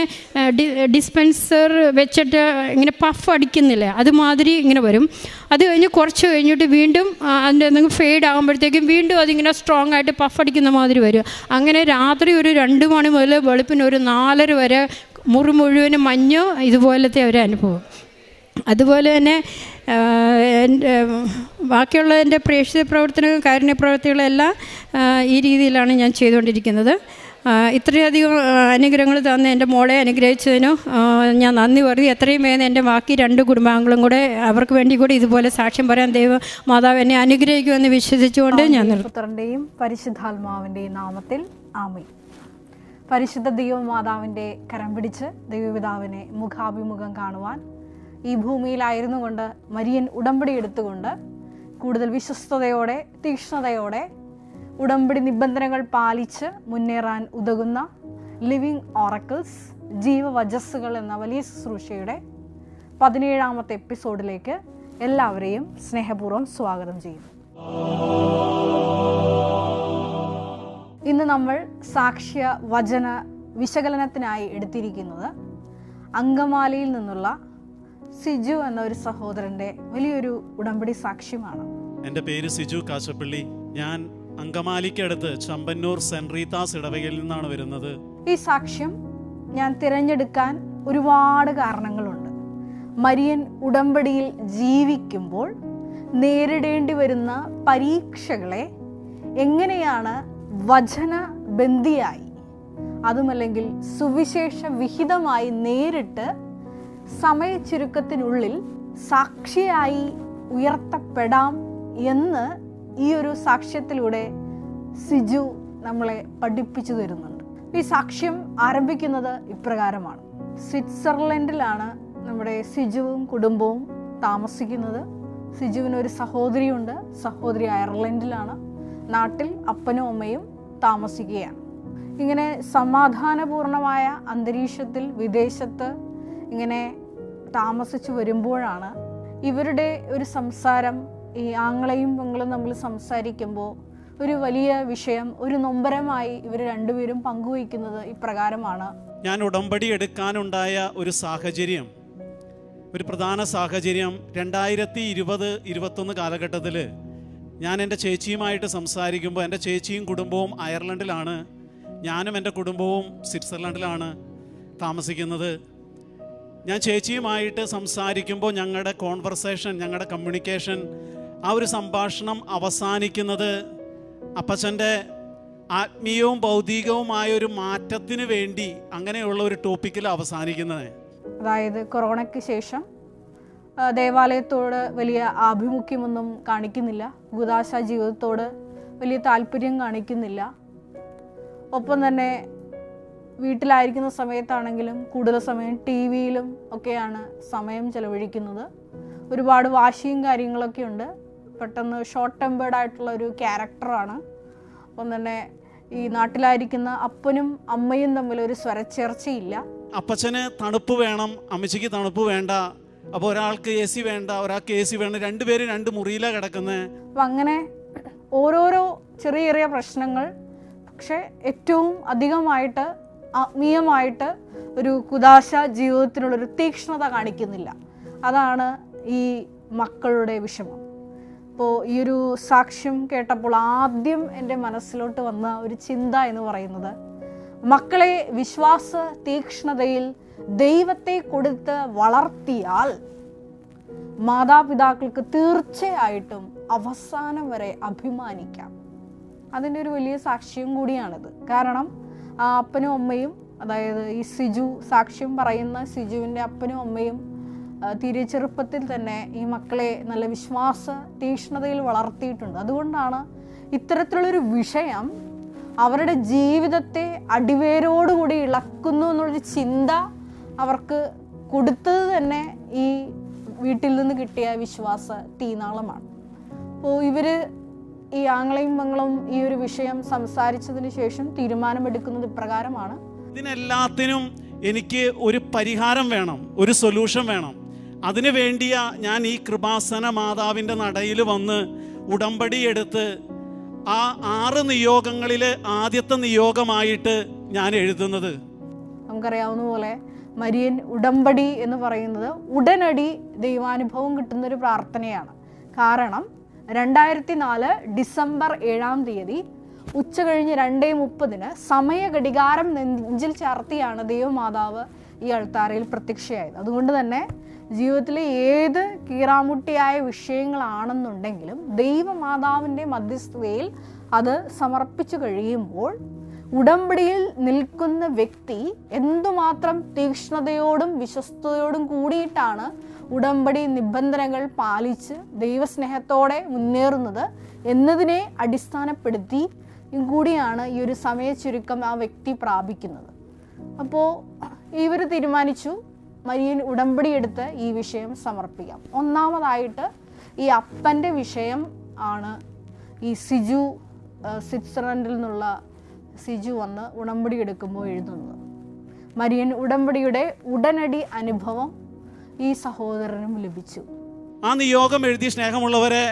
ഡിസ്പെൻസർ വെച്ചിട്ട് ഇങ്ങനെ പഫ് അടിക്കുന്നില്ലേ, അതുമാതിരി ഇങ്ങനെ വരും. അത് കഴിഞ്ഞ് കുറച്ച് കഴിഞ്ഞിട്ട് വീണ്ടും അതിൻ്റെ എന്തെങ്കിലും ഫെയ്ഡ് ആകുമ്പോഴത്തേക്കും വീണ്ടും അതിങ്ങനെ സ്ട്രോങ് ആയിട്ട് പഫ് അടിക്കുന്ന മാതിരി വരും. അങ്ങനെ രാത്രി ഒരു 2 മണി മുതൽ വെളുപ്പിന് ഒരു 4 വരെ മുഴുവനും മഞ്ഞോ ഇതുപോലത്തെ ഒരു അനുഭവം. അതുപോലെ തന്നെ ബാക്കിയുള്ള എൻ്റെ പ്രേക്ഷിത പ്രവർത്തനവും കാരുണ്യ പ്രവർത്തികളെല്ലാം ഈ രീതിയിലാണ് ഞാൻ ചെയ്തുകൊണ്ടിരിക്കുന്നത്. ഇത്രയധികം അനുഗ്രഹങ്ങൾ തന്ന് എൻ്റെ മോളെ അനുഗ്രഹിച്ചതിനും ഞാൻ നന്ദി പറയും. എത്രയും വേഗം എൻ്റെ ബാക്കി 2 കുടുംബാംഗങ്ങളും കൂടെ അവർക്ക് വേണ്ടി കൂടി ഇതുപോലെ സാക്ഷ്യം പറയാൻ ദൈവം മാതാവ് എന്നെ അനുഗ്രഹിക്കുമെന്ന് വിശ്വസിച്ചുകൊണ്ട് ഞാൻ പുത്രൻ്റെയും പരിശുദ്ധാത്മാവിൻ്റെയും നാമത്തിൽ ആമേൻ. പരിശുദ്ധ ദൈവമാതാവിൻ്റെ കരം പിടിച്ച് ദൈവപിതാവിനെ മുഖാഭിമുഖം കാണുവാൻ ഈ ഭൂമിയിലായിരുന്നു കൊണ്ട് മരിയൻ ഉടമ്പടി എടുത്തുകൊണ്ട് കൂടുതൽ വിശ്വസ്തയോടെ തീക്ഷ്ണതയോടെ ഉടമ്പടി നിബന്ധനകൾ പാലിച്ച് മുന്നേറാൻ ഉതകുന്ന ലിവിങ് ഓറക്കിൾസ് ജീവവചസ്സുകൾ എന്ന വലിയ ശുശ്രൂഷയുടെ 17ാമത്തെ എപ്പിസോഡിലേക്ക് എല്ലാവരെയും സ്നേഹപൂർവ്വം സ്വാഗതം ചെയ്യുന്നു. ഇന്ന് നമ്മൾ സാക്ഷ്യ വചന വിശകലനത്തിനായി എടുത്തിരിക്കുന്നത് അങ്കമാലിയിൽ നിന്നുള്ള സിജു എന്ന ഒരു സഹോദരൻ്റെ വലിയൊരു ഉടമ്പടി സാക്ഷ്യമാണ്. എൻ്റെ പേര് സിജു കാശപ്പള്ളി. ഞാൻ അങ്കമാലിക്കടുത്ത് ചമ്പന്നൂർ സെന്റ് റീത്താസ് ഇടവകയിൽ നിന്നാണ് വരുന്നത്. ഈ സാക്ഷ്യം ഞാൻ തിരഞ്ഞെടുക്കാൻ ഒരുപാട് കാരണങ്ങളുണ്ട്. മരിയൻ ഉടമ്പടിയിൽ ജീവിക്കുമ്പോൾ നേരിടേണ്ടി വരുന്ന പരീക്ഷകളെ എങ്ങനെയാണ് വചനബന്ധിയായി അതുമല്ലെങ്കിൽ സുവിശേഷ വിഹിതമായി നേരിട്ട് സമയ ചുരുക്കത്തിനുള്ളിൽ സാക്ഷിയായി ഉയർത്തപ്പെടാം എന്ന് ഈ ഒരു സാക്ഷ്യത്തിലൂടെ സിജു നമ്മളെ പഠിപ്പിച്ചു തരുന്നുണ്ട്. ഈ സാക്ഷ്യം ആരംഭിക്കുന്നത് ഇപ്രകാരമാണ്. സ്വിറ്റ്സർലൻഡിലാണ് നമ്മുടെ സിജുവും കുടുംബവും താമസിക്കുന്നത്. സിജുവിനൊരു സഹോദരിയുണ്ട്. സഹോദരി അയർലൻഡിലാണ്. നാട്ടിൽ അപ്പനും അമ്മയും താമസിക്കുകയാണ്. ഇങ്ങനെ സമാധാനപൂർണമായ അന്തരീക്ഷത്തിൽ വിദേശത്ത് ഇങ്ങനെ താമസിച്ചു വരുമ്പോഴാണ് ഇവരുടെ ഒരു സംസാരം, ഈ ആങ്ങളെയും പെങ്ങളും തമ്മിൽ സംസാരിക്കുമ്പോൾ ഒരു വലിയ വിഷയം, ഒരു നൊമ്പരമായി ഇവർ രണ്ടുപേരും പങ്കുവയ്ക്കുന്നത് ഇപ്രകാരമാണ്. ഞാൻ ഉടമ്പടി എടുക്കാനുണ്ടായ ഒരു സാഹചര്യം, ഒരു പ്രധാന സാഹചര്യം 2020-21 കാലഘട്ടത്തിൽ ഞാൻ എൻ്റെ ചേച്ചിയുമായിട്ട് സംസാരിക്കുമ്പോൾ, എൻ്റെ ചേച്ചിയും കുടുംബവും അയർലൻഡിലാണ്, ഞാനും എൻ്റെ കുടുംബവും സ്വിറ്റ്സർലൻഡിലാണ് താമസിക്കുന്നത്. ഞാൻ ചേച്ചിയുമായിട്ട് സംസാരിക്കുമ്പോൾ ഞങ്ങളുടെ കോൺവെർസേഷൻ, ഞങ്ങളുടെ കമ്മ്യൂണിക്കേഷൻ, ആ ഒരു സംഭാഷണം അവസാനിക്കുന്നത് അപ്പച്ചൻ്റെ ആത്മീയവും ഭൗതികവുമായ ഒരു മാറ്റത്തിന് വേണ്ടി അങ്ങനെയുള്ള ഒരു ടോപ്പിക്കിൽ അവസാനിക്കുന്നത്. അതായത് കൊറോണയ്ക്ക് ശേഷം ദേവാലയത്തോട് വലിയ ആഭിമുഖ്യമൊന്നും കാണിക്കുന്നില്ല, കൂദാശ ജീവിതത്തോട് വലിയ താല്പര്യം കാണിക്കുന്നില്ല. ഒപ്പം തന്നെ വീട്ടിലായിരിക്കുന്ന സമയത്താണെങ്കിലും കൂടുതൽ സമയം ടി വിയിലും ഒക്കെയാണ് സമയം ചെലവഴിക്കുന്നത്. ഒരുപാട് വാശിയും കാര്യങ്ങളൊക്കെ ഉണ്ട്. പെട്ടെന്ന് ഷോർട്ട് ടെമ്പേർഡ് ആയിട്ടുള്ള ഒരു ക്യാരക്ടറാണ്. അപ്പം തന്നെ ഈ നാട്ടിലായിരിക്കുന്ന അപ്പനും അമ്മയും തമ്മിൽ ഒരു സ്വരച്ചേർച്ചയില്ല. അപ്പച്ചന് തണുപ്പ് വേണം, അമ്മച്ചിക്ക് തണുപ്പ് വേണ്ട. അപ്പോൾ ഒരാൾക്ക് എ സി വേണ്ട, ഒരാൾക്ക് എ സി വേണം. രണ്ടുപേരും 2 മുറിയിലാണ് കിടക്കുന്നത്. അപ്പം അങ്ങനെ ഓരോരോ ചെറിയ ചെറിയ പ്രശ്നങ്ങൾ, പക്ഷെ ഏറ്റവും അധികമായിട്ട് ആത്മീയമായിട്ട് ഒരു കുദാശ ജീവിതത്തിനുള്ളൊരു തീക്ഷ്ണത കാണിക്കുന്നില്ല. അതാണ് ഈ മക്കളുടെ വിഷമം. അപ്പോൾ ഈ ഒരു സാക്ഷ്യം കേട്ടപ്പോൾ ആദ്യം എൻ്റെ മനസ്സിലോട്ട് വന്ന ഒരു ചിന്ത എന്ന് പറയുന്നത്, മക്കളെ വിശ്വാസ തീക്ഷ്ണതയിൽ ദൈവത്തെ കൊടുത്ത് വളർത്തിയാൽ മാതാപിതാക്കൾക്ക് തീർച്ചയായിട്ടും അവസാനം വരെ അഭിമാനിക്കാം. അതിൻ്റെ ഒരു വലിയ സാക്ഷ്യം കൂടിയാണിത്. കാരണം ആ അപ്പനും അമ്മയും, അതായത് ഈ സിജു സാക്ഷ്യം പറയുന്ന സിജുവിൻ്റെ അപ്പനും അമ്മയും തീരെ ചെറുപ്പത്തിൽ തന്നെ ഈ മക്കളെ നല്ല വിശ്വാസ തീക്ഷ്ണതയിൽ വളർത്തിയിട്ടുണ്ട്. അതുകൊണ്ടാണ് ഇത്തരത്തിലുള്ളൊരു വിഷയം അവരുടെ ജീവിതത്തെ അടിവേരോടുകൂടി ഇളക്കുന്നു എന്നുള്ളൊരു ചിന്ത അവർക്ക് കൊടുത്തത് തന്നെ ഈ വീട്ടിൽ നിന്ന് കിട്ടിയ വിശ്വാസ തീനാളമാണ്. അപ്പോൾ ഇവർ ഈ ആങ്ങളെയും പെങ്ങളും ഈ ഒരു വിഷയം സംസാരിച്ചതിന് ശേഷം തീരുമാനമെടുക്കുന്നത് ഇപ്രകാരമാണ്. ഇതിനെല്ലാത്തിനും എനിക്ക് ഒരു പരിഹാരം വേണം, ഒരു സൊല്യൂഷൻ വേണം. അതിനു വേണ്ടിയാ ഞാൻ ഈ കൃപാസന മാതാവിൻ്റെ നടയിൽ വന്ന് ഉടമ്പടി എടുത്ത് ആ 6 നിയോഗങ്ങളിൽ ആദ്യത്തെ നിയോഗമായിട്ട് ഞാൻ എഴുതുന്നത്. നമുക്കറിയാവുന്ന പോലെ മരിയൻ ഉടമ്പടി എന്ന് പറയുന്നത് ഉടനടി ദൈവാനുഭവം കിട്ടുന്നൊരു പ്രാർത്ഥനയാണ്. കാരണം 2004 ഡിസംബർ 7-ാം തീയതി ഉച്ചകഴിഞ്ഞ് 2:30 സമയ ഘടികാരം നെഞ്ചിൽ ചാർത്തിയാണ് ദൈവമാതാവ് ഈ അൾത്താരയിൽ പ്രത്യക്ഷയായത്. അതുകൊണ്ട് തന്നെ ജീവിതത്തിലെ ഏത് കീറാമുട്ടിയായ വിഷയങ്ങളാണെന്നുണ്ടെങ്കിലും ദൈവമാതാവിൻ്റെ മധ്യസ്ഥതയിൽ അത് സമർപ്പിച്ചു കഴിയുമ്പോൾ ഉടമ്പടിയിൽ നിൽക്കുന്ന വ്യക്തി എന്തുമാത്രം തീക്ഷ്ണതയോടും വിശ്വസ്തയോടും കൂടിയിട്ടാണ് ഉടമ്പടി നിബന്ധനകൾ പാലിച്ച് ദൈവസ്നേഹത്തോടെ മുന്നേറുന്നത് എന്നതിനെ അടിസ്ഥാനപ്പെടുത്തി കൂടിയാണ് ഈ ഒരു സമയ ചുരുക്കം ആ വ്യക്തി പ്രാപിക്കുന്നത്. അപ്പോൾ ഇവർ തീരുമാനിച്ചു മരിയൻ ഉടമ്പടി എടുത്ത് ഈ വിഷയം സമർപ്പിക്കാം. ഒന്നാമതായിട്ട് ഈ അപ്പൻ്റെ വിഷയം ആണ് ഈ സിജു, സ്വിറ്റ്സർലൻഡിൽ നിന്നുള്ള സിജു വന്ന് ഉടമ്പടി എടുക്കുമ്പോൾ എഴുതുന്നത്. മരിയൻ ഉടമ്പടിയുടെ ഉടനടി അനുഭവം ഈ സഹോദരനും ലഭിച്ചു. ആ നിയോഗം എഴുതിയ സ്നേഹമുള്ളവരെ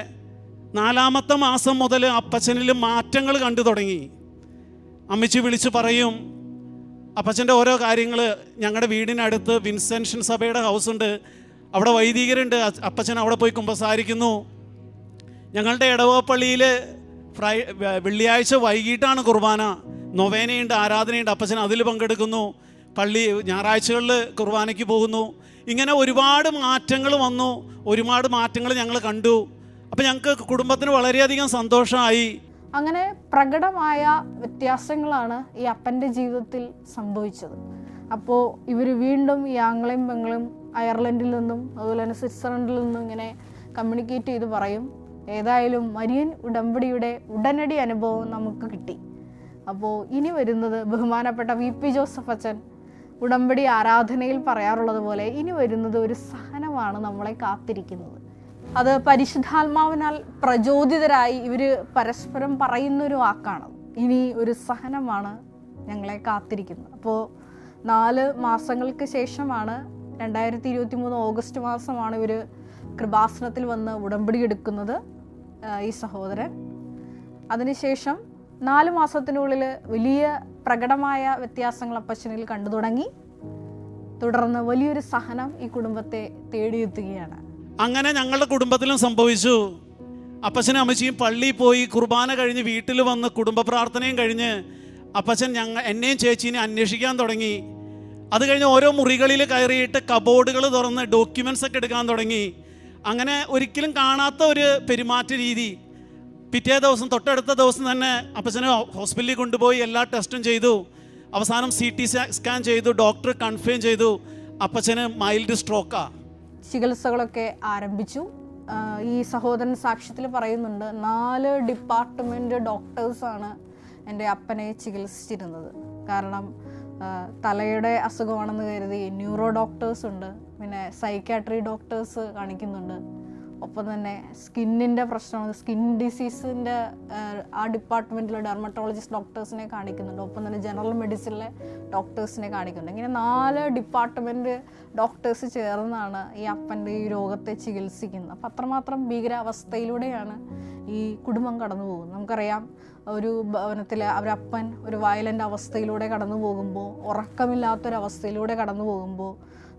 4-ാമത്തെ മാസം മുതൽ അപ്പച്ചനിൽ മാറ്റങ്ങൾ കണ്ടു തുടങ്ങി. അമ്മച്ചി വിളിച്ച് പറയും, അപ്പച്ചൻ്റെ ഓരോ കാര്യങ്ങൾ. ഞങ്ങളുടെ വീടിനടുത്ത് വിൻസെൻഷൻ സഭയുടെ ഹൗസുണ്ട്, അവിടെ വൈദികരുണ്ട്. അപ്പച്ചൻ അവിടെ പോയി കുമ്പസാരിക്കുന്നു. ഞങ്ങളുടെ ഇടവപ്പള്ളിയിൽ വെള്ളിയാഴ്ച വൈകിട്ടാണ് കുർബാന, നൊവേനയുണ്ട്, ആരാധനയുണ്ട്. അപ്പച്ചൻ അതിൽ പങ്കെടുക്കുന്നു. പള്ളി ഞായറാഴ്ചകളിൽ കുർബാനയ്ക്ക് പോകുന്നു. ഇങ്ങനെ ഒരുപാട് മാറ്റങ്ങൾ വന്നു, ഒരുപാട് മാറ്റങ്ങൾ ഞങ്ങൾ കണ്ടു. അപ്പം ഞങ്ങൾക്ക് കുടുംബത്തിന് വളരെയധികം സന്തോഷമായി. അങ്ങനെ പ്രകടമായ വ്യത്യാസങ്ങളാണ് ഈ അപ്പൻ്റെ ജീവിതത്തിൽ സംഭവിച്ചത്. അപ്പോൾ ഇവർ വീണ്ടും ഈ ആങ്ങളെയും പെങ്ങളും അയർലൻഡിൽ നിന്നും അതുപോലെ തന്നെ സ്വിറ്റ്സർലൻഡിൽ നിന്നും ഇങ്ങനെ കമ്മ്യൂണിക്കേറ്റ് ചെയ്ത് പറയും, ഏതായാലും മരിയൻ ഉടമ്പടിയുടെ ഉടനടി അനുഭവം നമുക്ക് കിട്ടി. അപ്പോൾ ഇനി വരുന്നത് ബഹുമാനപ്പെട്ട VP ജോസഫ് അച്ഛൻ ഉടമ്പടി ആരാധനയിൽ പറയാറുള്ളത് പോലെ ഇനി വരുന്നത് ഒരു സഹനമാണ് നമ്മളെ കാത്തിരിക്കുന്നത്. അത് പരിശുദ്ധാത്മാവിനാൽ പ്രചോദിതരായി ഇവർ പരസ്പരം പറയുന്നൊരു വാക്കാണ്. ഇനി ഒരു സഹനമാണ് ഞങ്ങളെ കാത്തിരിക്കുന്നത്. അപ്പോൾ 4 മാസങ്ങൾക്ക് ശേഷമാണ് 2023 ഓഗസ്റ്റ് മാസമാണ് ഇവർ കൃപാസനത്തിൽ വന്ന് ഉടമ്പടി എടുക്കുന്നത് ഈ സഹോദരൻ. അതിനുശേഷം 4 മാസത്തിനുള്ളിൽ വലിയ പ്രകടമായ വ്യത്യാസങ്ങൾ അപ്പച്ചനിൽ കണ്ടു തുടങ്ങി. തുടർന്ന് വലിയൊരു സഹനം ഈ കുടുംബത്തെ തേടിയെത്തുകയാണ്. അങ്ങനെ ഞങ്ങളുടെ കുടുംബത്തിലും സംഭവിച്ചു. അപ്പച്ചനും അമ്മച്ചിയും പള്ളിയിൽ പോയി കുർബാന കഴിഞ്ഞ് വീട്ടിൽ വന്ന് കുടുംബ പ്രാർത്ഥനയും കഴിഞ്ഞ് അപ്പച്ചൻ എന്നെയും ചേച്ചീനെ അന്വേഷിക്കാൻ തുടങ്ങി. അത് കഴിഞ്ഞ് ഓരോ മുറികളിൽ കയറിയിട്ട് കബോർഡുകൾ തുറന്ന് ഡോക്യുമെൻറ്റ്സ് ഒക്കെ എടുക്കാൻ തുടങ്ങി. അങ്ങനെ ഒരിക്കലും കാണാത്ത ഒരു പെരുമാറ്റ രീതി. പിറ്റേ ദിവസം തൊട്ടടുത്ത ദിവസം തന്നെ അപ്പച്ചനെ ഹോസ്പിറ്റലിൽ കൊണ്ടുപോയി എല്ലാ ടെസ്റ്റും ചെയ്തു. അവസാനം CT സ്കാൻ ചെയ്തു. ഡോക്ടർ കൺഫേം ചെയ്തു അപ്പച്ചന് മൈൽഡ് സ്ട്രോക്കാണ്. ചികിത്സകളൊക്കെ ആരംഭിച്ചു. ഈ സഹോദരൻ സാക്ഷ്യത്തിൽ പറയുന്നുണ്ട്, 4 ഡിപ്പാർട്ട്മെൻറ്റ് ഡോക്ടേഴ്സാണ് എൻ്റെ അപ്പനെ ചികിത്സിച്ചിരുന്നത്. കാരണം തലയുടെ അസുഖമാണെന്ന് കരുതി ന്യൂറോ ഡോക്ടേഴ്സ് ഉണ്ട്, പിന്നെ സൈക്കാട്രി ഡോക്ടേഴ്സ് കാണിക്കുന്നുണ്ട്, ഒപ്പം തന്നെ സ്കിന്നിൻ്റെ പ്രശ്നമാണ്, സ്കിൻ ഡിസീസിൻ്റെ ആ ഡിപ്പാർട്ട്മെൻറ്റിലെ ഡെർമറ്റോളജിസ്റ്റ് ഡോക്ടേഴ്സിനെ കാണിക്കുന്നുണ്ട്, ഒപ്പം തന്നെ ജനറൽ മെഡിസിനിലെ ഡോക്ടേഴ്സിനെ കാണിക്കുന്നുണ്ട്. ഇങ്ങനെ 4 ഡിപ്പാർട്ട്മെൻറ്റ് ഡോക്ടേഴ്സ് ചേർന്നാണ് ഈ അപ്പൻ്റെ ഈ രോഗത്തെ ചികിത്സിക്കുന്നത്. അപ്പം അത്രമാത്രം ഭീകരാവസ്ഥയിലൂടെയാണ് ഈ കുടുംബം കടന്നു പോകുന്നത്. നമുക്കറിയാം, ഒരു ഭവനത്തിൽ അവരപ്പൻ ഒരു വയലൻ്റ് അവസ്ഥയിലൂടെ കടന്നു പോകുമ്പോൾ, ഉറക്കമില്ലാത്തൊരവസ്ഥയിലൂടെ കടന്നു പോകുമ്പോൾ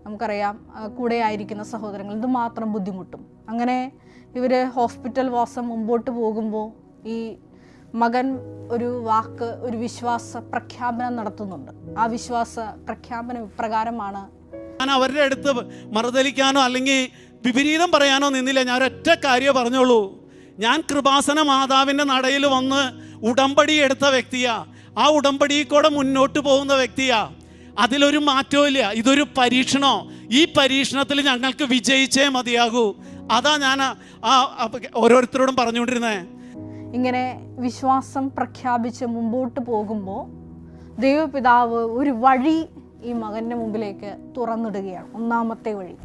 നമുക്കറിയാം കൂടെ ആയിരിക്കുന്ന സഹോദരങ്ങൾ എന്തുമാത്രം ബുദ്ധിമുട്ടും. അങ്ങനെ ഇവർ ഹോസ്പിറ്റൽ വാസം മുമ്പോട്ട് പോകുമ്പോൾ ഈ മകൻ ഒരു വാക്ക്, ഒരു വിശ്വാസ പ്രഖ്യാപനം നടത്തുന്നുണ്ട്. ആ വിശ്വാസ പ്രഖ്യാപനം ഇപ്രകാരമാണ്: ഞാൻ അവരുടെ അടുത്ത് മറുതലിക്കാനോ അല്ലെങ്കിൽ വിപരീതം പറയാനോ നിന്നില്ല. ഞാൻ ഒരൊറ്റ കാര്യം പറഞ്ഞോളൂ, ഞാൻ കൃപാസന മാതാവിൻ്റെ നടയിൽ വന്ന് ഉടമ്പടി എടുത്ത വ്യക്തിയാ. ആ ഉടമ്പടിയിൽ കൂടെ മുന്നോട്ട് പോകുന്ന വ്യക്തിയാ. അതിലൊരു മാറ്റവും ഇല്ല. ഇതൊരു പരീക്ഷണോ, ഈ പരീക്ഷണത്തിൽ ഞങ്ങൾക്ക് വിജയിച്ചേ മതിയാകൂ. അതാ ഞാൻ ഓരോരുത്തരോടും പറഞ്ഞുകൊണ്ടിരുന്നത്. ഇങ്ങനെ വിശ്വാസം പ്രഖ്യാപിച്ച് മുമ്പോട്ട് പോകുമ്പോൾ ദൈവപിതാവ് ഒരു വഴി ഈ മകൻ്റെ മുമ്പിലേക്ക് തുറന്നിടുകയാണ്. ഒന്നാമത്തെ വഴി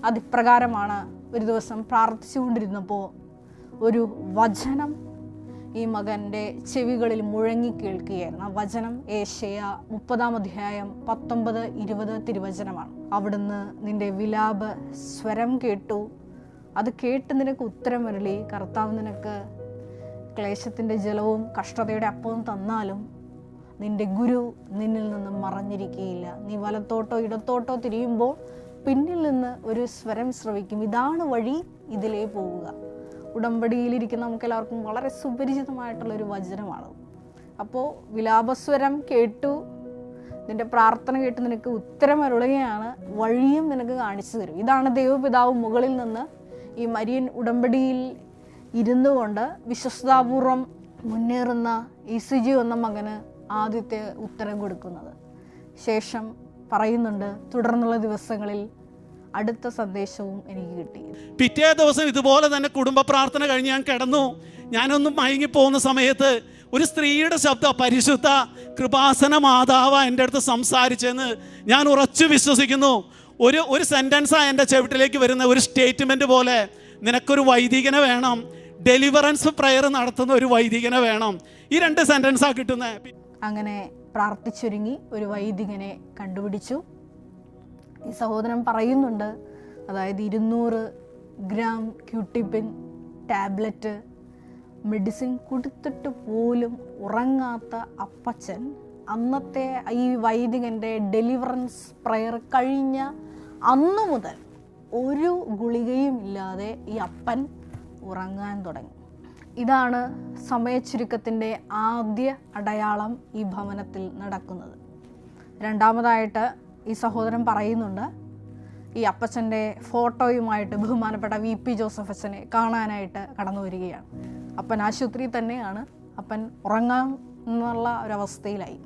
അതിപ്രകാരമാണ്: ഒരു ദിവസം പ്രാർത്ഥിച്ചുകൊണ്ടിരുന്നപ്പോൾ ഒരു വചനം ഈ മകൻ്റെ ചെവികളിൽ മുഴങ്ങി കേൾക്കുകയായിരുന്നു. ആ വചനം ഏശയ്യാ 30-ാം അധ്യായം 19-20 തിരുവചനമാണ്. അവിടുന്ന് നിന്റെ വിലാപ സ്വരം കേട്ടു, അത് കേട്ട് നിനക്ക് ഉത്തരമരുളി. കർത്താവ് നിനക്ക് ക്ലേശത്തിൻ്റെ ജലവും കഷ്ടതയുടെ അപ്പവും തന്നാലും നിന്റെ ഗുരു നിന്നിൽ നിന്ന് മറഞ്ഞിരിക്കുകയില്ല. നീ വലത്തോട്ടോ ഇടത്തോട്ടോ തിരിയുമ്പോൾ പിന്നിൽ നിന്ന് ഒരു സ്വരം ശ്രവിക്കും. ഇതാണ് വഴി, ഇതിലേ പോവുക. ഉടമ്പടിയിലിരിക്കുന്ന നമുക്കെല്ലാവർക്കും വളരെ സുപരിചിതമായിട്ടുള്ളൊരു വചനമാണ്. അപ്പോൾ വിലാപസ്വരം കേട്ടു, നിന്റെ പ്രാർത്ഥന കേട്ട് നിനക്ക് ഉത്തരമരുളുകയാണ്, വഴിയും നിനക്ക് കാണിച്ചു തരും. ഇതാണ് ദൈവപിതാവ് മുകളിൽ നിന്ന് ഈ മരിയൻ ഉടമ്പടിയിൽ ഇരുന്നു കൊണ്ട് വിശ്വസ്താപൂർവം മുന്നേറുന്ന ECG എന്ന മകന് ആദ്യത്തെ ഉത്തരം കൊടുക്കുന്നത്. ശേഷം പറയുന്നുണ്ട്, തുടർന്നുള്ള ദിവസങ്ങളിൽ അടുത്ത സന്ദേശവും എനിക്ക് കിട്ടി. പിറ്റേ ദിവസം ഇതുപോലെ തന്നെ കുടുംബ പ്രാർത്ഥന കഴിഞ്ഞ് ഞാൻ കിടന്നു. ഞാനൊന്നും മയങ്ങിപ്പോകുന്ന സമയത്ത് ഒരു സ്ത്രീയുടെ ശബ്ദം, പരിശുദ്ധ കൃപാസന മാതാവ എൻ്റെ അടുത്ത് സംസാരിച്ചെന്ന് ഞാൻ ഉറച്ചു വിശ്വസിക്കുന്നു. ഒരു സെൻറ്റൻസാണ് എൻ്റെ ചെവിട്ടിലേക്ക് വരുന്ന ഒരു സ്റ്റേറ്റ്മെൻറ്റ് പോലെ: നിനക്കൊരു വൈദികനെ വേണം, ഡെലിവറൻസ് പ്രയർ നടത്തുന്ന ഒരു വൈദികനെ വേണം. ഈ 2 സെൻറ്റൻസാണ് കിട്ടുന്നത്. അങ്ങനെ പ്രാർത്ഥിച്ചൊരുങ്ങി ഒരു വൈദികനെ കണ്ടുപിടിച്ചു. ഈ സഹോദരൻ പറയുന്നുണ്ട്, അതായത് 200 ഗ്രാം ക്യൂട്ടിപ്പിൻ ടാബ്ലറ്റ് മെഡിസിൻ കൊടുത്തിട്ട് പോലും ഉറങ്ങാത്ത അപ്പച്ചൻ അന്നത്തെ ഈ വൈദികൻ്റെ ഡെലിവറൻസ് പ്രയർ കഴിഞ്ഞ അന്നു മുതൽ ഒരു ഗുളികയും ഇല്ലാതെ ഈ അപ്പൻ ഉറങ്ങാൻ തുടങ്ങി. ഇതാണ് സമയച്ചുരുക്കത്തിൻ്റെ ആദ്യ അടയാളം ഈ ഭവനത്തിൽ നടക്കുന്നത്. രണ്ടാമതായിട്ട് ഈ സഹോദരൻ പറയുന്നുണ്ട്, ഈ അപ്പച്ചൻ്റെ ഫോട്ടോയുമായിട്ട് ബഹുമാനപ്പെട്ട VP ജോസഫ് അച്ഛനെ കാണാനായിട്ട് കടന്നു വരികയാണ്. അപ്പൻ ആശുപത്രിയിൽ തന്നെയാണ്. അപ്പൻ ഉറങ്ങാം എന്നുള്ള ഒരവസ്ഥയിലായി.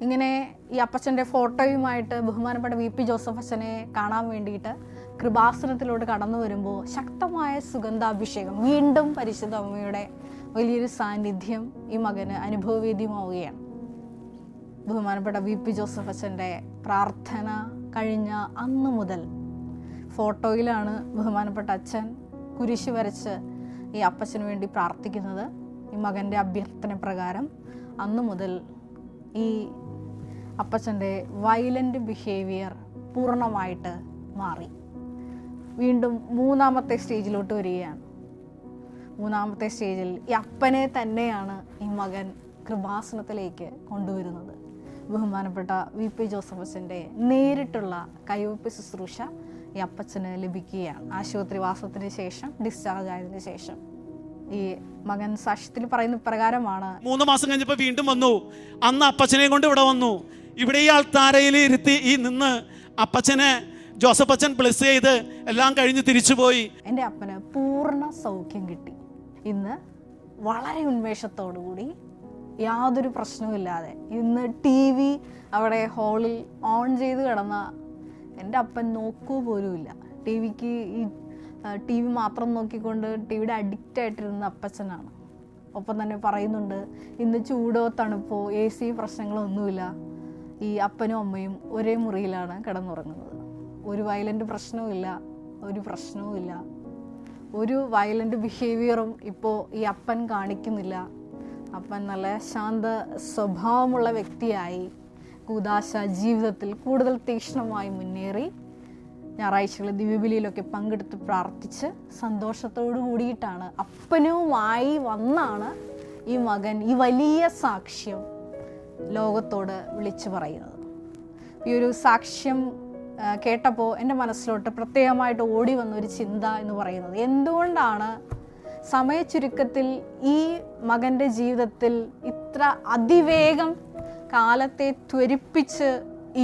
ഇങ്ങനെ ഈ അപ്പച്ചൻ്റെ ഫോട്ടോയുമായിട്ട് ബഹുമാനപ്പെട്ട VP ജോസഫ് അച്ഛനെ കാണാൻ വേണ്ടിയിട്ട് കൃപാസനത്തിലോട്ട് കടന്നു വരുമ്പോൾ ശക്തമായ സുഗന്ധാഭിഷേകം, വീണ്ടും പരിശുദ്ധ അമ്മയുടെ വലിയൊരു സാന്നിധ്യം ഈ മകന് അനുഭവവേദ്യമാവുകയാണ്. ബഹുമാനപ്പെട്ട VP ജോസഫ് അച്ഛൻ്റെ പ്രാർത്ഥന കഴിഞ്ഞ അന്ന് മുതൽ ഫോട്ടോയിലാണ് ബഹുമാനപ്പെട്ട അച്ഛൻ കുരിശ് വരച്ച് ഈ അപ്പച്ചന് വേണ്ടി പ്രാർത്ഥിക്കുന്നത്. ഈ മകൻ്റെ അഭ്യർത്ഥന പ്രകാരം അന്ന് മുതൽ ഈ അപ്പച്ചൻ്റെ വയലൻ്റ് ബിഹേവിയർ പൂർണ്ണമായിട്ട് മാറി. വീണ്ടും 3ാമത്തെ സ്റ്റേജിലോട്ട് വരികയാണ്. 3ാമത്തെ സ്റ്റേജിൽ ഈ അപ്പനെ തന്നെയാണ് ഈ മകൻ കൃപാസനത്തിലേക്ക് കൊണ്ടുവരുന്നത്. ബഹുമാനപ്പെട്ട VP ജോസഫ് അച്ഛൻ്റെ നേരിട്ടുള്ള കൈവപ്പ് ശുശ്രൂഷ ഈ അപ്പച്ചന് ലഭിക്കുകയാണ്. ആശുപത്രിവാസത്തിന് ശേഷം, ഡിസ്ചാർജ് ആയതിനു ശേഷം ഈ മകൻ സാക്ഷ്യത്തിൽ പറയുന്ന പ്രകാരമാണ്. 3 മാസം കഴിഞ്ഞപ്പോൾ വീണ്ടും വന്നു. അന്ന് അപ്പച്ചനെ കൊണ്ട് ഇവിടെ വന്നു. ഇവിടെ ഈ ആൾത്താരയിൽ ഇരുത്തി ഈ നിന്ന് അപ്പച്ചനെ ജോസഫ് അച്ഛൻ ബ്ലെസ് ചെയ്ത് എല്ലാം കഴിഞ്ഞ് തിരിച്ചുപോയി. എൻ്റെ അപ്പന് പൂർണ്ണ സൗഖ്യം കിട്ടി. ഇന്ന് വളരെ ഉന്മേഷത്തോടുകൂടി, യാതൊരു പ്രശ്നവുമില്ലാതെ ഇന്ന് TV അവിടെ ഹാളിൽ ഓൺ ചെയ്ത് കിടന്ന എൻ്റെ അപ്പൻ നോക്കുക പോലുമില്ല. TV മാത്രം നോക്കിക്കൊണ്ട് ടിവിയുടെ അഡിക്റ്റ് ആയിട്ടിരുന്ന അപ്പച്ചനാണ്. ഒപ്പം തന്നെ പറയുന്നുണ്ട്, ഇന്ന് ചൂടോ തണുപ്പോ AC പ്രശ്നങ്ങളൊന്നുമില്ല. ഈ അപ്പനും അമ്മയും ഒരേ മുറിയിലാണ് കിടന്നുറങ്ങുന്നത്. ഒരു വയലൻ്റ് പ്രശ്നവുമില്ല, ഒരു പ്രശ്നവുമില്ല. ഒരു വയലൻ്റ് ബിഹേവിയറും ഇപ്പോൾ ഈ അപ്പൻ കാണിക്കുന്നില്ല. അപ്പൻ നല്ല ശാന്ത സ്വഭാവമുള്ള വ്യക്തിയായി കൂദാശ ജീവിതത്തിൽ കൂടുതൽ തീക്ഷ്ണമായി മുന്നേറി ഞായറാഴ്ചകളിൽ ദിവ്യബലിയിലൊക്കെ പങ്കെടുത്ത് പ്രാർത്ഥിച്ച് സന്തോഷത്തോടു കൂടിയിട്ടാണ് അപ്പനുമായി വന്നാണ് ഈ മകൻ ഈ വലിയ സാക്ഷ്യം ലോകത്തോട് വിളിച്ചു പറയുന്നത്. ഈ ഒരു സാക്ഷ്യം കേട്ടപ്പോൾ എൻ്റെ മനസ്സിലോട്ട് പ്രത്യേകമായിട്ട് ഓടി വന്നൊരു ചിന്ത എന്ന് പറയുന്നത്, എന്തുകൊണ്ടാണ് സമയച്ചുരുക്കത്തിൽ ഈ മകൻ്റെ ജീവിതത്തിൽ ഇത്ര അതിവേഗം കാലത്തെ ത്വരിപ്പിച്ച്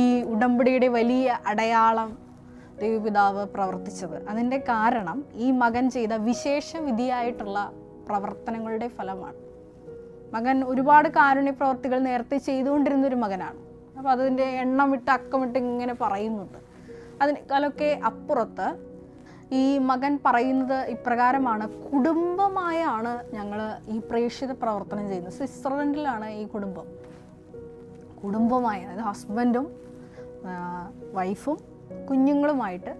ഈ ഉടമ്പടിയുടെ വലിയ അടയാളം ദൈവപിതാവ് പ്രവർത്തിച്ചത്? അതിൻ്റെ കാരണം ഈ മകൻ ചെയ്ത വിശേഷ വിധിയായിട്ടുള്ള പ്രവർത്തനങ്ങളുടെ ഫലമാണ്. മകൻ ഒരുപാട് കാരുണ്യ പ്രവർത്തികൾ നേരത്തെ ചെയ്തുകൊണ്ടിരുന്നൊരു മകനാണ്. അപ്പോൾ അതിൻ്റെ എണ്ണമിട്ട് അക്കമിട്ട് ഇങ്ങനെ പറയുന്നുണ്ട്. അതിനേക്കാളൊക്കെ അപ്പുറത്ത് ഈ മകൻ പറയുന്നത് ഇപ്രകാരമാണ്: കുടുംബമായാണ് ഞങ്ങൾ ഈ പ്രേക്ഷിത പ്രവർത്തനം ചെയ്യുന്നത്. സ്വിറ്റ്സർലൻഡിലാണ് ഈ കുടുംബമായി, അതായത് ഹസ്ബൻഡും വൈഫും കുഞ്ഞുങ്ങളുമായിട്ട്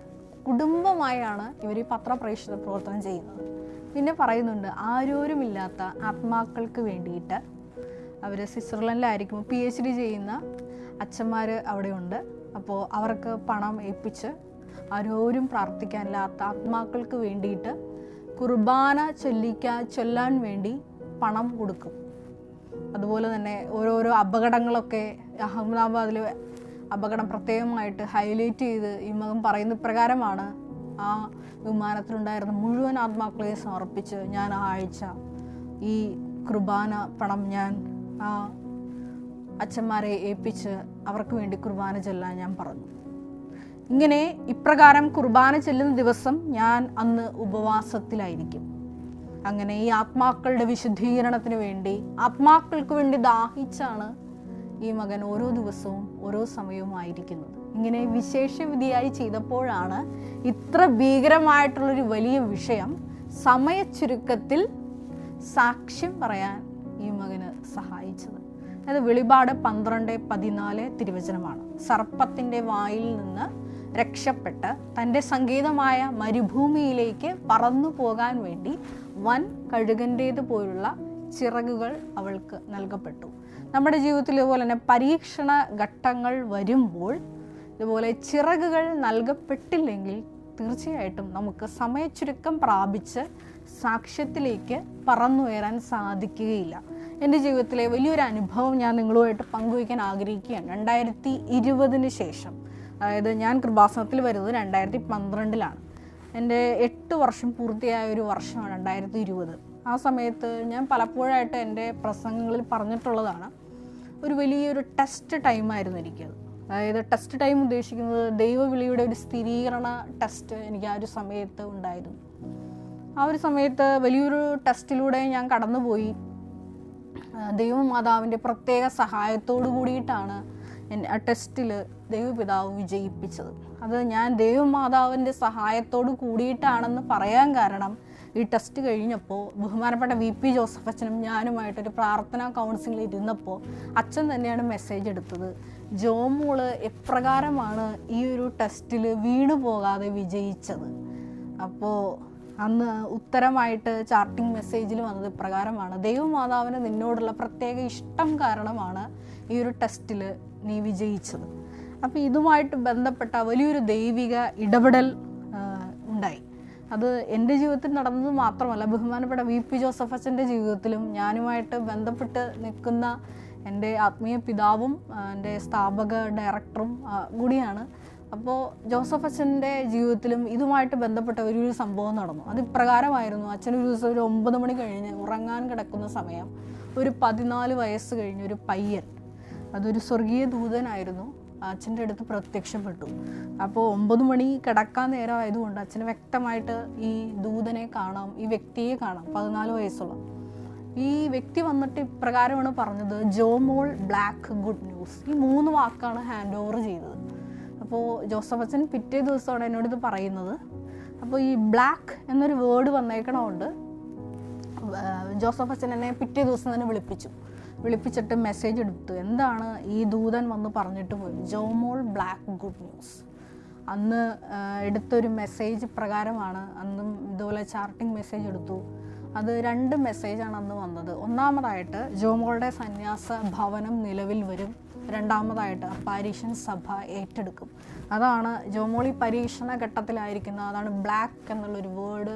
കുടുംബമായാണ് ഇവർ ഈ പത്രപ്രേക്ഷിത പ്രവർത്തനം ചെയ്യുന്നത്. പിന്നെ പറയുന്നുണ്ട്, ആരോരുമില്ലാത്ത ആത്മാക്കൾക്ക് വേണ്ടിയിട്ട് അവർ സ്വിറ്റ്സർലൻഡിലായിരിക്കും PhD ചെയ്യുന്ന അച്ഛന്മാർ അവിടെയുണ്ട്. അപ്പോൾ അവർക്ക് പണം ഏൽപ്പിച്ച് ആരോരും പ്രാർത്ഥിക്കാനില്ലാത്ത ആത്മാക്കൾക്ക് വേണ്ടിയിട്ട് കുർബാന ചൊല്ലാൻ വേണ്ടി പണം കൊടുക്കും. അതുപോലെ തന്നെ ഓരോരോ അപകടങ്ങളൊക്കെ അഹമ്മദാബാദിൽ അപകടം പ്രത്യേകമായിട്ട് ഹൈലൈറ്റ് ചെയ്ത് ഈ മകൻ പറയുന്ന പ്രകാരമാണ്, ആ വിമാനത്തിലുണ്ടായിരുന്ന മുഴുവൻ ആത്മാക്കളെ സമർപ്പിച്ച് ഞാൻ ആ ആഴ്ച ഈ കുർബാന പണം ഞാൻ ആ അച്ഛന്മാരെ ഏൽപ്പിച്ച് അവർക്ക് വേണ്ടി കുർബാന ചൊല്ലാൻ ഞാൻ പറഞ്ഞു. ഇങ്ങനെ ഇപ്രകാരം കുർബാന ചെല്ലുന്ന ദിവസം ഞാൻ അന്ന് ഉപവാസത്തിലായിരിക്കും. അങ്ങനെ ഈ ആത്മാക്കളുടെ വിശുദ്ധീകരണത്തിന് വേണ്ടി, ആത്മാക്കൾക്ക് വേണ്ടി ദാഹിച്ചാണ് ഈ മകൻ ഓരോ ദിവസവും ഓരോ സമയവും ആയിരിക്കുന്നത്. ഇങ്ങനെ വിശേഷവിധിയായി ചെയ്തപ്പോഴാണ് ഇത്ര ഭീകരമായിട്ടുള്ളൊരു വലിയ വിഷയം സമയച്ചുരുക്കത്തിൽ സാക്ഷ്യം പറയാൻ ഈ മകന് സഹായിച്ചത്. അത് വെളിപാട് 12:14 തിരുവചനമാണ്. സർപ്പത്തിൻ്റെ വായിൽ നിന്ന് രക്ഷപ്പെട്ട് തൻ്റെ സങ്കേതമായ മരുഭൂമിയിലേക്ക് പറന്നു പോകാൻ വേണ്ടി വൻ കഴുകൻ്റേതുപോലുള്ള ചിറകുകൾ അവൾക്ക് നൽകപ്പെട്ടു. നമ്മുടെ ജീവിതത്തിൽ ഇതുപോലെ തന്നെ പരീക്ഷണ ഘട്ടങ്ങൾ വരുമ്പോൾ ഇതുപോലെ ചിറകുകൾ നൽകപ്പെട്ടില്ലെങ്കിൽ തീർച്ചയായിട്ടും നമുക്ക് സമയച്ചുരുക്കം പ്രാപിച്ച് സാക്ഷ്യത്തിലേക്ക് പറന്നുയരാൻ സാധിക്കുകയില്ല. എൻ്റെ ജീവിതത്തിലെ വലിയൊരു അനുഭവം ഞാൻ നിങ്ങളുമായിട്ട് പങ്കുവയ്ക്കാൻ ആഗ്രഹിക്കുകയാണ്. 2020 ശേഷം, അതായത് ഞാൻ കൃപാസനത്തിൽ വരുന്നത് 2012 എൻ്റെ 8 വർഷം പൂർത്തിയായ ഒരു വർഷമാണ് 2020. ആ സമയത്ത് ഞാൻ പലപ്പോഴായിട്ട് എൻ്റെ പ്രസംഗങ്ങളിൽ പറഞ്ഞിട്ടുള്ളതാണ്, ഒരു വലിയൊരു ടെസ്റ്റ് ടൈമായിരുന്നു എനിക്കത്. അതായത് ടെസ്റ്റ് ടൈം ഉദ്ദേശിക്കുന്നത് ദൈവവിളിയുടെ ഒരു സ്ഥിരീകരണ ടെസ്റ്റ് എനിക്ക് ആ ഒരു സമയത്ത് ഉണ്ടായിരുന്നു. ആ ഒരു സമയത്ത് വലിയൊരു ടെസ്റ്റിലൂടെ ഞാൻ കടന്നുപോയി. ദൈവമാതാവിൻ്റെ പ്രത്യേക സഹായത്തോടു കൂടിയിട്ടാണ് ആ ടെസ്റ്റിൽ ദൈവപിതാവ് വിജയിപ്പിച്ചത്. അത് ഞാൻ ദൈവമാതാവിൻ്റെ സഹായത്തോട് കൂടിയിട്ടാണെന്ന് പറയാൻ കാരണം, ഈ ടെസ്റ്റ് കഴിഞ്ഞപ്പോൾ ബഹുമാനപ്പെട്ട VP ജോസഫ് അച്ഛനും ഞാനുമായിട്ടൊരു പ്രാർത്ഥനാ കൗൺസിലിൽ ഇരുന്നപ്പോൾ അച്ഛൻ തന്നെയാണ് മെസ്സേജ് എടുത്തത്. ജോമോള് എപ്രകാരമാണ് ഈ ഒരു ടെസ്റ്റിൽ വീണു പോകാതെ വിജയിച്ചത്. അപ്പോൾ അന്ന് ഉത്തരമായിട്ട് ചാർട്ടിംഗ് മെസ്സേജിൽ വന്നത് ഇപ്രകാരമാണ്: ദൈവമാതാവിന് നിന്നോടുള്ള പ്രത്യേക ഇഷ്ടം കാരണമാണ് ഈ ഒരു ടെസ്റ്റിൽ നീ വിജയിച്ചത്. അപ്പോൾ ഇതുമായിട്ട് ബന്ധപ്പെട്ട വലിയൊരു ദൈവിക ഇടപെടൽ ഉണ്ടായി. അത് എൻ്റെ ജീവിതത്തിൽ നടന്നത് മാത്രമല്ല, ബഹുമാനപ്പെട്ട VP ജോസഫ് അച്ഛൻ്റെ ജീവിതത്തിലും ഞാനുമായിട്ട് ബന്ധപ്പെട്ട് നിൽക്കുന്ന എൻ്റെ ആത്മീയ പിതാവും എൻ്റെ സ്ഥാപക ഡയറക്ടറും കൂടിയാണ്. അപ്പോൾ ജോസഫ് അച്ഛൻ്റെ ജീവിതത്തിലും ഇതുമായിട്ട് ബന്ധപ്പെട്ട ഒരു സംഭവം നടന്നു. അത് ഇപ്രകാരമായിരുന്നു: അച്ഛനൊരു ദിവസം ഒരു 9 മണി കഴിഞ്ഞ് ഉറങ്ങാൻ കിടക്കുന്ന സമയം ഒരു 14 വയസ്സ് കഴിഞ്ഞ ഒരു പയ്യൻ, അതൊരു സ്വർഗീയ ദൂതനായിരുന്നു, അച്ഛൻ്റെ അടുത്ത് പ്രത്യക്ഷപ്പെട്ടു. അപ്പോൾ 9 മണി കിടക്കാൻ നേരമായതുകൊണ്ട് അച്ഛന് വ്യക്തമായിട്ട് ഈ ദൂതനെ കാണാം, ഈ വ്യക്തിയെ കാണാം. 14 വയസ്സുള്ള ഈ വ്യക്തി വന്നിട്ട് ഇപ്രകാരമാണ് പറഞ്ഞത്: ജോമോൾ ബ്ലാക്ക് ഗുഡ് ന്യൂസ്. ഈ 3 വാക്കാണ് ഹാൻഡ് ഓവർ ചെയ്തത്. അപ്പോൾ ജോസഫ് അച്ഛൻ പിറ്റേ ദിവസമാണ് എന്നോടിത് പറയുന്നത്. അപ്പോൾ ഈ ബ്ലാക്ക് എന്നൊരു വേർഡ് വന്നേക്കണമുണ്ട്. ജോസഫ് അച്ഛൻ എന്നെ പിറ്റേ ദിവസം തന്നെ വിളിപ്പിച്ചിട്ട് മെസ്സേജ് എടുത്തു. എന്താണ് ഈ ദൂതൻ വന്ന് പറഞ്ഞിട്ട് പോയി? Jomol black good news. അന്ന് എടുത്തൊരു മെസ്സേജ് പ്രകാരമാണ്. അന്നും ഇതുപോലെ ചാർട്ടിംഗ് മെസ്സേജ് എടുത്തു. അത് 2 മെസ്സേജാണ് അന്ന് വന്നത്. ഒന്നാമതായിട്ട് ജോമോളുടെ സന്യാസ ഭവനം നിലവിൽ വരും. രണ്ടാമതായിട്ട് അപ്പാരീഷൻ സഭ ഏറ്റെടുക്കും. അതാണ് ജോമോൾ ഈ പരീക്ഷണ ഘട്ടത്തിലായിരിക്കുന്നത്. അതാണ് ബ്ലാക്ക് എന്നുള്ളൊരു വേർഡ്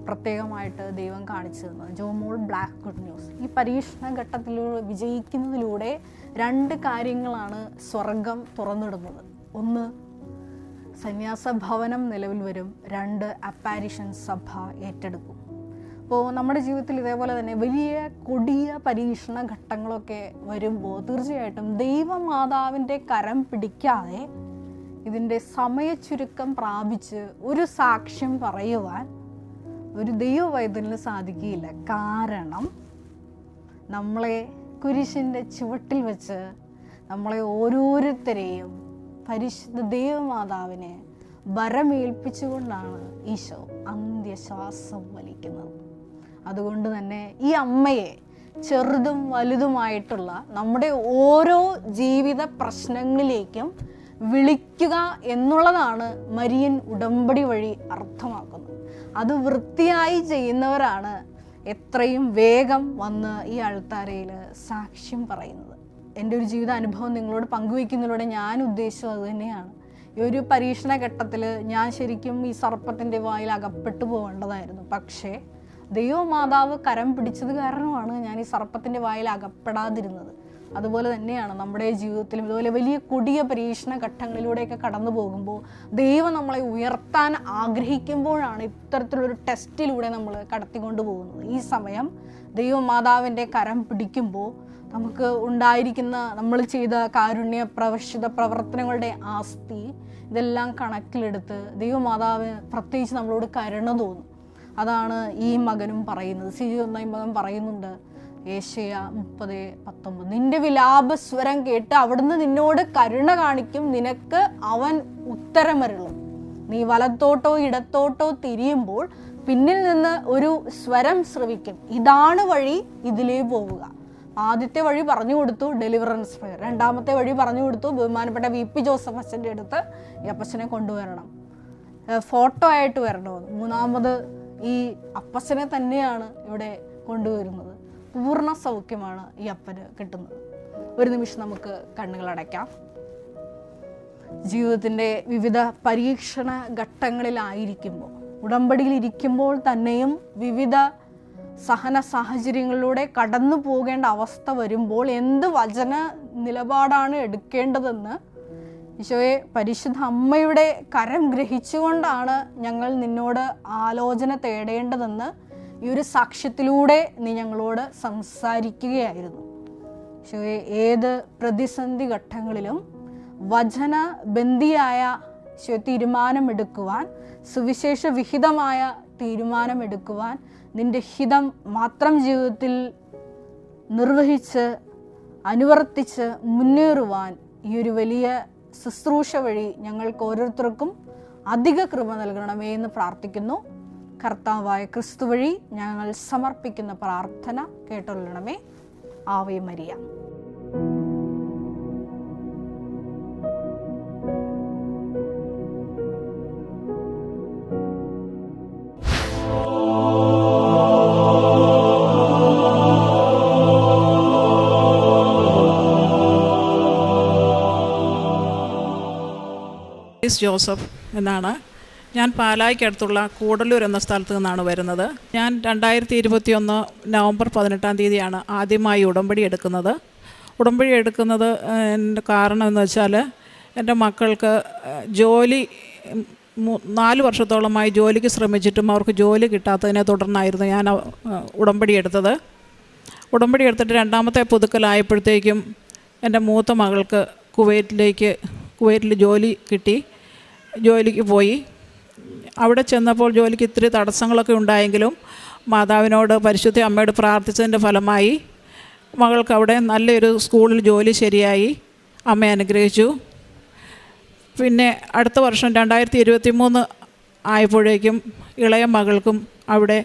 പ്രത്യേകമായിട്ട് ദൈവം കാണിച്ചു തന്നത്. Jomol black good news. ഈ പരീക്ഷണ ഘട്ടത്തിലൂടെ വിജയിക്കുന്നതിലൂടെ 2 കാര്യങ്ങളാണ് സ്വർഗം തുറന്നിടുന്നത്. 1, സന്യാസ ഭവനം നിലവിൽ വരും. 2, അപ്പാരിഷൻ സഭ ഏറ്റെടുക്കും. അപ്പോൾ നമ്മുടെ ജീവിതത്തിൽ ഇതേപോലെ തന്നെ വലിയ കൊടിയ പരീക്ഷണ ഘട്ടങ്ങളൊക്കെ വരുമ്പോൾ തീർച്ചയായിട്ടും ദൈവമാതാവിൻ്റെ കരം പിടിക്കാതെ ഇതിൻ്റെ സമയച്ചുരുക്കം പ്രാപിച്ച് ഒരു സാക്ഷ്യം പറയുവാൻ ഒരു ദൈവവൈദ്യന് സാധിക്കുകയില്ല. കാരണം നമ്മളെ കുരിശിൻ്റെ ചുവട്ടിൽ വെച്ച് നമ്മളെ ഓരോരുത്തരെയും പരിശുദ്ധ ദൈവമാതാവിനെ വരമേൽപ്പിച്ചുകൊണ്ടാണ് ഈശോ അന്ത്യശ്വാസം വലിക്കുന്നത്. അതുകൊണ്ട് തന്നെ ഈ അമ്മയെ ചെറുതും വലുതുമായിട്ടുള്ള നമ്മുടെ ഓരോ ജീവിത പ്രശ്നങ്ങളിലേക്കും വിളിക്കുക എന്നുള്ളതാണ് മരിയൻ ഉടമ്പടി വഴി അർത്ഥമാക്കുന്നത്. അത് വൃത്തിയായി ചെയ്യുന്നവരാണ് എത്രയും വേഗം വന്ന് ഈ അൾത്താരയിൽ സാക്ഷ്യം പറയുന്നത്. എൻ്റെ ഒരു ജീവിത അനുഭവം നിങ്ങളോട് പങ്കുവയ്ക്കുന്നതിലൂടെ ഞാൻ ഉദ്ദേശിച്ചത് അത് തന്നെയാണ്. ഈ ഒരു പരീക്ഷണ ഘട്ടത്തിൽ ഞാൻ ശരിക്കും ഈ സർപ്പത്തിൻ്റെ വായിൽ അകപ്പെട്ടു പോകേണ്ടതായിരുന്നു. പക്ഷേ ദൈവമാതാവ് കരം പിടിച്ചത് കാരണമാണ് ഞാൻ ഈ സർപ്പത്തിൻ്റെ വായിൽ അകപ്പെടാതിരുന്നത്. അതുപോലെ തന്നെയാണ് നമ്മുടെ ജീവിതത്തിലും ഇതുപോലെ വലിയ കൊടിയ പരീക്ഷണ ഘട്ടങ്ങളിലൂടെയൊക്കെ കടന്നു പോകുമ്പോൾ ദൈവം നമ്മളെ ഉയർത്താൻ ആഗ്രഹിക്കുമ്പോഴാണ് ഇത്തരത്തിലൊരു ടെസ്റ്റിലൂടെ നമ്മൾ കടത്തിക്കൊണ്ട് പോകുന്നത്. ഈ സമയം ദൈവമാതാവിൻ്റെ കരം പിടിക്കുമ്പോൾ നമുക്ക് ഉണ്ടായിരിക്കുന്ന നമ്മൾ ചെയ്ത കാരുണ്യ പ്രവർത്തിത പ്രവർത്തനങ്ങളുടെ ആസ്തി ഇതെല്ലാം കണക്കിലെടുത്ത് ദൈവമാതാവ് പ്രത്യേകിച്ച് നമ്മളോട് കരുണ തോന്നും. അതാണ് ഈ മകനും പറയുന്നത്. സിജു എന്ന ഈ മകൻ പറയുന്നുണ്ട്, ഏശയ്യ 30:19, നിന്റെ വിലാപസ്വരം കേട്ട് അവിടുന്ന് നിന്നോട് കരുണ കാണിക്കും, നിനക്ക് അവൻ ഉത്തരമരുളും. നീ വലത്തോട്ടോ ഇടത്തോട്ടോ തിരിയുമ്പോൾ പിന്നിൽ നിന്ന് ഒരു സ്വരം ശ്രവിക്കും, ഇതാണ് വഴി, ഇതിലേ പോവുക. ആദ്യത്തെ വഴി പറഞ്ഞു കൊടുത്തു, ഡെലിവറൻസ് പ്രയർ. രണ്ടാമത്തെ വഴി പറഞ്ഞു കൊടുത്തു, ബഹുമാനപ്പെട്ട VP ജോസഫ് അച്ഛൻ്റെ അടുത്ത് ഈ അപ്പച്ചനെ കൊണ്ടുവരണം, ഫോട്ടോ ആയിട്ട് വരണമെന്ന്. മൂന്നാമത് ഈ അപ്പച്ചനെ തന്നെയാണ് ഇവിടെ കൊണ്ടുവരുന്നത്. പൂർണ്ണ സൗഖ്യമാണ് ഈ അപ്പന് കിട്ടുന്നത്. ഒരു നിമിഷം നമുക്ക് കണ്ണുകളടയ്ക്കാം. ജീവിതത്തിൻ്റെ വിവിധ പരീക്ഷണ ഘട്ടങ്ങളിലായിരിക്കുമ്പോൾ, ഉടമ്പടിയിൽ ഇരിക്കുമ്പോൾ തന്നെയും വിവിധ സഹന സാഹചര്യങ്ങളിലൂടെ കടന്നു പോകേണ്ട അവസ്ഥ വരുമ്പോൾ എന്ത് വചന നിലപാടാണ് എടുക്കേണ്ടതെന്ന് ഈശോയെ പരിശുദ്ധ അമ്മയുടെ കരം ഗ്രഹിച്ചുകൊണ്ടാണ് ഞങ്ങൾ നിന്നോട് ആലോചന തേടേണ്ടതെന്ന് ഈ ഒരു സാക്ഷ്യത്തിലൂടെ നീ ഞങ്ങളോട് സംസാരിക്കുകയായിരുന്നു. ഈശോയെ ഏത് പ്രതിസന്ധി ഘട്ടങ്ങളിലും വചനബന്ധിയായ തീരുമാനമെടുക്കുവാൻ, സുവിശേഷ വിഹിതമായ തീരുമാനമെടുക്കുവാൻ, നിൻ്റെ ഹിതം മാത്രം ജീവിതത്തിൽ നിർവഹിച്ച് അനുവർത്തിച്ച് മുന്നേറുവാൻ ഈ ഒരു വലിയ ശുശ്രൂഷ വഴി ഞങ്ങൾക്ക് ഓരോരുത്തർക്കും അധിക കൃപ നൽകണമേ എന്ന് പ്രാർത്ഥിക്കുന്നു. കർത്താവായ ക്രിസ്തു വഴി ഞങ്ങൾ സമർപ്പിക്കുന്ന പ്രാർത്ഥന കേട്ടൊള്ളണമേ. Ave Maria. ജോസഫ് എന്നാണ്. ഞാൻ പാലായ്ക്കടുത്തുള്ള കൂടല്ലൂർ എന്ന സ്ഥലത്ത് നിന്നാണ് വരുന്നത്. ഞാൻ 2021 നവംബർ 18-ാം തീയതിയാണ് ആദ്യമായി ഉടമ്പടി എടുക്കുന്നത്. ഉടമ്പടി എടുക്കുന്നത് എൻ്റെ കാരണം എന്ന് വെച്ചാൽ എൻ്റെ മക്കൾക്ക് ജോലി 4 വർഷത്തോളമായി ജോലിക്ക് ശ്രമിച്ചിട്ടും അവർക്ക് ജോലി കിട്ടാത്തതിനെ തുടർന്നായിരുന്നു ഞാൻ ഉടമ്പടി എടുത്തത്. ഉടമ്പടി എടുത്തിട്ട് 2ാമത്തെ പുതുക്കലായപ്പോഴത്തേക്കും എൻ്റെ മൂത്ത മകൾക്ക് കുവൈറ്റിൽ ജോലി കിട്ടി. ജോലിക്ക് പോയി. അവിടെ ചെന്നപ്പോൾ ജോലിക്ക് ഇത്തിരി തടസ്സങ്ങളൊക്കെ ഉണ്ടായെങ്കിലും മാതാവിനോട് പരിശുദ്ധ അമ്മയോട് പ്രാർത്ഥിച്ചതിൻ്റെ ഫലമായി മകൾക്ക് അവിടെ നല്ലൊരു സ്കൂളിൽ ജോലി ശരിയായി. അമ്മ അനുഗ്രഹിച്ചു. പിന്നെ അടുത്ത വർഷം 2023 ആയപ്പോഴേക്കും ഇളയ മകൾക്കും അവിടെ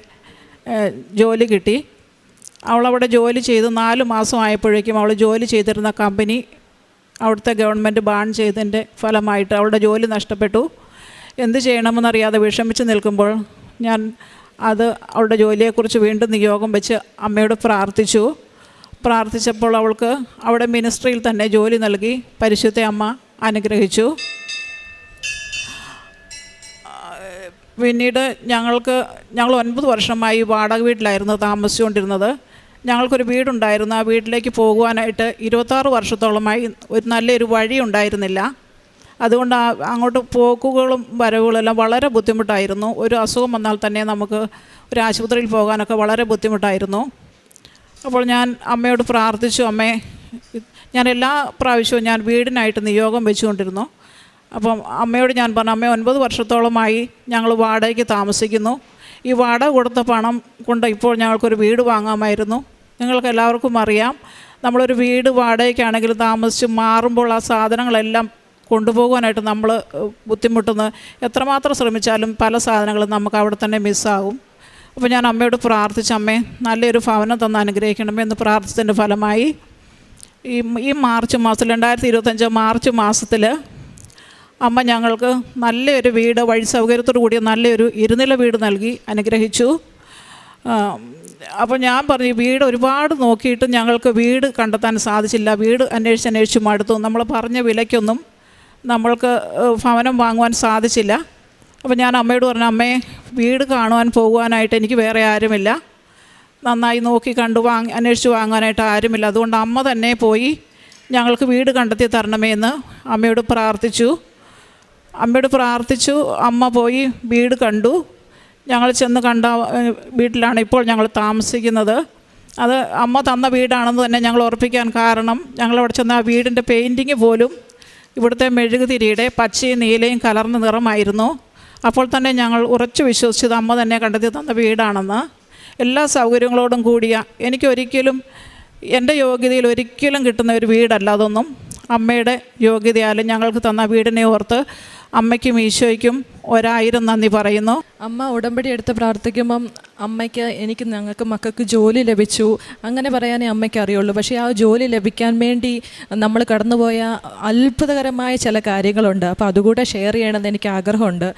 ജോലി കിട്ടി. അവളവിടെ ജോലി ചെയ്ത് 4 മാസം ആയപ്പോഴേക്കും അവൾ ജോലി ചെയ്തിരുന്ന കമ്പനി അവിടുത്തെ ഗവൺമെൻറ് ബാൻ ചെയ്തതിൻ്റെ ഫലമായിട്ട് അവളുടെ ജോലി നഷ്ടപ്പെട്ടു. എന്ത് ചെയ്യണമെന്നറിയാതെ വിഷമിച്ച് നിൽക്കുമ്പോൾ ഞാൻ അവളുടെ ജോലിയെക്കുറിച്ച് വീണ്ടും നിയോഗം വെച്ച് അമ്മയോട് പ്രാർത്ഥിച്ചപ്പോൾ അവൾക്ക് അവിടെ മിനിസ്ട്രിയിൽ തന്നെ ജോലി നൽകി പരിശുദ്ധ അമ്മ അനുഗ്രഹിച്ചു. പിന്നീട് ഞങ്ങൾ 9 വർഷമായി വാടക വീട്ടിലായിരുന്നു താമസിച്ചുകൊണ്ടിരുന്നത്. ഞങ്ങൾക്കൊരു വീടുണ്ടായിരുന്നു. ആ വീട്ടിലേക്ക് പോകുവാനായിട്ട് 26 വർഷത്തോളമായി ഒരു നല്ലൊരു വഴി ഉണ്ടായിരുന്നില്ല. അതുകൊണ്ട് അങ്ങോട്ട് പോക്കുകളും വരവുകളും എല്ലാം വളരെ ബുദ്ധിമുട്ടായിരുന്നു. ഒരു അസുഖം വന്നാൽ തന്നെ നമുക്ക് ഒരു ആശുപത്രിയിൽ പോകാനൊക്കെ വളരെ ബുദ്ധിമുട്ടായിരുന്നു. അപ്പോൾ ഞാൻ അമ്മയോട് പ്രാർത്ഥിച്ചു. അമ്മേ, ഞാൻ എല്ലാ പ്രാവശ്യവും ഞാൻ വീടിനായിട്ട് നിയോഗം വെച്ചുകൊണ്ടിരുന്നു. അപ്പം അമ്മയോട് ഞാൻ പറഞ്ഞു, അമ്മ 9 വർഷത്തോളമായി ഞങ്ങൾ വാടകയ്ക്ക് താമസിക്കുന്നു. ഈ വാടക കൊടുത്ത പണം കൊണ്ട് ഇപ്പോൾ ഞങ്ങൾക്കൊരു വീട് വാങ്ങാമായിരുന്നു. നിങ്ങൾക്ക് എല്ലാവർക്കും അറിയാം, നമ്മളൊരു വീട് വാടകയ്ക്കാണെങ്കിലും താമസിച്ച് മാറുമ്പോൾ ആ സാധനങ്ങളെല്ലാം കൊണ്ടുപോകാനായിട്ട് നമ്മൾ ബുദ്ധിമുട്ടുന്നു. എത്രമാത്രം ശ്രമിച്ചാലും പല സാധനങ്ങളും നമുക്ക് അവിടെ തന്നെ മിസ്സാകും. അപ്പോൾ ഞാൻ അമ്മയോട് പ്രാർത്ഥിച്ച്, അമ്മേ നല്ലൊരു ഭവനം തന്ന് അനുഗ്രഹിക്കണമേ എന്ന് പ്രാർത്ഥിച്ചതിൻ്റെ ഫലമായി ഈ മാർച്ച് മാസം 2025 മാർച്ച് മാസത്തിൽ അമ്മ ഞങ്ങൾക്ക് നല്ലൊരു വീട്, വഴി സൗകര്യത്തോടു കൂടിയ നല്ലൊരു 2 നില വീട് നൽകി അനുഗ്രഹിച്ചു. അപ്പോൾ ഞാൻ പറഞ്ഞു, വീട് ഒരുപാട് നോക്കിയിട്ട് ഞങ്ങൾക്ക് വീട് കണ്ടെത്താൻ സാധിച്ചില്ല. വീട് അന്വേഷിച്ച് മടുത്തു. നമ്മൾ പറഞ്ഞ വിലയ്ക്കൊന്നും നമ്മൾക്ക് ഭവനം വാങ്ങുവാൻ സാധിച്ചില്ല. അപ്പോൾ ഞാൻ അമ്മയോട് പറഞ്ഞു, അമ്മേ വീട് കാണുവാൻ പോകുവാനായിട്ട് എനിക്ക് വേറെ ആരുമില്ല, നന്നായി നോക്കി കണ്ടു അന്വേഷിച്ച് വാങ്ങാനായിട്ട് ആരുമില്ല. അതുകൊണ്ട് അമ്മ തന്നെ പോയി ഞങ്ങൾക്ക് വീട് കണ്ടെത്തി തരണമേ എന്ന് അമ്മയോട് പ്രാർത്ഥിച്ചു. അമ്മ പോയി വീട് കണ്ടു. ഞങ്ങൾ ചെന്ന് കണ്ട വീട്ടിലാണ് ഇപ്പോൾ ഞങ്ങൾ താമസിക്കുന്നത്. അത് അമ്മ തന്ന വീടാണെന്ന് തന്നെ ഞങ്ങൾ ഉറപ്പിക്കാൻ കാരണം, ഞങ്ങളവിടെ ചെന്ന ആ വീടിൻ്റെ പെയിൻറ്റിങ് പോലും ഇവിടുത്തെ മെഴുകുതിരിയുടെ പച്ചയും നീലയും കലർന്ന നിറമായിരുന്നു. അപ്പോൾ തന്നെ ഞങ്ങൾ ഉറച്ചു വിശ്വസിച്ചത് അമ്മ തന്നെ കണ്ടെത്തി തന്ന വീടാണെന്ന്. എല്ലാ സൗകര്യങ്ങളോടും കൂടിയ, എനിക്കൊരിക്കലും എൻ്റെ യോഗ്യതയിൽ ഒരിക്കലും കിട്ടുന്ന ഒരു വീടല്ല അതൊന്നും. അമ്മയുടെ യോഗ്യതയാലും ഞങ്ങൾക്ക് തന്ന വീടിനെ ഓർത്ത് അമ്മയ്ക്കും ഈശോയ്ക്കും 1000 നന്ദി പറയുന്നു. അമ്മ ഉടമ്പടി എടുത്ത് പ്രാർത്ഥിക്കുമ്പം ഞങ്ങൾക്ക് മക്കൾക്ക് ജോലി ലഭിച്ചു അങ്ങനെ പറയാനേ അമ്മയ്ക്ക് അറിയുള്ളൂ. പക്ഷേ ആ ജോലി ലഭിക്കാൻ വേണ്ടി നമ്മൾ കടന്നുപോയ അത്ഭുതകരമായ ചില കാര്യങ്ങളുണ്ട്. അപ്പോൾ അതുകൂടെ ഷെയർ ചെയ്യണമെന്ന് എനിക്ക് ആഗ്രഹമുണ്ട്.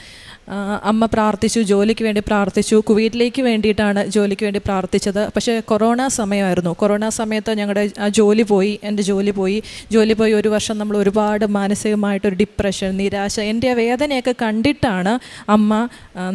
അമ്മ പ്രാർത്ഥിച്ചു, ജോലിക്ക് വേണ്ടി പ്രാർത്ഥിച്ചു. കുവൈറ്റിലേക്ക് വേണ്ടിയിട്ടാണ് ജോലിക്ക് വേണ്ടി പ്രാർത്ഥിച്ചത്. പക്ഷേ കൊറോണ സമയമായിരുന്നു. കൊറോണ സമയത്ത് ഞങ്ങളുടെ എൻ്റെ ജോലി പോയി 1 വർഷം നമ്മൾ ഒരുപാട് മാനസികമായിട്ടൊരു ഡിപ്രഷൻ, നിരാശ, എൻ്റെ വേദനയൊക്കെ കണ്ടിട്ടാണ് അമ്മ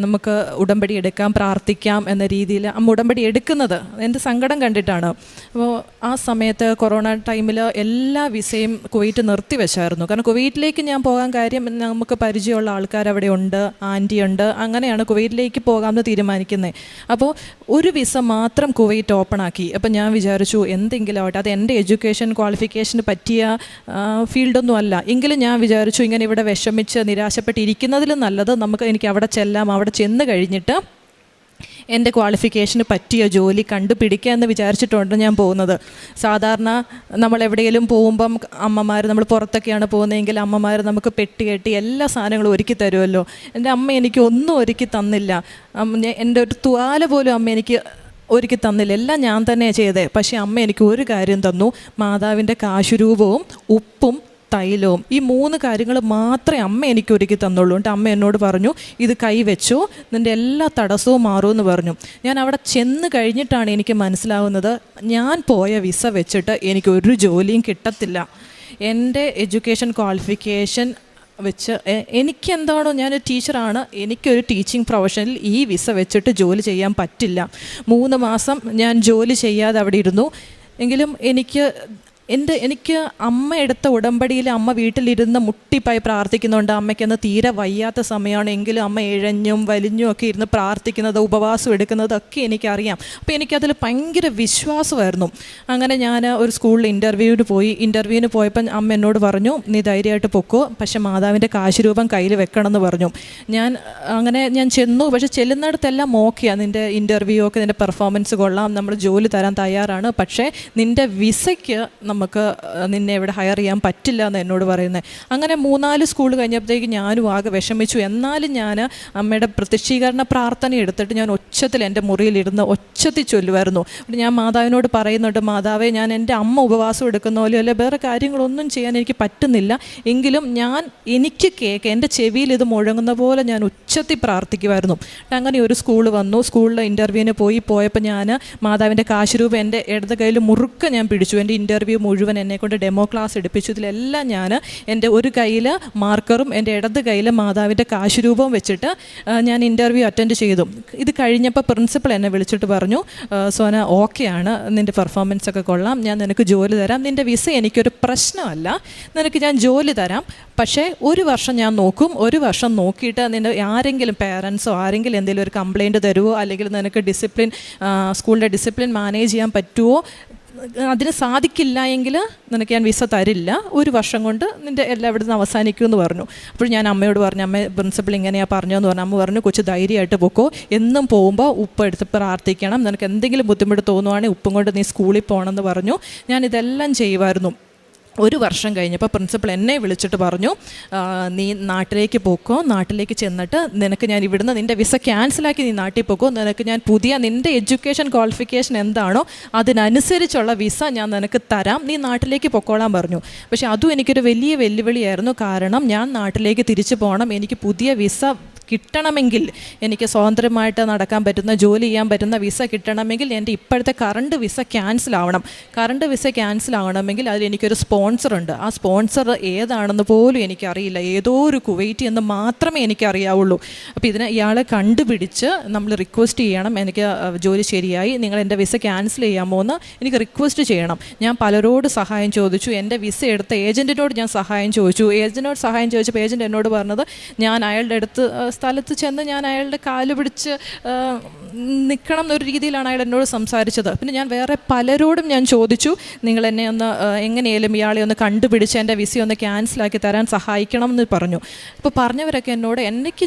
നമുക്ക് ഉടമ്പടി എടുക്കാം, പ്രാർത്ഥിക്കാം എന്ന രീതിയിൽ അമ്മ ഉടമ്പടി എടുക്കുന്നത്. എൻ്റെ സങ്കടം കണ്ടിട്ടാണ്. അപ്പോൾ ആ സമയത്ത് കൊറോണ ടൈമിൽ എല്ലാ വിസയും കുവൈറ്റ് നിർത്തിവെച്ചായിരുന്നു. കാരണം കുവൈറ്റിലേക്ക് ഞാൻ പോകാൻ കാര്യം, നമുക്ക് പരിചയമുള്ള ആൾക്കാർ അവിടെ ഉണ്ട്, ആൻറ്റിയുണ്ട്, അങ്ങനെയാണ് കുവൈറ്റിലേക്ക് പോകാമെന്ന് തീരുമാനിക്കുന്നത്. അപ്പോൾ ഒരു വിസ മാത്രം കുവൈറ്റ് ഓപ്പണാക്കി. അപ്പോൾ ഞാൻ വിചാരിച്ചു എന്തെങ്കിലും ആവട്ടെ, അത് എൻ്റെ എഡ്യൂക്കേഷൻ ക്വാളിഫിക്കേഷന് പറ്റിയ ഫീൽഡൊന്നും അല്ല. എങ്കിലും ഞാൻ വിചാരിച്ചു ഇങ്ങനെ ഇവിടെ വിഷമിച്ച് നിരാശപ്പെട്ടിരിക്കുന്നതിലും നല്ലത് എനിക്ക് അവിടെ ചെല്ലാം. അവിടെ ചെന്ന് കഴിഞ്ഞിട്ട് എൻ്റെ ക്വാളിഫിക്കേഷന് പറ്റിയ ജോലി കണ്ടുപിടിക്കുക എന്ന് വിചാരിച്ചിട്ടുണ്ട് ഞാൻ പോകുന്നത്. സാധാരണ നമ്മൾ എവിടെയെങ്കിലും പോകുമ്പം അമ്മമാർ, നമ്മൾ പുറത്തൊക്കെയാണ് പോകുന്നതെങ്കിൽ അമ്മമാർ നമുക്ക് പെട്ടി കെട്ടി എല്ലാ സാധനങ്ങളും ഒരുക്കി തരുമല്ലോ. എൻ്റെ അമ്മ എനിക്ക് ഒന്നും ഒരുക്കി തന്നില്ല. എൻ്റെ ഒരു തുവാല പോലും അമ്മ എനിക്ക് ഒരുക്കി തന്നില്ല. എല്ലാം ഞാൻ തന്നെയാണ് ചെയ്തത്. പക്ഷേ അമ്മ എനിക്ക് ഒരു കാര്യം തന്നു, മാതാവിൻ്റെ കാശുരൂപവും ഉപ്പും തൈലവും. ഈ 3 കാര്യങ്ങൾ മാത്രമേ അമ്മ എനിക്ക് ഒരുക്കി തന്നുള്ളൂ. എന്നിട്ട് അമ്മ എന്നോട് പറഞ്ഞു, ഇത് കൈവച്ചോ, നിൻ്റെ എല്ലാ തടസ്സവും മാറുമെന്ന് പറഞ്ഞു. ഞാൻ അവിടെ ചെന്ന് കഴിഞ്ഞിട്ടാണ് എനിക്ക് മനസ്സിലാവുന്നത്, ഞാൻ പോയ വിസ വെച്ചിട്ട് എനിക്കൊരു ജോലിയും കിട്ടത്തില്ല. എൻ്റെ എഡ്യൂക്കേഷൻ ക്വാളിഫിക്കേഷൻ വെച്ച് എനിക്കെന്താണോ, ഞാനൊരു ടീച്ചറാണ്, എനിക്കൊരു ടീച്ചിങ് പ്രൊഫഷനിൽ ഈ വിസ വെച്ചിട്ട് ജോലി ചെയ്യാൻ പറ്റില്ല. 3 മാസം ഞാൻ ജോലി ചെയ്യാതെ അവിടെ ഇരുന്നു. എങ്കിലും എനിക്ക് അമ്മ എടുത്ത ഉടമ്പടിയിൽ അമ്മ വീട്ടിലിരുന്ന് മുട്ടിപ്പായി പ്രാർത്ഥിക്കുന്നുണ്ട്. അമ്മയ്ക്കൊന്ന് തീരെ വയ്യാത്ത സമയമാണ്, എങ്കിലും അമ്മ ഇഴഞ്ഞും വലിഞ്ഞും ഒക്കെ ഇരുന്ന് പ്രാർത്ഥിക്കുന്നത്, ഉപവാസം എടുക്കുന്നതൊക്കെ എനിക്കറിയാം. അപ്പോൾ എനിക്കതിൽ ഭയങ്കര വിശ്വാസമായിരുന്നു. അങ്ങനെ ഞാൻ ഒരു സ്കൂളിൽ ഇൻ്റർവ്യൂവിന് പോയപ്പോൾ അമ്മ എന്നോട് പറഞ്ഞു, നീ ധൈര്യമായിട്ട് പൊക്കോ, പക്ഷെ മാതാവിൻ്റെ കാശുരൂപം കയ്യിൽ വെക്കണമെന്ന് പറഞ്ഞു. ഞാൻ ചെന്നു. പക്ഷെ ചെല്ലുന്നിടത്തെല്ലാം ഓക്കെയാണ്, നിൻ്റെ ഇൻ്റർവ്യൂ ഒക്കെ, നിൻ്റെ പെർഫോമൻസ് കൊള്ളാം, നമ്മൾ ജോലി തരാൻ തയ്യാറാണ്, പക്ഷേ നിൻ്റെ വിസയ്ക്ക് നമുക്ക് നിന്നെ ഇവിടെ ഹയർ ചെയ്യാൻ പറ്റില്ല എന്ന് എന്നോട് പറയുന്നത്. അങ്ങനെ 3-4 സ്കൂൾ കഴിഞ്ഞപ്പോഴത്തേക്ക് ഞാനും ആകെ വിഷമിച്ചു. എന്നാലും ഞാൻ അമ്മയുടെ പ്രത്യക്ഷീകരണ പ്രാർത്ഥന എടുത്തിട്ട് ഞാൻ ഒച്ചത്തിൽ എൻ്റെ മുറിയിലിരുന്ന് ഒച്ചത്തിൽ ചൊല്ലുമായിരുന്നു. ഞാൻ മാതാവിനോട് പറയുന്നുണ്ട്, മാതാവേ, ഞാൻ എൻ്റെ അമ്മ ഉപവാസം എടുക്കുന്ന പോലെ അല്ലെ വേറെ കാര്യങ്ങളൊന്നും ചെയ്യാൻ എനിക്ക് പറ്റുന്നില്ല, എങ്കിലും എനിക്ക് എൻ്റെ ചെവിയിൽ ഇത് മുഴങ്ങുന്ന പോലെ ഞാൻ ഉച്ചത്തിൽ പ്രാർത്ഥിക്കുമായിരുന്നു. അങ്ങനെ ഒരു സ്കൂൾ വന്നു. സ്കൂളിൽ ഇൻ്റർവ്യൂവിന് പോയപ്പോൾ ഞാൻ മാതാവിൻ്റെ കാശുരൂപം എൻ്റെ ഇടത് കയ്യിൽ മുറുക്ക ഞാൻ പിടിച്ചു. എൻ്റെ ഇൻ്റർവ്യൂ മുഴുവൻ എന്നെക്കൊണ്ട് ഡെമോ ക്ലാസ് എടുപ്പിച്ചു. ഇതിലെല്ലാം ഞാൻ എൻ്റെ ഒരു കയ്യിൽ മാർക്കറും എൻ്റെ ഇടത് കയ്യിൽ മാതാവിൻ്റെ കാശുരൂപവും വെച്ചിട്ട് ഞാൻ ഇൻ്റർവ്യൂ അറ്റൻഡ് ചെയ്തു. ഇത് കഴിഞ്ഞപ്പോൾ പ്രിൻസിപ്പൾ എന്നെ വിളിച്ചിട്ട് പറഞ്ഞു, സോന ഓക്കെയാണ്, നിൻ്റെ പെർഫോമൻസ് ഒക്കെ കൊള്ളാം, ഞാൻ നിനക്ക് ജോലി തരാം, നിൻ്റെ വിസ എനിക്കൊരു പ്രശ്നമല്ല, നിനക്ക് ഞാൻ ജോലി തരാം, പക്ഷേ 1 വർഷം ഞാൻ നോക്കും, 1 വർഷം നോക്കിയിട്ട് നിൻ്റെ ആരെങ്കിലും പേരൻസോ ആരെങ്കിലും എന്തെങ്കിലും ഒരു കംപ്ലയിൻറ്റ് തരുമോ, അല്ലെങ്കിൽ നിനക്ക് സ്കൂളിൻ്റെ ഡിസിപ്ലിൻ മാനേജ് ചെയ്യാൻ പറ്റുമോ, അതിന് സാധിക്കില്ല എങ്കിൽ നിനക്ക് ഞാൻ വിസ തരില്ല, 1 വർഷം കൊണ്ട് നിൻ്റെ എല്ലാം ഇവിടെ നിന്ന് അവസാനിക്കുമെന്ന് പറഞ്ഞു. അപ്പോൾ ഞാൻ അമ്മയോട് പറഞ്ഞു, അമ്മ പ്രിൻസിപ്പൾ ഇങ്ങനെയാണ് പറഞ്ഞതെന്ന് പറഞ്ഞു. അമ്മ പറഞ്ഞു, കൊച്ചു ധൈര്യമായിട്ട് പൊക്കോ, എന്നും പോകുമ്പോൾ ഉപ്പ് എടുത്ത് പ്രാർത്ഥിക്കണം, നിനക്ക് എന്തെങ്കിലും ബുദ്ധിമുട്ട് തോന്നുവാണെങ്കിൽ ഉപ്പും കൊണ്ട് നീ സ്കൂളിൽ പോകണമെന്ന് പറഞ്ഞു. ഞാനിതെല്ലാം ചെയ്യുമായിരുന്നു. 1 വർഷം കഴിഞ്ഞപ്പോൾ പ്രിൻസിപ്പൾ എന്നെ വിളിച്ചിട്ട് പറഞ്ഞു, നീ നാട്ടിലേക്ക് പോക്കോ, നാട്ടിലേക്ക് ചെന്നിട്ട് നിനക്ക് ഞാൻ ഇവിടുന്ന് നിൻ്റെ വിസ ക്യാൻസലാക്കി നീ നാട്ടിൽ പോക്കോ, നിനക്ക് ഞാൻ നിൻ്റെ എഡ്യൂക്കേഷൻ ക്വാളിഫിക്കേഷൻ എന്താണോ അതിനനുസരിച്ചുള്ള വിസ ഞാൻ നിനക്ക് തരാം, നീ നാട്ടിലേക്ക് പൊക്കോളാൻ പറഞ്ഞു. പക്ഷേ അതും എനിക്കൊരു വലിയ വെല്ലുവിളിയായിരുന്നു. കാരണം ഞാൻ നാട്ടിലേക്ക് തിരിച്ചു പോകണം, എനിക്ക് പുതിയ വിസ കിട്ടണമെങ്കിൽ, എനിക്ക് സ്വതന്ത്രമായിട്ട് നടക്കാൻ പറ്റുന്ന, ജോലി ചെയ്യാൻ പറ്റുന്ന വിസ കിട്ടണമെങ്കിൽ എൻ്റെ ഇപ്പോഴത്തെ കറണ്ട് വിസ ക്യാൻസൽ ആവണം. കറണ്ട് വിസ ക്യാൻസൽ ആവണമെങ്കിൽ അതിൽ എനിക്കൊരു സ്പോൺസറുണ്ട്. ആ സ്പോൺസർ ഏതാണെന്ന് പോലും എനിക്കറിയില്ല, ഏതോ ഒരു കുവൈറ്റ് എന്ന് മാത്രമേ എനിക്കറിയാവുള്ളൂ. അപ്പോൾ ഇയാളെ കണ്ടുപിടിച്ച് നമ്മൾ റിക്വസ്റ്റ് ചെയ്യണം, എനിക്ക് ജോലി ശരിയായി, നിങ്ങൾ എൻ്റെ വിസ ക്യാൻസൽ ചെയ്യാമോ എന്ന് എനിക്ക് റിക്വസ്റ്റ് ചെയ്യണം. ഞാൻ പലരോട് സഹായം ചോദിച്ചു, എൻ്റെ വിസ എടുത്ത ഏജൻറ്റിനോട് ഞാൻ സഹായം ചോദിച്ചു. ഏജൻറ്റിനോട് സഹായം ചോദിച്ചപ്പോൾ ഏജൻറ്റ് എന്നോട് പറഞ്ഞത്, ഞാൻ അയാളുടെ സ്ഥലത്ത് ചെന്ന് ഞാൻ അയാളുടെ കാല് പിടിച്ച് നിൽക്കണം എന്നൊരു രീതിയിലാണ് അയാൾ എന്നോട് സംസാരിച്ചത്. പിന്നെ ഞാൻ വേറെ പലരോടും ഞാൻ ചോദിച്ചു, നിങ്ങൾ എന്നെ ഒന്ന് എങ്ങനെയാലും ഇയാളെ ഒന്ന് കണ്ടുപിടിച്ച് എൻ്റെ വിസ ഒന്ന് ക്യാൻസലാക്കി തരാൻ സഹായിക്കണം എന്ന് പറഞ്ഞു. അപ്പോൾ പറഞ്ഞവരൊക്കെ എന്നോട്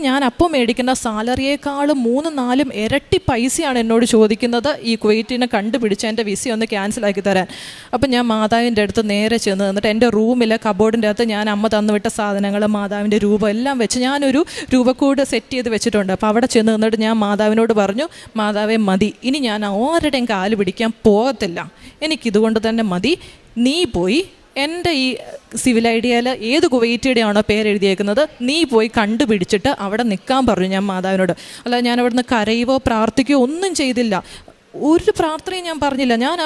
ഞാൻ അപ്പോൾ മേടിക്കുന്ന സാലറിയേക്കാളും 3-4 ഇരട്ടി പൈസയാണ് എന്നോട് ചോദിക്കുന്നത് ഈ കുവൈറ്റിനെ കണ്ടുപിടിച്ച് എൻ്റെ വിസ ഒന്ന് ക്യാൻസലാക്കി തരാൻ. അപ്പം ഞാൻ മാതാവിൻ്റെ അടുത്ത് നേരെ ചെന്ന് നിന്നിട്ട് എൻ്റെ റൂമിലെ കബോർഡിൻ്റെ അകത്ത് ഞാൻ അമ്മ തന്നുവിട്ട സാധനങ്ങൾ, മാതാവിൻ്റെ രൂപം എല്ലാം വെച്ച് ഞാനൊരു രൂപക്കൂട് സെറ്റ് ചെയ്ത് വെച്ചിട്ടുണ്ട്. അപ്പോൾ അവിടെ ചെന്ന് നിന്നിട്ട് ഞാൻ മാതാവിനോട് പറഞ്ഞു, മാതാവേ മതി, ഇനി ഞാൻ ആരുടെയും കാല് പിടിക്കാൻ പോകത്തില്ല, എനിക്കിതുകൊണ്ട് തന്നെ മതി, നീ പോയി എൻ്റെ ഈ സിവിൽ ഐഡിയയിൽ ഏത് കുവൈറ്റിയുടെ ആണോ പേരെഴുതിയേക്കുന്നത് നീ പോയി കണ്ടുപിടിച്ചിട്ട് അവിടെ നിൽക്കാൻ പറഞ്ഞു ഞാൻ മാതാവിനോട്. അല്ല ഞാൻ അവിടുന്ന് കരയുവോ പ്രാർത്ഥിക്കുകയോ ഒന്നും ചെയ്തില്ല, ഒരു പ്രാർത്ഥനയും ഞാൻ പറഞ്ഞില്ല. ഞാൻ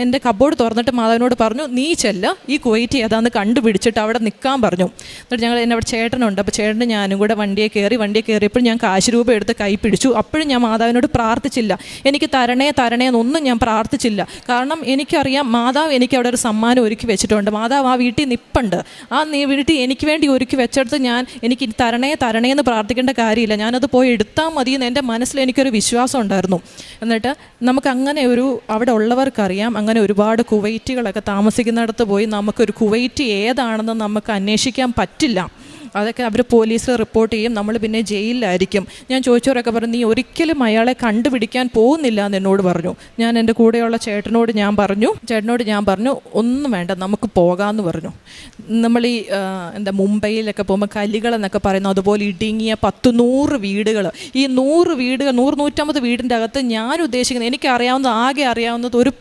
എൻ്റെ കബോർഡ് തുറന്നിട്ട് മാതാവിനോട് പറഞ്ഞു, നീ ചെല്ല, ഈ കുവൈറ്റ് ഏതാന്ന് കണ്ടുപിടിച്ചിട്ട് അവിടെ നിൽക്കാൻ പറഞ്ഞു. എന്നിട്ട് എന്നെ അവിടെ ചേട്ടനുണ്ട്, അപ്പോൾ ചേട്ടന് ഞാനും കൂടെ വണ്ടിയെ കയറിയപ്പോൾ ഞാൻ കാശ് രൂപ എടുത്ത് കൈ പിടിച്ചു. അപ്പോഴും ഞാൻ മാതാവിനോട് പ്രാർത്ഥിച്ചില്ല, എനിക്ക് തരണേ എന്നൊന്നും ഞാൻ പ്രാർത്ഥിച്ചില്ല. കാരണം എനിക്കറിയാം മാതാവ് എനിക്ക് അവിടെ ഒരു സമ്മാനം ഒരുക്കി വെച്ചിട്ടുണ്ട്, മാതാവ് ആ വീട്ടിൽ നിൽപ്പുണ്ട്, ആ വീട്ടിൽ എനിക്ക് വേണ്ടി ഒരുക്കി വെച്ചെടുത്ത് എനിക്ക് തരണേ എന്ന് പ്രാർത്ഥിക്കേണ്ട കാര്യമില്ല, ഞാനത് പോയി എടുത്താൽ മതി എന്ന് എൻ്റെ മനസ്സിൽ എനിക്കൊരു വിശ്വാസം ഉണ്ടായിരുന്നു. എന്നിട്ട് നമുക്ക് അങ്ങനെ അവിടെ ഉള്ളവർക്കറിയാം, അങ്ങനെ ഒരുപാട് കുവൈറ്റുകളൊക്കെ താമസിക്കുന്നിടത്ത് പോയി നമുക്കൊരു കുവൈറ്റ് ഏതാണെന്ന് നമുക്ക് അന്വേഷിക്കാൻ പറ്റില്ല. അതൊക്കെ അവർ പോലീസിൽ റിപ്പോർട്ട് ചെയ്യും, നമ്മൾ പിന്നെ ജയിലിലായിരിക്കും. ഞാൻ ചോദിച്ചവരൊക്കെ പറഞ്ഞു നീ ഒരിക്കലും അയാളെ കണ്ടുപിടിക്കാൻ പോകുന്നില്ല എന്ന് എന്നോട് പറഞ്ഞു. ഞാൻ എൻ്റെ കൂടെയുള്ള ചേട്ടനോട് ഞാൻ പറഞ്ഞു ഒന്നും വേണ്ട നമുക്ക് പോകാമെന്ന് പറഞ്ഞു. നമ്മൾ ഈ മുംബൈയിലൊക്കെ പോകുമ്പോൾ കലികളെന്നൊക്കെ പറയുന്നു, അതുപോലെ ഇടുങ്ങിയ 100 വീടുകൾ, ഈ 100 വീടുകൾ 100-150 വീടിൻ്റെ അകത്ത് ഞാൻ ഉദ്ദേശിക്കുന്നത്, എനിക്കറിയാവുന്നത് ആകെ അറിയാവുന്നത് ഒരു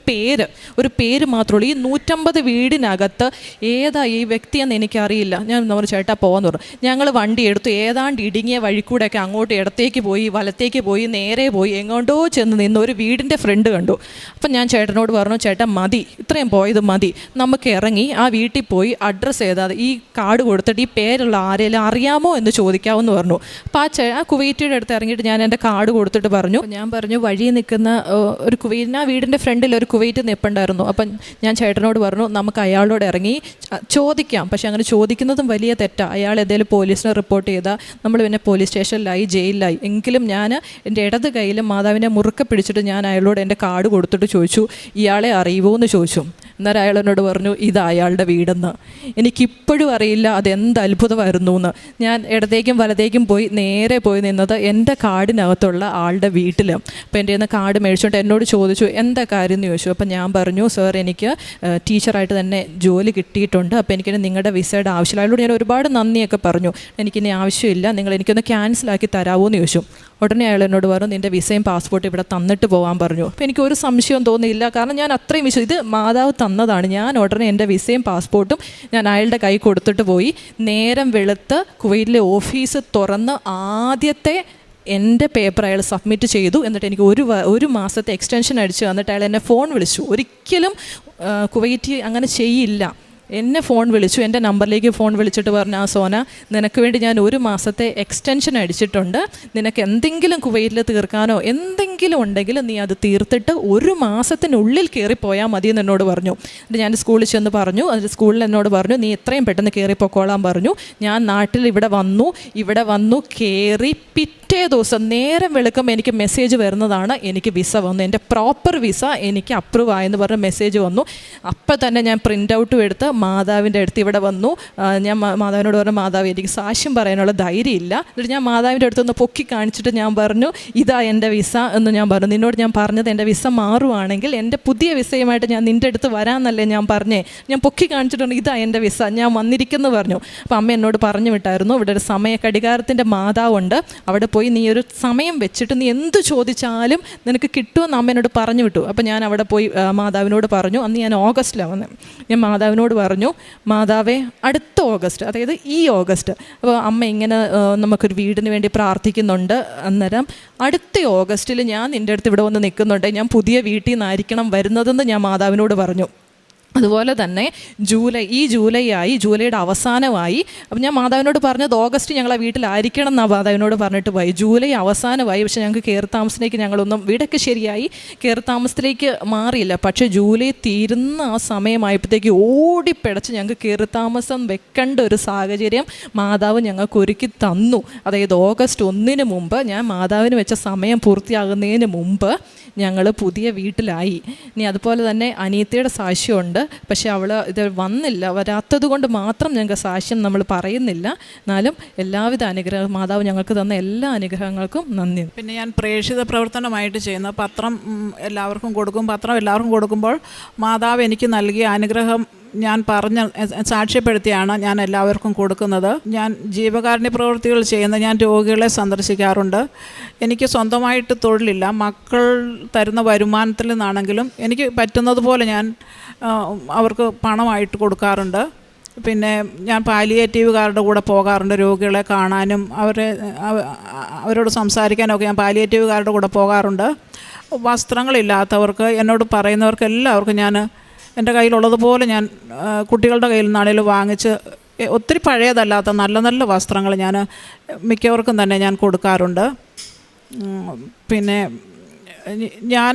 പേര് മാത്രമേ ഉള്ളൂ. ഈ 150 വീടിനകത്ത് ഏതാ ഈ വ്യക്തിയെന്ന് എനിക്കറിയില്ല. ഞാൻ പറഞ്ഞു ചേട്ടാ പോകാമെന്ന് പറഞ്ഞു. ഞങ്ങൾ വണ്ടി എടുത്തു, ഏതാണ്ട് ഇടുങ്ങിയ വഴിക്കൂടെയൊക്കെ അങ്ങോട്ട് ഇടത്തേക്ക് പോയി വലത്തേക്ക് പോയി നേരെ പോയി എങ്ങോട്ടോ ചെന്ന് നിന്ന് ഒരു വീടിൻ്റെ ഫ്രണ്ട് കണ്ടു. അപ്പം ഞാൻ ചേട്ടനോട് പറഞ്ഞു ചേട്ടാ മതി, ഇത്രയും പോയത് മതി, നമുക്ക് ഇറങ്ങി ആ വീട്ടിൽ പോയി അഡ്രസ്സ് ഏതാ ഈ കാർഡ് കൊടുത്തിട്ട് ഈ പേരുള്ള ആരെങ്കിലും അറിയാമോ എന്ന് ചോദിക്കാമെന്ന് പറഞ്ഞു. അപ്പോൾ ആ കുവൈറ്റിയുടെ അടുത്ത് ഇറങ്ങിയിട്ട് ഞാൻ എൻ്റെ കാർഡ് കൊടുത്തിട്ട് പറഞ്ഞു, ഞാൻ പറഞ്ഞു വഴി നിൽക്കുന്ന ഒരു കുവൈറ്റ്, ആ വീടിൻ്റെ ഫ്രണ്ടിൽ ഒരു കുവൈറ്റ് നിൽപ്പുണ്ടായിരുന്നു. അപ്പം ഞാൻ ചേട്ടനോട് പറഞ്ഞു നമുക്ക് അയാളോട് ഇറങ്ങി ചോദിക്കാം. പക്ഷെ അങ്ങനെ ചോദിക്കുന്നതും വലിയ തെറ്റാണ്. അയാൾ ഏതെങ്കിലും പോലീസിനെ റിപ്പോർട്ട് ചെയ്താൽ നമ്മൾ പിന്നെ പോലീസ് സ്റ്റേഷനിലായി ജയിലിലായി. എങ്കിലും ഞാൻ എൻ്റെ ഇടത് കയ്യിലും മാതാവിനെ മുറുക്കെ പിടിച്ചിട്ട് ഞാൻ അയാളോട് എൻ്റെ കാർഡ് കൊടുത്തിട്ട് ചോദിച്ചു ഇയാളെ അറിയുമോ എന്ന് ചോദിച്ചു. എന്നാൽ അയാൾ എന്നോട് പറഞ്ഞു ഇത് അയാളുടെ വീടെന്ന്. എനിക്കിപ്പോഴും അറിയില്ല അതെന്ത് അത്ഭുതമായിരുന്നു എന്ന്. ഞാൻ ഇടത്തേക്കും വലത്തേക്കും നേരെ പോയി നിന്നത് എൻ്റെ കാർഡിനകത്തുള്ള ആളുടെ വീട്ടിൽ. അപ്പോൾ എൻ്റെ നിന്ന് കാർഡ് മേടിച്ചുകൊണ്ട് എന്നോട് ചോദിച്ചു എന്താ കാര്യം എന്ന് ചോദിച്ചു. അപ്പോൾ ഞാൻ പറഞ്ഞു സാർ എനിക്ക് ടീച്ചറായിട്ട് തന്നെ ജോലി കിട്ടിയിട്ടുണ്ട്, അപ്പോൾ എനിക്കിനി നിങ്ങളുടെ വിസയുടെ ആവശ്യമില്ല. അയാളോട് ഞാൻ ഒരുപാട് നന്ദിയൊക്കെ പറഞ്ഞു, എനിക്കിനി ആവശ്യമില്ല, നിങ്ങൾ എനിക്കൊന്ന് ക്യാൻസലാക്കി തരാമോ എന്ന് ചോദിച്ചു. ഉടനെ അയാൾ എന്നോട് പറഞ്ഞു നിൻ്റെ വിസയും പാസ്പോർട്ടും ഇവിടെ തന്നിട്ട് പോകാൻ പറഞ്ഞു. അപ്പോൾ എനിക്കൊരു സംശയവും തോന്നിയില്ല, കാരണം ഞാൻ അത്രയും ഇത് മാതാവ് തന്നതാണ്. ഞാൻ ഉടനെ എൻ്റെ വിസയും പാസ്പോർട്ടും ഞാൻ അയാളുടെ കൈ കൊടുത്തിട്ട് പോയി. നേരം വെളുത്ത് കുവൈറ്റിലെ ഓഫീസ് തുറന്ന് ആദ്യത്തെ എൻ്റെ പേപ്പർ അയാൾ സബ്മിറ്റ് ചെയ്തു. എന്നിട്ട് എനിക്ക് ഒരു മാസത്തെ എക്സ്റ്റൻഷൻ അടിച്ചു തന്നിട്ട് അയാൾ എന്നെ ഫോൺ വിളിച്ചു. ഒരിക്കലും കുവൈറ്റ് അങ്ങനെ ചെയ്യില്ല. എന്നെ ഫോൺ വിളിച്ചു, എൻ്റെ നമ്പറിലേക്ക് ഫോൺ വിളിച്ചിട്ട് പറഞ്ഞു സോന നിനക്ക് വേണ്ടി ഞാൻ 1 മാസത്തെ എക്സ്റ്റൻഷൻ അടിച്ചിട്ടുണ്ട്, നിനക്ക് എന്തെങ്കിലും കുവൈറ്റിൽ തീർക്കാനോ എന്തെങ്കിലും ഉണ്ടെങ്കിൽ നീ അത് തീർത്തിട്ട് 1 മാസത്തിനുള്ളിൽ കയറിപ്പോയാൽ മതി എന്ന് എന്നോട് പറഞ്ഞു. എന്നിട്ട് ഞാൻ സ്കൂളിൽ ചെന്ന് പറഞ്ഞു, അതിൽ സ്കൂളിൽ എന്നോട് പറഞ്ഞു നീ എത്രയും പെട്ടെന്ന് കയറിപ്പോക്കോളാൻ പറഞ്ഞു. ഞാൻ നാട്ടിൽ ഇവിടെ വന്നു കയറി പിറ്റേ ദിവസം നേരം വെളുക്കുമ്പോൾ എനിക്ക് മെസ്സേജ് വരുന്നതാണ് എനിക്ക് വിസ വന്നു, എൻ്റെ പ്രോപ്പർ വിസ എനിക്ക് അപ്രൂവ് ആയെന്ന് പറഞ്ഞ മെസ്സേജ് വന്നു. അപ്പം തന്നെ ഞാൻ പ്രിൻ്റ് ഔട്ടും എടുത്ത് മാതാവിൻ്റെ അടുത്ത് ഇവിടെ വന്നു. ഞാൻ മാതാവിനോട് പറഞ്ഞു മാതാവ് എനിക്ക് സാക്ഷ്യം പറയാനുള്ള ധൈര്യമില്ല. എന്നിട്ട് ഞാൻ മാതാവിൻ്റെ അടുത്തൊന്ന് പൊക്കി കാണിച്ചിട്ട് ഞാൻ പറഞ്ഞു ഇതാ എൻ്റെ വിസ എന്ന് ഞാൻ പറഞ്ഞു. നിന്നോട് ഞാൻ പറഞ്ഞത് എൻ്റെ വിസ മാറുവാണെങ്കിൽ എൻ്റെ പുതിയ വിസയുമായിട്ട് ഞാൻ നിൻ്റെ അടുത്ത് വരാമെന്നല്ലേ ഞാൻ പറഞ്ഞേ. ഞാൻ പൊക്കി കാണിച്ചിട്ടുണ്ട് ഇതാ എൻ്റെ വിസ, ഞാൻ വന്നിരിക്കുന്നു പറഞ്ഞു. അപ്പോൾ അമ്മ എന്നോട് പറഞ്ഞു വിട്ടായിരുന്നു ഇവിടെ ഒരു കടികാരത്തിൻ്റെ മാതാവുണ്ട്, അവിടെ പോയി നീ ഒരു സമയം വെച്ചിട്ട് നീ എന്ത് ചോദിച്ചാലും നിനക്ക് കിട്ടുമെന്ന് അമ്മ എന്നോട് പറഞ്ഞു വിട്ടു. അപ്പോൾ ഞാൻ അവിടെ പോയി മാതാവിനോട് പറഞ്ഞു. അന്ന് ഞാൻ ഓഗസ്റ്റിലാണ് വന്നത്. ഞാൻ മാതാവിനോട് പറഞ്ഞു മാതാവേ അടുത്ത ഓഗസ്റ്റ്, അതായത് ഈ ഓഗസ്റ്റ്, അപ്പോൾ അമ്മ ഇങ്ങനെ നമുക്കൊരു വീടിന് വേണ്ടി പ്രാർത്ഥിക്കുന്നുണ്ട്, അന്നേരം അടുത്ത ഓഗസ്റ്റിൽ ഞാൻ നിൻ്റെ അടുത്ത് ഇവിടെ വന്ന് നിൽക്കുന്നുണ്ട്, ഞാൻ പുതിയ വീട്ടിൽ നിന്നായിരിക്കണം വരുന്നതെന്ന് ഞാൻ മാതാവിനോട് പറഞ്ഞു. അതുപോലെ തന്നെ ജൂലൈയുടെ അവസാനമായി. അപ്പം ഞാൻ മാതാവിനോട് പറഞ്ഞത് ഓഗസ്റ്റ് ഞങ്ങളെ വീട്ടിലായിരിക്കണം എന്നാണ് മാതാവിനോട് പറഞ്ഞിട്ട് പോയി. ജൂലൈ അവസാനമായി, പക്ഷേ ഞങ്ങൾക്ക് കയറി താമസത്തിലേക്ക് ഞങ്ങളൊന്നും വീടൊക്കെ ശരിയായി കയറി താമസത്തിലേക്ക് മാറിയില്ല. പക്ഷേ ജൂലൈ തീരുന്ന ആ സമയമായപ്പോഴത്തേക്ക് ഓടിപ്പിടച്ച് ഞങ്ങൾക്ക് കയറി താമസം വെക്കേണ്ട ഒരു സാഹചര്യം മാതാവ് ഞങ്ങൾക്ക് ഒരുക്കി തന്നു. അതായത് ഓഗസ്റ്റ് 1 മുമ്പ്, ഞാൻ മാതാവിന് വെച്ച സമയം പൂർത്തിയാകുന്നതിന് മുമ്പ് ഞങ്ങൾ പുതിയ വീട്ടിലായി. ഇനി അതുപോലെ തന്നെ അനിയത്തിയുടെ സാക്ഷ്യമുണ്ട്, പക്ഷെ അവൾ ഇത് വരാത്തത് കൊണ്ട് മാത്രം ഞങ്ങൾക്ക് സാക്ഷ്യം നമ്മൾ പറയുന്നില്ല. എന്നാലും എല്ലാവിധ അനുഗ്രഹം മാതാവ് ഞങ്ങൾക്ക് തന്ന എല്ലാ അനുഗ്രഹങ്ങൾക്കും നന്ദി. പിന്നെ ഞാൻ പ്രേക്ഷിത പ്രവർത്തനമായിട്ട് ചെയ്യുന്ന പത്രം എല്ലാവർക്കും കൊടുക്കുമ്പോൾ മാതാവ് എനിക്ക് നൽകിയ അനുഗ്രഹം ഞാൻ സാക്ഷ്യപ്പെടുത്തിയാണ് ഞാൻ എല്ലാവർക്കും കൊടുക്കുന്നത്. ഞാൻ ജീവകാരുണ്യ പ്രവൃത്തികൾ ഞാൻ രോഗികളെ സന്ദർശിക്കാറുണ്ട്. എനിക്ക് സ്വന്തമായിട്ട് തൊഴിലില്ല, മക്കൾ തരുന്ന വരുമാനത്തിൽ നിന്നാണെങ്കിലും എനിക്ക് പറ്റുന്നത് പോലെ ഞാൻ അവർക്ക് പണമായിട്ട് കൊടുക്കാറുണ്ട്. പിന്നെ ഞാൻ പാലിയേറ്റീവുകാരുടെ കൂടെ പോകാറുണ്ട്, രോഗികളെ കാണാനും അവരോട് സംസാരിക്കാനൊക്കെ ഞാൻ പാലിയേറ്റീവുകാരുടെ കൂടെ പോകാറുണ്ട്. വസ്ത്രങ്ങളില്ലാത്തവർക്ക് എന്നോട് പറയുന്നവർക്ക് എല്ലാവർക്കും ഞാൻ എൻ്റെ കയ്യിലുള്ളതുപോലെ ഞാൻ കുട്ടികളുടെ കയ്യിൽ നിന്നാണെങ്കിലും വാങ്ങിച്ച്, ഒത്തിരി പഴയതല്ലാത്ത നല്ല നല്ല വസ്ത്രങ്ങൾ ഞാൻ മിക്കവർക്കും തന്നെ ഞാൻ കൊടുക്കാറുണ്ട്. പിന്നെ ഞാൻ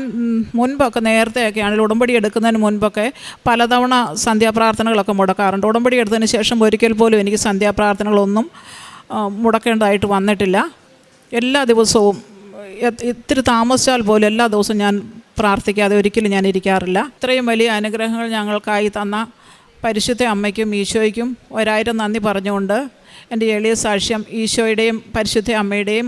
മുൻപൊക്കെ നേരത്തെയൊക്കെ ആണെങ്കിൽ ഉടമ്പടി എടുക്കുന്നതിന് മുൻപൊക്കെ പലതവണ സന്ധ്യാപ്രാർത്ഥനകളൊക്കെ മുടക്കാറുണ്ട്. ഉടമ്പടി എടുത്തതിന് ശേഷം ഒരിക്കൽ പോലും എനിക്ക് സന്ധ്യാപ്രാർത്ഥനകളൊന്നും മുടക്കേണ്ടതായിട്ട് വന്നിട്ടില്ല. എല്ലാ ദിവസവും ഇത്തിരി താമസിച്ചാൽ പോലും എല്ലാ ദിവസവും ഞാൻ പ്രാർത്ഥിക്കാതെ ഒരിക്കലും ഞാൻ ഇരിക്കാറില്ല. ഇത്രയും വലിയ അനുഗ്രഹങ്ങൾ ഞങ്ങൾക്കായി തന്ന പരിശുദ്ധ അമ്മയ്ക്കും ഈശോയ്ക്കും 1000 നന്ദി പറഞ്ഞുകൊണ്ട് എൻ്റെ എളിയ സാക്ഷ്യം ഈശോയുടെയും പരിശുദ്ധ അമ്മയുടെയും